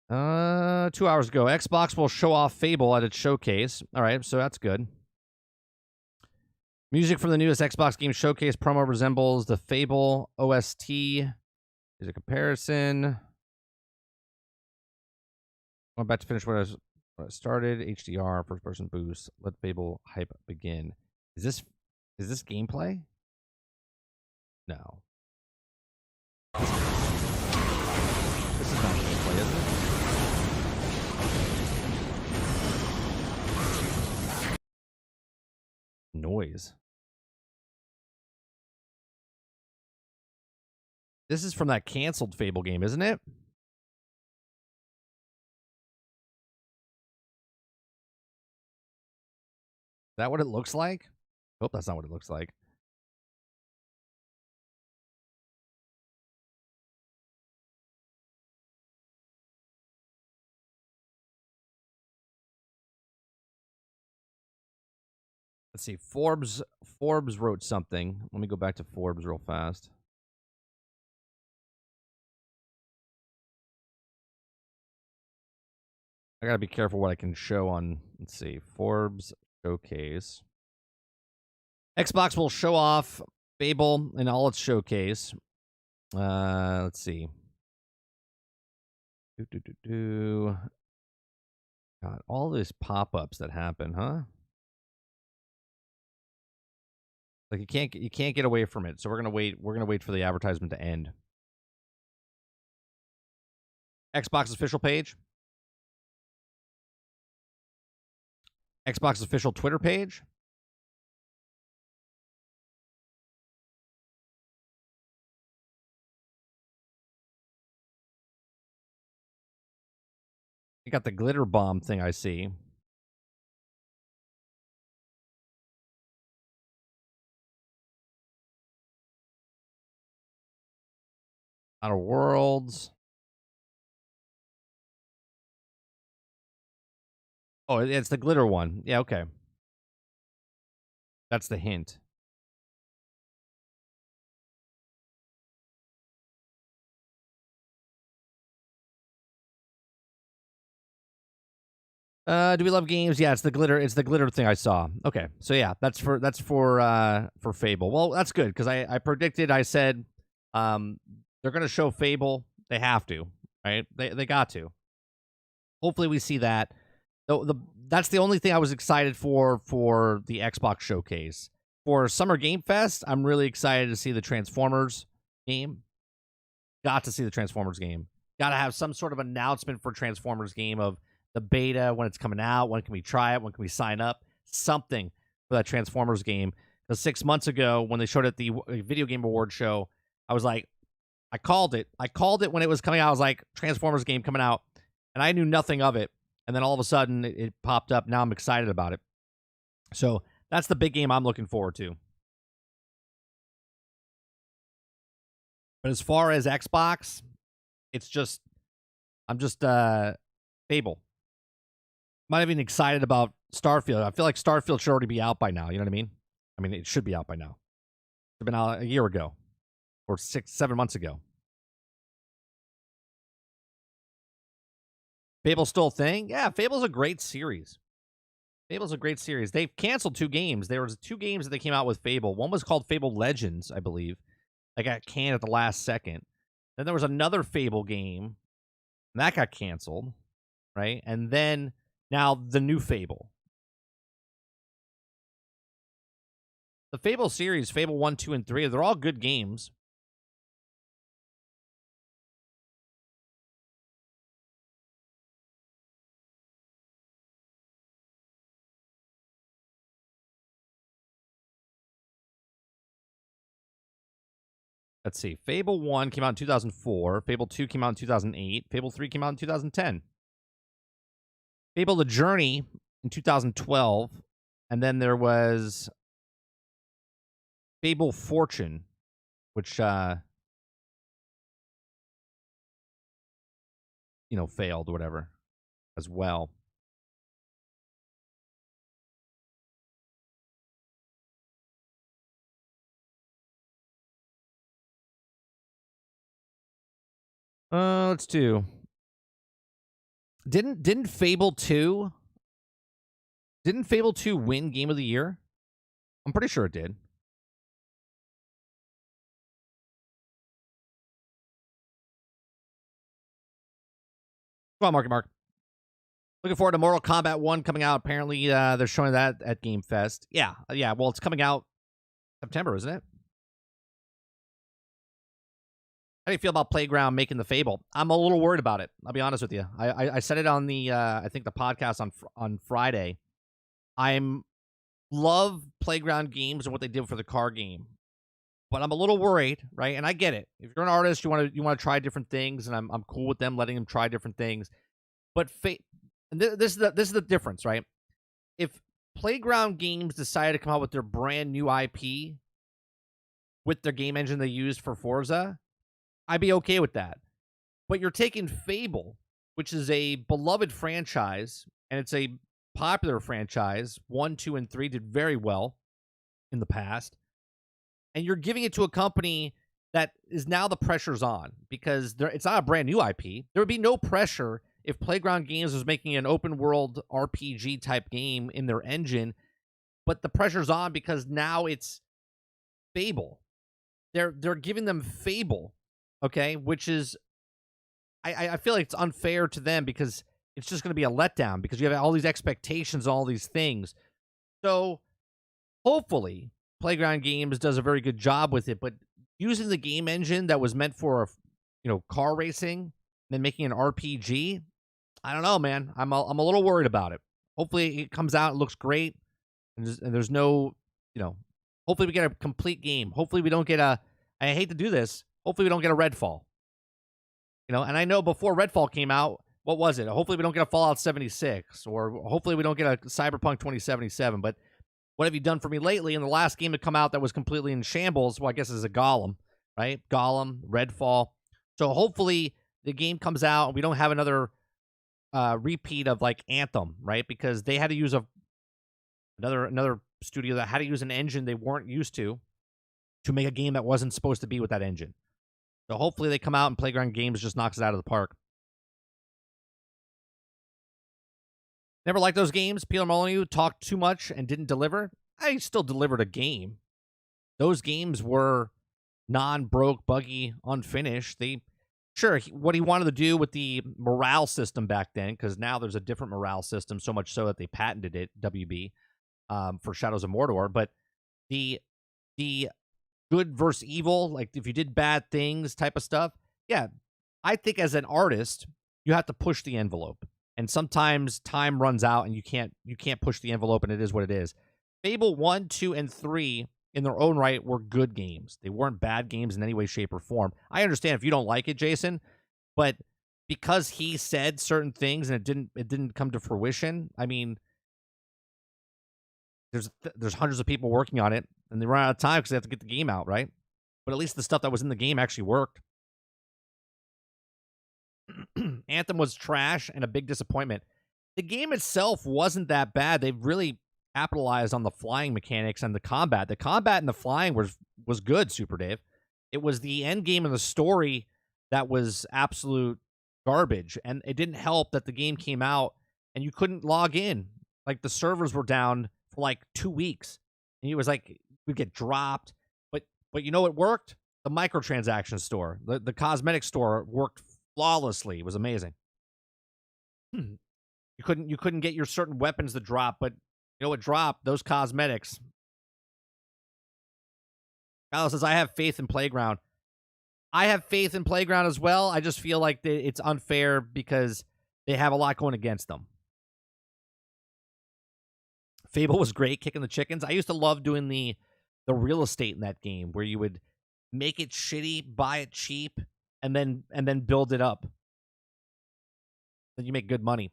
2 hours ago. Xbox will show off Fable at its showcase. All right, so that's good. Music from the newest Xbox game showcase promo resembles the Fable OST. Here's a comparison. I'm about to finish what I started. HDR, first person boost. Let Fable hype begin. Is this gameplay? No. This is not gameplay, is it? Noise. This is from that canceled Fable game, isn't it? Is that what it looks like? Hope that's not what it looks like. Let's see. Forbes wrote something. Let me go back to Forbes real fast. I gotta be careful what I can show on. Let's see. Forbes showcase. Xbox will show off Fable in all its showcase. Let's see. God, all these pop-ups that happen, huh? Like you can't get away from it. So we're gonna wait. We're gonna wait for the advertisement to end. Xbox official page. Xbox official Twitter page. You got the glitter bomb thing I see. Outer Worlds. Oh, it's the glitter one. Yeah, okay. That's the hint. Do we love games? Yeah, it's the glitter. It's the glitter thing I saw. Okay, so yeah, that's for Fable. Well, that's good because I predicted. I said, they're gonna show Fable. They have to, right? They got to. Hopefully, we see that. That's the only thing I was excited for the Xbox showcase. For Summer Game Fest, I'm really excited to see the Transformers game. Got to see the Transformers game. Got to have some sort of announcement for Transformers game of the beta, when it's coming out, when can we try it, when can we sign up, something for that Transformers game. Because 6 months ago, when they showed it at the Video Game Award show, I was like, I called it. I called it when it was coming out. I was like, Transformers game coming out. And I knew nothing of it. And then all of a sudden, it popped up. Now I'm excited about it. So that's the big game I'm looking forward to. But as far as Xbox, it's just, I'm just Fable. I'm not even excited about Starfield. I feel like Starfield should already be out by now. You know what I mean? I mean, it should be out by now. It should have been out a year ago or 7 months ago. Fable's still a thing? Yeah, Fable's a great series. Fable's a great series. They've canceled 2 games. There was 2 games that they came out with Fable. One was called Fable Legends, I believe. They got canned at the last second. Then there was another Fable game, and that got canceled, right? And then now the new Fable. The Fable series, Fable 1, 2, and 3, they're all good games. Let's see. Fable 1 came out in 2004. Fable 2 came out in 2008. Fable 3 came out in 2010. Fable The Journey in 2012. And then there was Fable Fortune, which, failed or whatever as well. Let's do. Didn't Fable 2 win Game of the Year? I'm pretty sure it did. Come on, Mark. Looking forward to Mortal Kombat 1 coming out. Apparently, they're showing that at Game Fest. Yeah. Well, it's coming out September, isn't it? How do you feel about Playground making the Fable? I'm a little worried about it. I'll be honest with you. I said it on the I think the podcast on Friday. I'm love Playground games and what they did for the car game, but I'm a little worried, right? And I get it. If you're an artist, you want to try different things, and I'm cool with them letting them try different things. But this is the difference, right? If Playground Games decided to come out with their brand new IP with their game engine they used for Forza, I'd be okay with that. But you're taking Fable, which is a beloved franchise, and it's a popular franchise. 1, 2, and 3 did very well in the past. And you're giving it to a company that is now the pressure's on because it's not a brand new IP. There would be no pressure if Playground Games was making an open world RPG type game in their engine, but the pressure's on because now it's Fable. They're giving them Fable. Okay, which is, I feel like it's unfair to them because it's just going to be a letdown because you have all these expectations, all these things. So hopefully Playground Games does a very good job with it, but using the game engine that was meant for, car racing and then making an RPG, I don't know, man. I'm a little worried about it. Hopefully it comes out, it looks great, and there's no, hopefully we get a complete game. Hopefully we don't get I hate to do this. Hopefully we don't get a Redfall. And I know before Redfall came out, what was it? Hopefully we don't get a Fallout 76, or hopefully we don't get a Cyberpunk 2077. But what have you done for me lately? And the last game to come out that was completely in shambles, well, I guess is a Gollum, right? Gollum, Redfall. So hopefully the game comes out and we don't have another repeat of like Anthem, right? Because they had to use another studio that had to use an engine they weren't used to make a game that wasn't supposed to be with that engine. So hopefully they come out and Playground Games just knocks it out of the park. Never liked those games. Peter Molyneux talked too much and didn't deliver. I still delivered a game. Those games were non-broke, buggy, unfinished. What he wanted to do with the morale system back then, because now there's a different morale system, so much so that they patented it, WB, for Shadows of Mordor. But the good versus evil, like if you did bad things type of stuff, yeah, I think as an artist, you have to push the envelope. And sometimes time runs out and you can't push the envelope, and it is what it is. Fable 1, 2, and 3 in their own right were good games. They weren't bad games in any way, shape, or form. I understand if you don't like it, Jason, but because he said certain things and it didn't come to fruition, I mean, there's hundreds of people working on it, and they run out of time because they have to get the game out, right? But at least the stuff that was in the game actually worked. Anthem was trash and a big disappointment. The game itself wasn't that bad. They really capitalized on the flying mechanics and the combat. The combat and the flying was good, Super Dave. It was the end game of the story that was absolute garbage, and it didn't help that the game came out and you couldn't log in. Like the servers were down for like 2 weeks, and it was like we'd get dropped. But you know what worked? The microtransaction store, the cosmetic store worked flawlessly. It was amazing. You couldn't get your certain weapons to drop, but you know what dropped? Those cosmetics. Kyle says, I have faith in Playground. I have faith in Playground as well. I just feel like it's unfair because they have a lot going against them. Fable was great, kicking the chickens. I used to love doing the real estate in that game where you would make it shitty, buy it cheap, and then build it up. Then you make good money.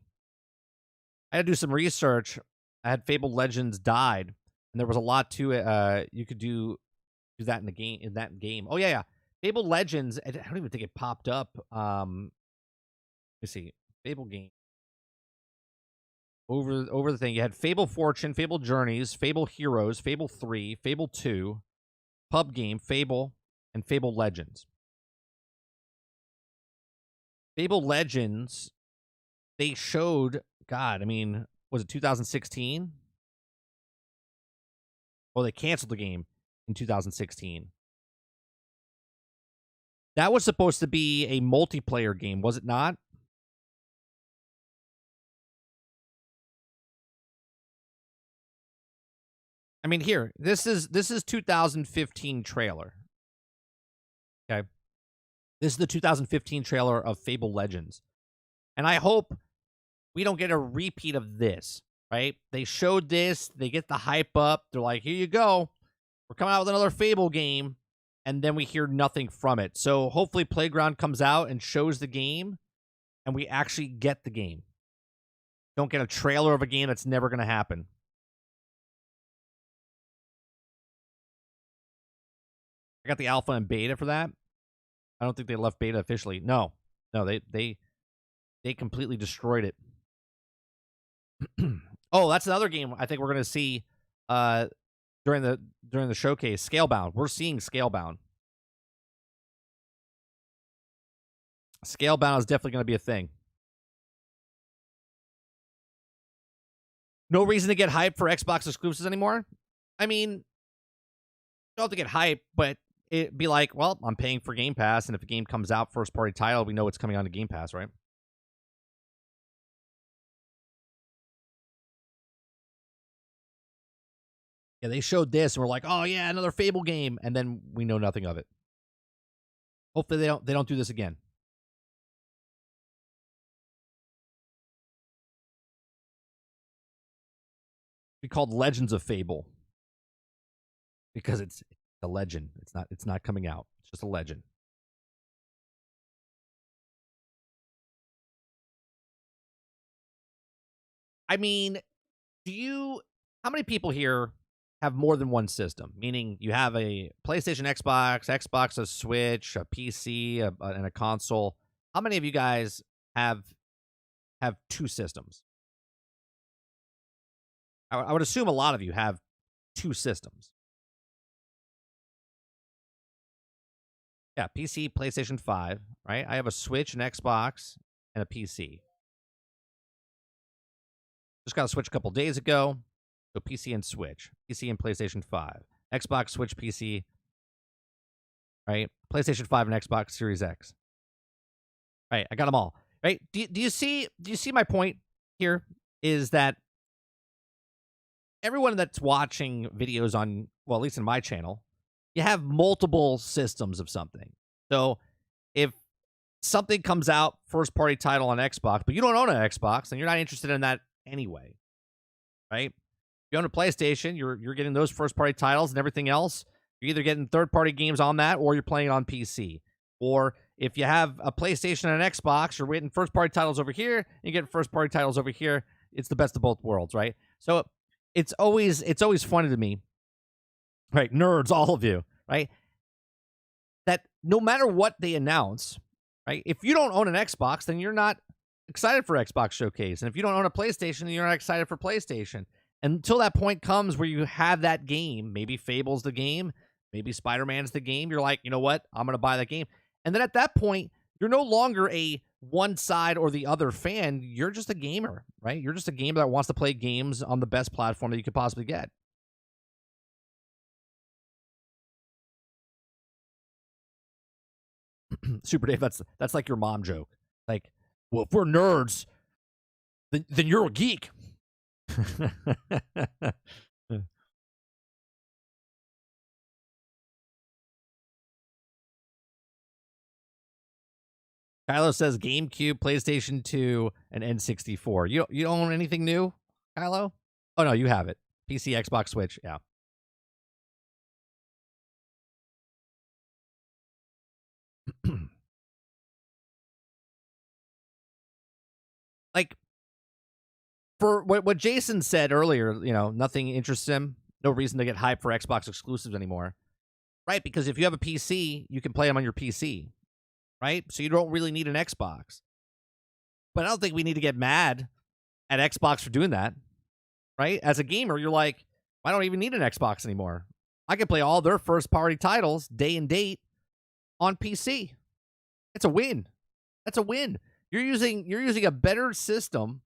I had to do some research. I had Fable Legends died, and there was a lot to it. You could do that in the game. In that game, oh yeah. Fable Legends. I don't even think it popped up. Let me see. Fable game. Over the thing, you had Fable Fortune, Fable Journeys, Fable Heroes, Fable 3, Fable 2, Pub Game, Fable, and Fable Legends. Fable Legends, they showed, God, I mean, was it 2016? Oh, they canceled the game in 2016. That was supposed to be a multiplayer game, was it not? I mean, here, this is 2015 trailer. Okay. This is the 2015 trailer of Fable Legends. And I hope we don't get a repeat of this, right? They showed this, they get the hype up, they're like, here you go. We're coming out with another Fable game, and then we hear nothing from it. So hopefully Playground comes out and shows the game, and we actually get the game. Don't get a trailer of a game that's never going to happen. I got the alpha and beta for that. I don't think they left beta officially. No, they completely destroyed it. Oh, that's another game I think we're gonna see during the showcase. Scalebound. We're seeing Scalebound. Scalebound is definitely gonna be a thing. No reason to get hyped for Xbox exclusives anymore. I mean, you don't have to get hyped, but it'd be like, well, I'm paying for Game Pass, and if a game comes out, first-party title, we know it's coming on to Game Pass, right? Yeah, they showed this, and we're like, oh, yeah, another Fable game, and then we know nothing of it. Hopefully they don't do this again. It'd be called Legends of Fable. Because it's a legend. It's not coming out. It's just a legend. I mean, how many people here have more than one system? Meaning you have a PlayStation, Xbox, a Switch, a PC, and a console. How many of you guys have have two systems. I would assume a lot of you have two systems. Yeah, PC, PlayStation 5, right? I have a Switch, an Xbox, and a PC. Just got a Switch a couple days ago. So PC and Switch. PC and PlayStation 5. Xbox, Switch, PC, right? PlayStation 5 and Xbox Series X. Right, I got them all. Right? Do you see my point here? Is that everyone that's watching videos on, well, at least in my channel, you have multiple systems of something. So if something comes out, first party title on Xbox, but you don't own an Xbox, then you're not interested in that anyway. Right? If you own a PlayStation, you're getting those first party titles and everything else. You're either getting third party games on that or you're playing it on PC. Or if you have a PlayStation and an Xbox, you're getting first party titles over here, and you get first party titles over here. It's the best of both worlds, right? So it's always funny to me, right? Nerds, all of you, right? That no matter what they announce, right? If you don't own an Xbox, then you're not excited for Xbox Showcase. And if you don't own a PlayStation, then you're not excited for PlayStation. Until that point comes where you have that game, maybe Fable's the game, maybe Spider-Man's the game, you're like, you know what? I'm going to buy that game. And then at that point, you're no longer a one side or the other fan. You're just a gamer, right? You're just a gamer that wants to play games on the best platform that you could possibly get. Super Dave, that's like your mom joke. Like, well, if we're nerds, then you're a geek. Kylo says GameCube, PlayStation 2, and N64. You don't own anything new, Kylo? Oh no, you have it. PC, Xbox, Switch. Yeah. Like, for what Jason said earlier, nothing interests him. No reason to get hyped for Xbox exclusives anymore. Right? Because if you have a PC, you can play them on your PC. Right? So you don't really need an Xbox. But I don't think we need to get mad at Xbox for doing that. Right? As a gamer, you're like, I don't even need an Xbox anymore. I can play all their first-party titles, day and date, on PC. It's a win. That's a win. You're using a better system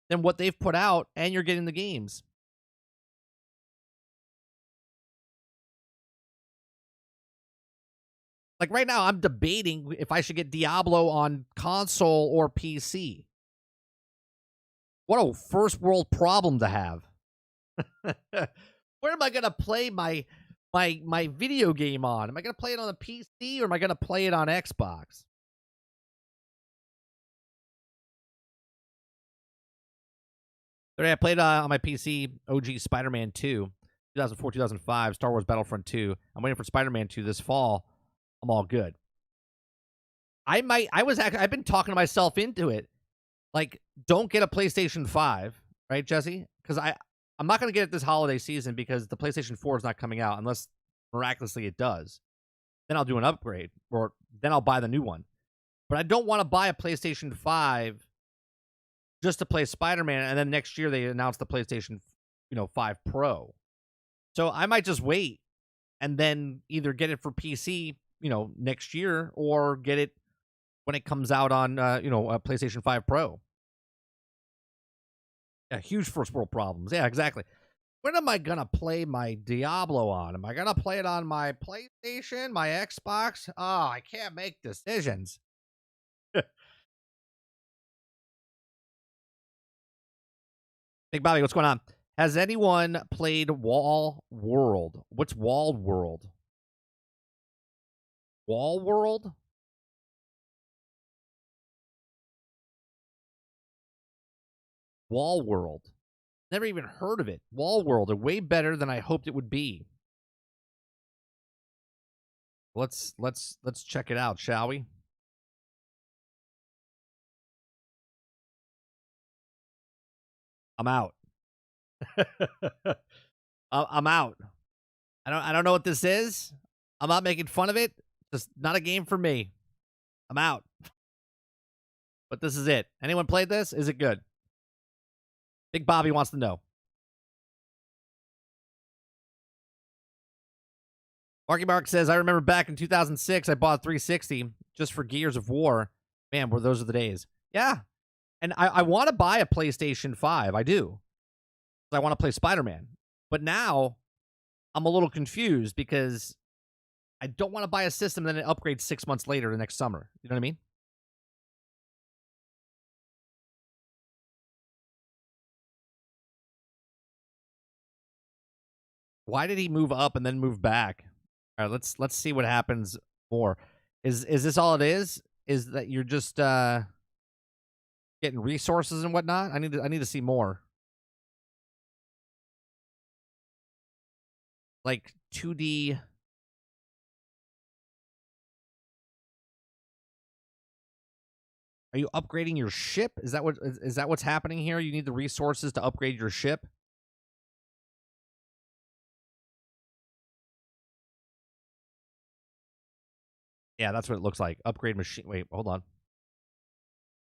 than what they've put out, and you're getting the games. Like right now, I'm debating if I should get Diablo on console or PC. What a first world problem to have. Where am I gonna play my video game on? Am I gonna play it on the PC or am I gonna play it on Xbox? I played on my PC OG Spider-Man 2, 2004, 2005, Star Wars Battlefront 2. I'm waiting for Spider-Man 2 this fall. I'm all good. I've been talking to myself into it. Like, don't get a PlayStation 5, right, Jesse? Because I'm not going to get it this holiday season because the PlayStation 4 is not coming out unless miraculously it does. Then I'll do an upgrade, or then I'll buy the new one. But I don't want to buy a PlayStation 5 just to play Spider-Man, and then next year they announce the PlayStation, 5 Pro. So I might just wait and then either get it for PC, next year, or get it when it comes out on, a PlayStation 5 Pro. Yeah, huge first world problems. Yeah, exactly. When am I going to play my Diablo on? Am I going to play it on my PlayStation, my Xbox? Oh, I can't make decisions. Big Bobby, what's going on? Has anyone played Wall World? What's Wall World? Wall World? Wall World. Never even heard of it. Wall World are way better than I hoped it would be. Let's check it out, shall we? I'm out. I'm out. I don't know what this is. I'm not making fun of it. Just not a game for me. I'm out. but this is it. Anyone played this? Is it good? Big Bobby wants to know. Marky Mark says, I remember back in 2006, I bought a 360 just for Gears of War. Man, those are the days. Yeah. And I want to buy a PlayStation 5. I do. I want to play Spider-Man. But now I'm a little confused because I don't want to buy a system and then it upgrades 6 months later the next summer. You know what I mean? Why did he move up and then move back? All right, let's see what happens more. Is this all it is? Is that you're just getting resources and whatnot? I need to see more. Like 2D. Are you upgrading your ship? Is that what's happening here? You need the resources to upgrade your ship? Yeah, that's what it looks like. Upgrade machine. Wait, hold on.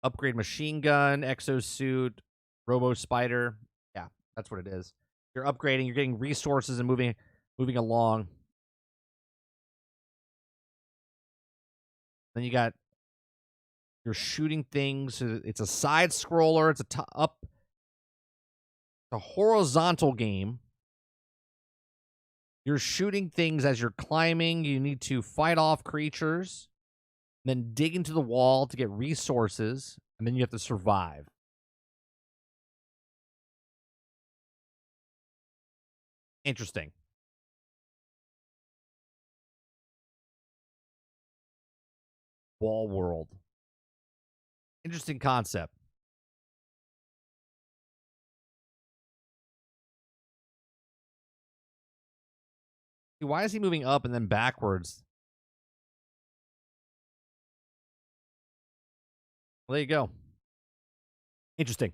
Upgrade machine gun, exosuit, robo spider. Yeah, that's what it is. You're upgrading. You're getting resources and moving along. Then you got you're shooting things. It's a side scroller. It's a horizontal game. You're shooting things as you're climbing. You need to fight off creatures, then dig into the wall to get resources, and then you have to survive. Interesting. Wall world. Interesting concept. Why is he moving up and then backwards? Well, there you go. Interesting.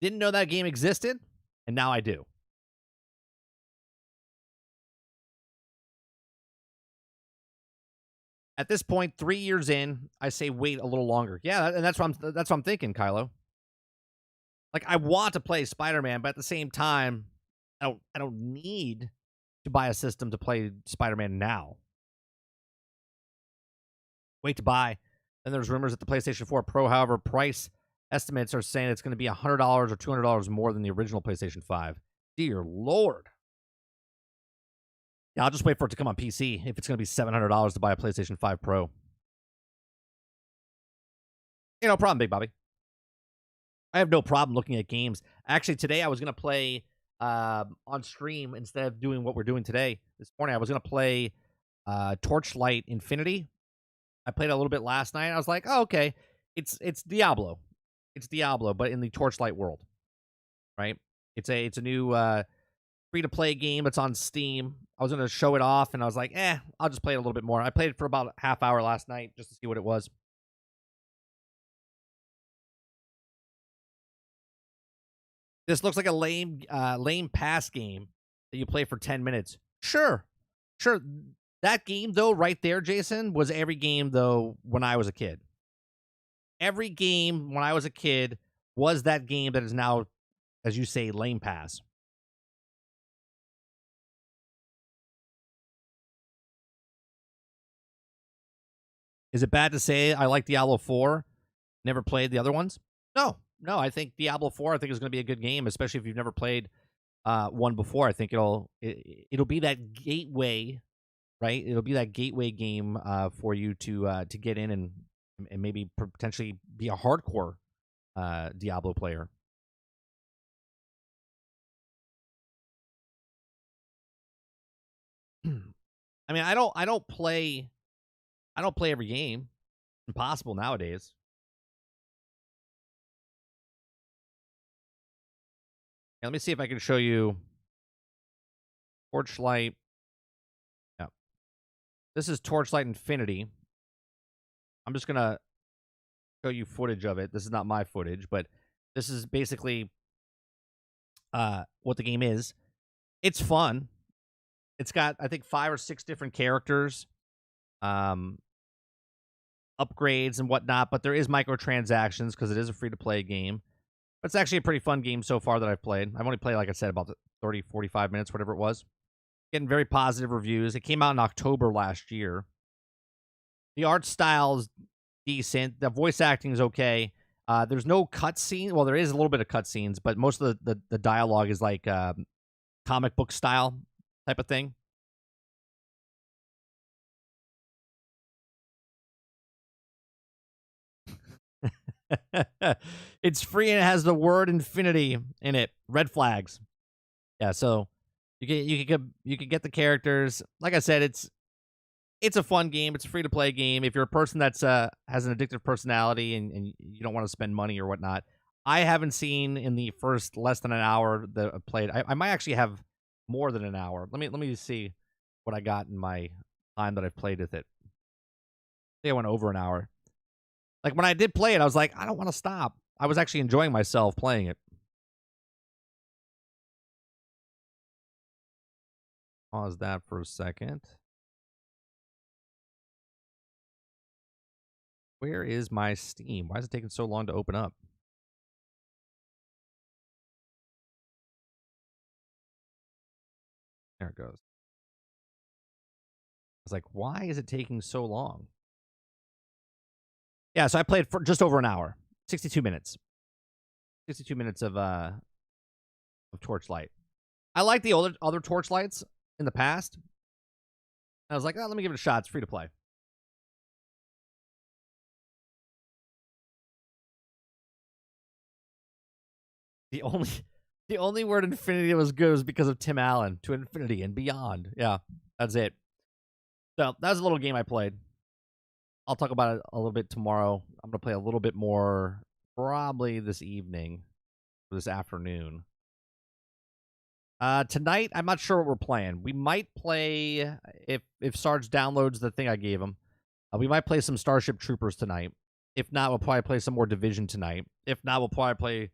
Didn't know that game existed, and now I do. At this point, 3 years in, I say wait a little longer. Yeah, and that's what I'm thinking, Kylo. Like, I want to play Spider-Man, but at the same time, I don't need to buy a system to play Spider-Man now. Wait to buy. Then there's rumors that the PlayStation 4 Pro, however, price estimates are saying it's going to be $100 or $200 more than the original PlayStation 5. Dear Lord. Yeah, I'll just wait for it to come on PC if it's going to be $700 to buy a PlayStation 5 Pro. No problem, Big Bobby. I have no problem looking at games. Actually, today I was going to play on stream instead of doing what we're doing today. This morning I was going to play Torchlight Infinity. I played a little bit last night. I was like, oh, okay. It's Diablo. It's Diablo, but in the Torchlight world. Right? It's a new free-to-play game. It's on Steam. I was going to show it off, and I was like, I'll just play it a little bit more. I played it for about a half hour last night just to see what it was. This looks like a lame pass game that you play for 10 minutes. Sure. That game, though, right there, Jason, was every game, though, when I was a kid. Every game when I was a kid was that game that is now, as you say, lame pass. Is it bad to say I like Diablo 4? Never played the other ones? No, I think Diablo 4, I think is going to be a good game, especially if you've never played one before. I think it'll be that gateway, right? It'll be that gateway game for you to get in and maybe potentially be a hardcore Diablo player. I mean, I don't play every game. It's impossible nowadays. Let me see if I can show you Torchlight. Yeah. This is Torchlight Infinity. I'm just going to show you footage of it. This is not my footage, but this is basically what the game is. It's fun. It's got, I think, 5 or 6 different characters. A upgrades and whatnot, but there is microtransactions because it is a free-to-play game. But it's actually a pretty fun game so far that I've played. I've only played, like I said, about 30, 45 minutes, whatever it was. Getting very positive reviews. It came out in October last year. The art style is decent. The voice acting is okay. There's no cutscene. Well, there is a little bit of cutscenes, but most of the dialogue is like comic book style type of thing. It's free and it has the word infinity in it. Red flags. Yeah, so you can get the characters. Like I said, it's a fun game. It's a free to play game. If you're a person that's has an addictive personality and you don't want to spend money or whatnot, I haven't seen in the first less than an hour that I played. I might actually have more than an hour. Let me see what I got in my time that I've played with it. I think I went over an hour. Like, when I did play it, I was like, I don't want to stop. I was actually enjoying myself playing it. Pause that for a second. Where is my Steam? Why is it taking so long to open up? There it goes. I was like, why is it taking so long? Yeah, so I played for just over an hour. 62 minutes. 62 minutes of Torchlight. I like the other Torchlights in the past. I was like, oh, let me give it a shot. It's free to play. The only word infinity that was good was because of Tim Allen. To infinity and beyond. Yeah, that's it. So that was a little game I played. I'll talk about it a little bit tomorrow. I'm going to play a little bit more probably this evening or this afternoon. Tonight, I'm not sure what we're playing. We might play, if Sarge downloads the thing I gave him, we might play some Starship Troopers tonight. If not, we'll probably play some more Division tonight. If not, we'll probably play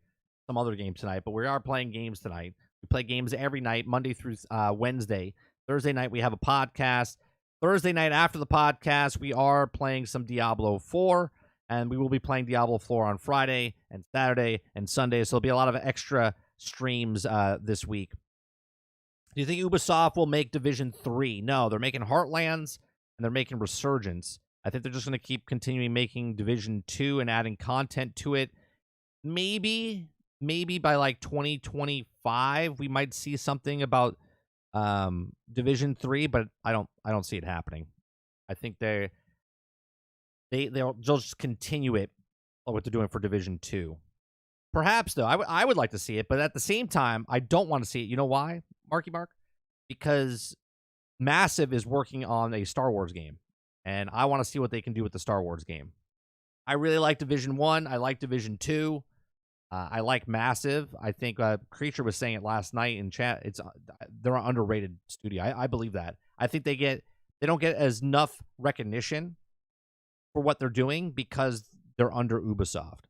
some other game tonight. But we are playing games tonight. We play games every night, Monday through Wednesday. Thursday night, we have a podcast. Thursday night after the podcast, we are playing some Diablo 4, and we will be playing Diablo 4 on Friday and Saturday and Sunday, so there'll be a lot of extra streams this week. Do you think Ubisoft will make Division 3? No, they're making Heartlands, and they're making Resurgence. I think they're just going to keep continuing making Division 2 and adding content to it. Maybe by like 2025, we might see something about Division 3, but I don't see it happening. I think they'll just continue it what they're doing for Division 2. Perhaps though, I would like to see it, but at the same time, I don't want to see it. You know why, Marky Mark? Because Massive is working on a Star Wars game, and I want to see what they can do with the Star Wars game. I really like Division 1. I like Division 2. I like Massive. I think Creature was saying it last night in chat. They're an underrated studio. I believe that. I think they don't get as enough recognition for what they're doing because they're under Ubisoft.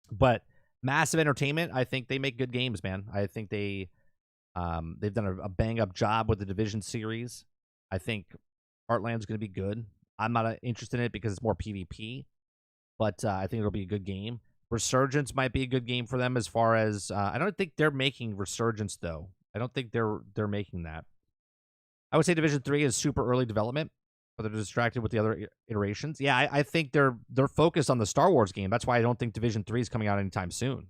But Massive Entertainment, I think they make good games, man. I think they've done a bang up job with the Division series. I think Heartland's going to be good. I'm not interested in it because it's more PvP, but I think it'll be a good game. Resurgence might be a good game for them as far as I don't think they're making Resurgence though. I don't think they're making that. I would say Division 3 is super early development, but they're distracted with the other iterations. Yeah, I think they're focused on the Star Wars game. That's why I don't think Division 3 is coming out anytime soon.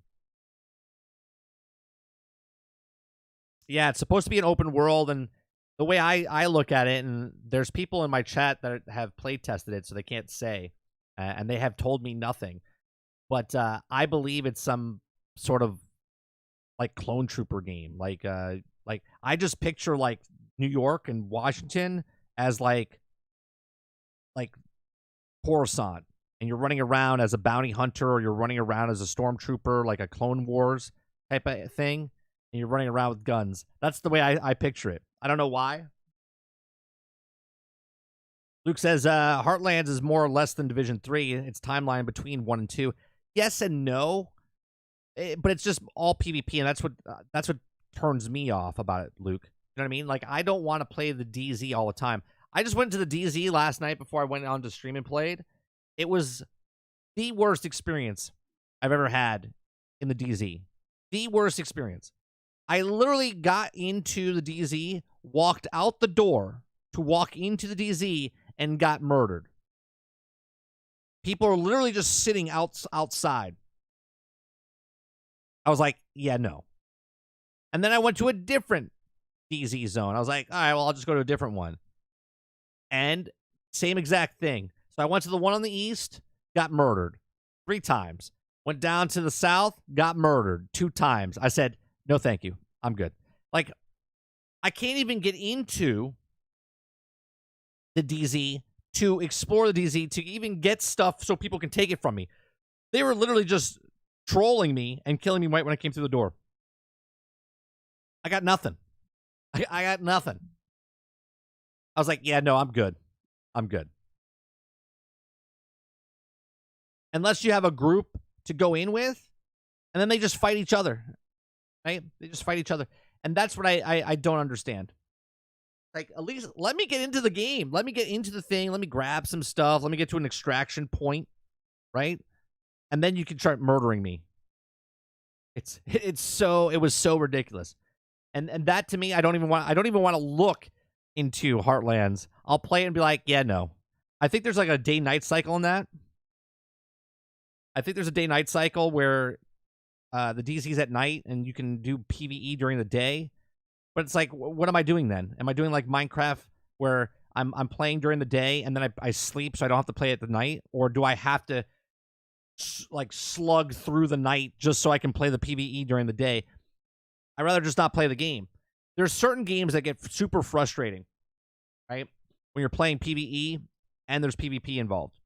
Yeah, it's supposed to be an open world, and the way I look at it, and there's people in my chat that have play tested it, so they can't say, and they have told me nothing. But I believe it's some sort of like clone trooper game. Like I just picture like New York and Washington as like Coruscant, and you're running around as a bounty hunter, or you're running around as a stormtrooper, like a Clone Wars type of thing, and you're running around with guns. That's the way I picture it. I don't know why. Luke says Heartlands is more or less than Division 3. It's timeline between 1 and 2. Yes and no, but it's just all PvP, and that's what turns me off about it, Luke. You know what I mean? Like, I don't want to play the DZ all the time. I just went to the DZ last night before I went on to stream and played, It was the worst experience I've ever had in the DZ. The worst experience. I literally got into the DZ, walked out the door to walk into the DZ, and got murdered. People are literally just sitting outside. I was like, yeah, no. And then I went to a different DZ zone. I was like, all right, well, I'll just go to a different one. And same exact thing. So I went to the one on the east, got murdered 3 times. Went down to the south, got murdered 2 times. I said, no, thank you. I'm good. Like, I can't even get into the DZ to explore the DZ to even get stuff so people can take it from me. They were literally just trolling me and killing me right when I came through the door. I got nothing. I got nothing. I was like, yeah, no, I'm good. I'm good. Unless you have a group to go in with, and then they just fight each other. Right? They just fight each other. And that's what I don't understand. Like, at least let me get into the game. Let me get into the thing. Let me grab some stuff. Let me get to an extraction point. Right? And then you can start murdering me. It was so ridiculous. And that to me, I don't even want to look into Heartlands. I'll play it and be like, yeah, no. I think there's like a day-night cycle in that. I think there's a day-night cycle where the DC's at night and you can do PvE during the day. But it's like, what am I doing then? Am I doing like Minecraft where I'm playing during the day and then I sleep so I don't have to play at the night? Or do I have to like slug through the night just so I can play the PvE during the day? I'd rather just not play the game. There's certain games that get super frustrating, right? When you're playing PvE and there's PvP involved.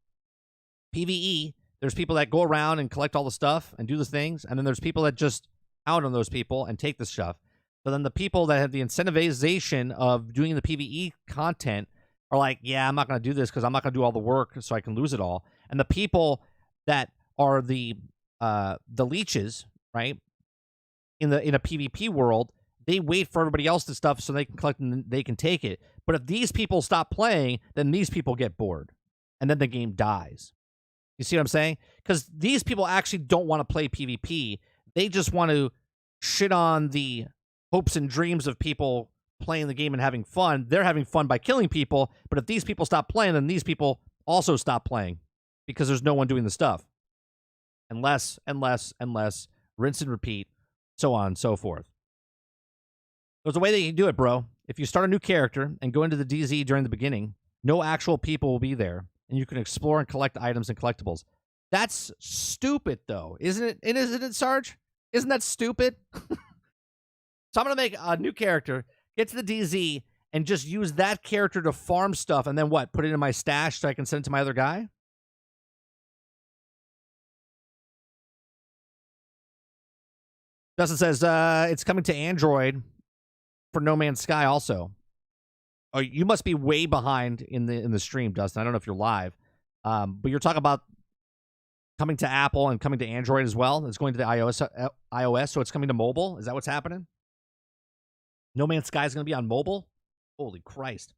PvE, there's people that go around and collect all the stuff and do the things, and then there's people that just out on those people and take the stuff. So then the people that have the incentivization of doing the PvE content are like, yeah, I'm not going to do this because I'm not going to do all the work so I can lose it all. And the people that are the leeches, right? In a PvP world, they wait for everybody else to stuff so they can collect and they can take it. But if these people stop playing, then these people get bored. And then the game dies. You see what I'm saying? Because these people actually don't want to play PvP. They just want to shit on the hopes and dreams of people playing the game and having fun. They're having fun by killing people. But if these people stop playing, then these people also stop playing. Because there's no one doing the stuff. And less and less and less. Rinse and repeat. So on and so forth. There's a way that you can do it, bro. If you start a new character and go into the DZ during the beginning, no actual people will be there, and you can explore and collect items and collectibles. That's stupid, though, isn't it? Isn't it, Sarge? Isn't that stupid? So I'm going to make a new character, get to the DZ, and just use that character to farm stuff, and then what? Put it in my stash so I can send it to my other guy? Justin says, it's coming to Android for No Man's Sky also. Oh, you must be way behind in the stream, Dustin. I don't know if you're live. But you're talking about coming to Apple and coming to Android as well. It's going to the iOS, so it's coming to mobile. Is that what's happening? No Man's Sky is going to be on mobile? Holy Christ.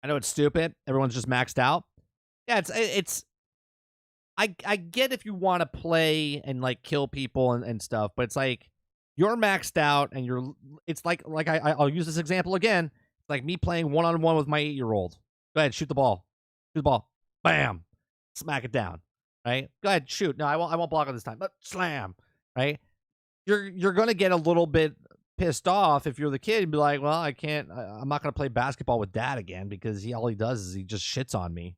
I know it's stupid. Everyone's just maxed out. Yeah, I get if you want to play and like kill people and stuff, but it's like you're maxed out and it's like I'll use this example again. It's like me playing one-on-one with my 8-year-old. Go ahead, shoot the ball. Shoot the ball. Bam. Smack it down. Right? Go ahead, shoot. No, I won't block it this time. But slam. Right? You're gonna get a little bit pissed off if you're the kid and be like, well, I'm not gonna play basketball with dad again because all he does is he just shits on me.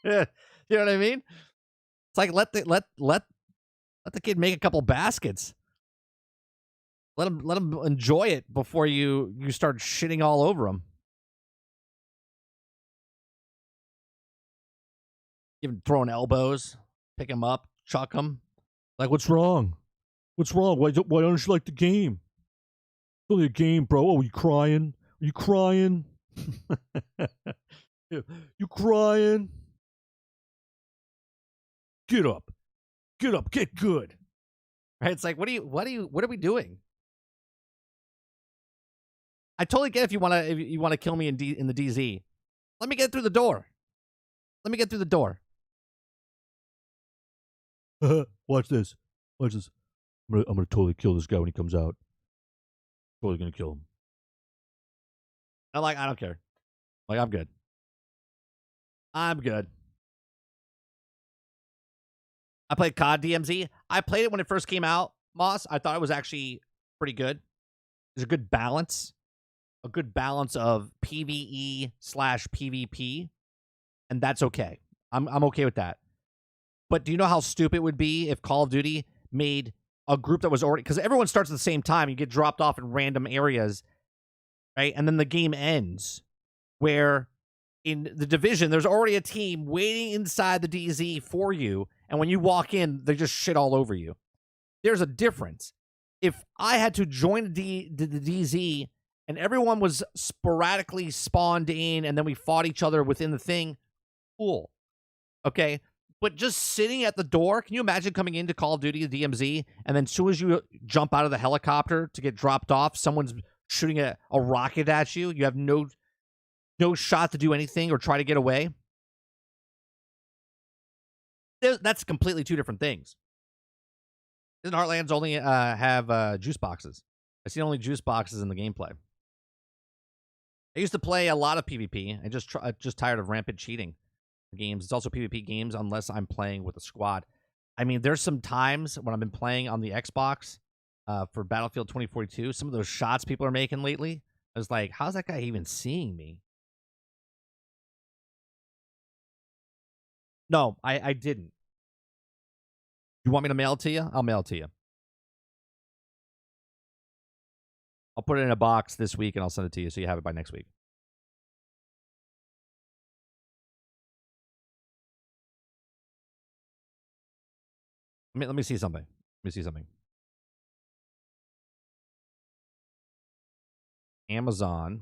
You know what I mean? It's like let the kid make a couple baskets. Let him enjoy it before you start shitting all over him. Throwing elbows, pick him up, chuck him. Like, what's wrong? What's wrong? Why don't you like the game? It's only a game, bro. Oh, are you crying? Are you crying? You crying? Get up, get good. Right? It's like, what are we doing? I totally get if you want to kill me in the DZ. Let me get through the door. Let me get through the door. Watch this. Watch this. I'm gonna totally kill this guy when he comes out. Totally gonna kill him. I don't care. Like, I'm good. I'm good. I played COD DMZ. I played it when it first came out, Moss. I thought it was actually pretty good. There's a good balance. A good balance of PvE/PvP. And that's okay. I'm okay with that. But do you know how stupid it would be if Call of Duty made a group that was already... Because everyone starts at the same time. You get dropped off in random areas, right? And then the game ends. Where in the Division, there's already a team waiting inside the DZ for you. And when you walk in, they just shit all over you. There's a difference. If I had to join the DZ and everyone was sporadically spawned in and then we fought each other within the thing, cool. Okay? But just sitting at the door, can you imagine coming into Call of Duty DMZ and then as soon as you jump out of the helicopter to get dropped off, someone's shooting a rocket at you? You have no shot to do anything or try to get away? That's completely two different things. Doesn't Heartlands only have juice boxes? I see only juice boxes in the gameplay. I used to play a lot of PvP. I just tired of rampant cheating games. It's also PvP games unless I'm playing with a squad. I mean, there's some times when I've been playing on the Xbox for Battlefield 2042. Some of those shots people are making lately, I was like, how's that guy even seeing me? No, I didn't. You want me to mail it to you? I'll mail it to you. I'll put it in a box this week and I'll send it to you so you have it by next week. Let me see something. Let me see something. Amazon.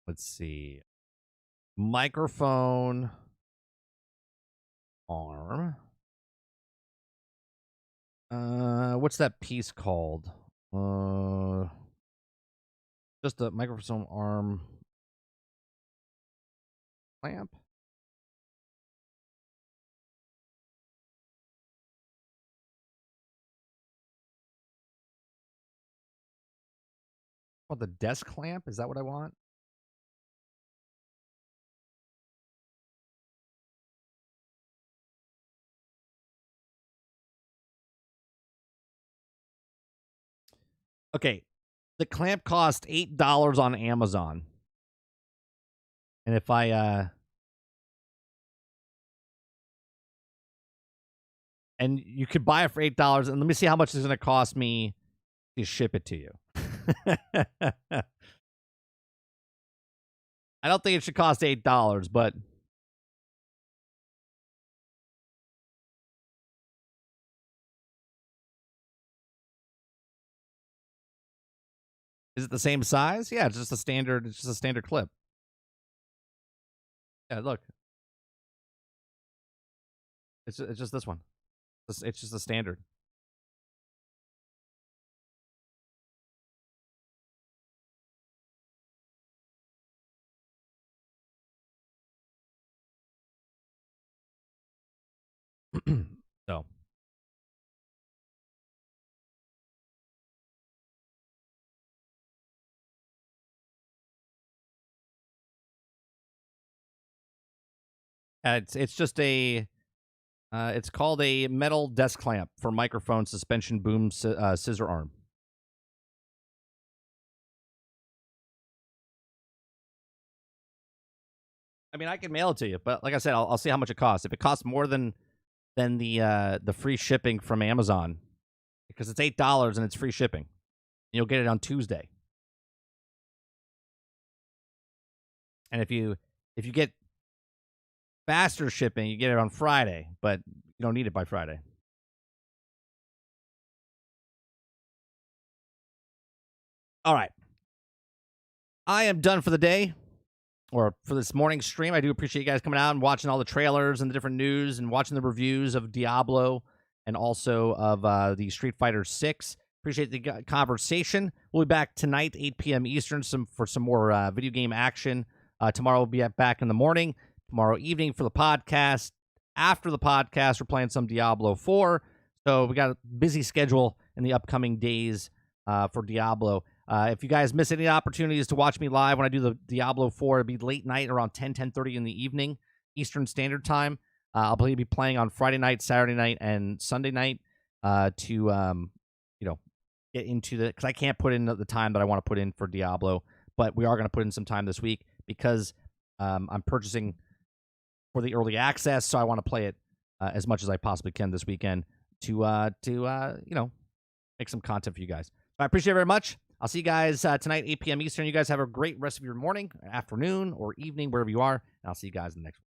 Let's see. Microphone arm. What's that piece called? Just a microphone arm clamp. Oh, the desk clamp? Is that what I want? Okay, the clamp cost $8 on Amazon. And if I and you could buy it for $8, and let me see how much it's going to cost me to ship it to you. I don't think it should cost $8, but is it the same size? Yeah, it's just a standard. It's just a standard clip. Yeah, look. It's just this one. It's just a standard. So. It's just a it's called a metal desk clamp for microphone suspension boom scissor arm. I mean, I can mail it to you, but like I said, I'll see how much it costs. If it costs more than the free shipping from Amazon, because it's $8 and it's free shipping, and you'll get it on Tuesday. And if you get faster shipping, you get it on Friday, but you don't need it by Friday. All right. I am done for the day, or for this morning's stream. I do appreciate you guys coming out and watching all the trailers and the different news and watching the reviews of Diablo and also of the Street Fighter 6. Appreciate the conversation. We'll be back tonight, 8 p.m. Eastern, for some more video game action. Tomorrow we'll be back in the morning. Tomorrow evening for the podcast. After the podcast, we're playing some Diablo 4. So we got a busy schedule in the upcoming days for Diablo. If you guys miss any opportunities to watch me live when I do the Diablo 4, it'll be late night, around 10:30 in the evening, Eastern Standard Time. I'll probably be playing on Friday night, Saturday night, and Sunday night to get into the, because I can't put in the time that I want to put in for Diablo, but we are going to put in some time this week because I'm purchasing for the early access, so I want to play it as much as I possibly can this weekend to make some content for you guys. I appreciate it very much. I'll see you guys tonight, 8 p.m. Eastern. You guys have a great rest of your morning, afternoon, or evening, wherever you are, and I'll see you guys in the next one.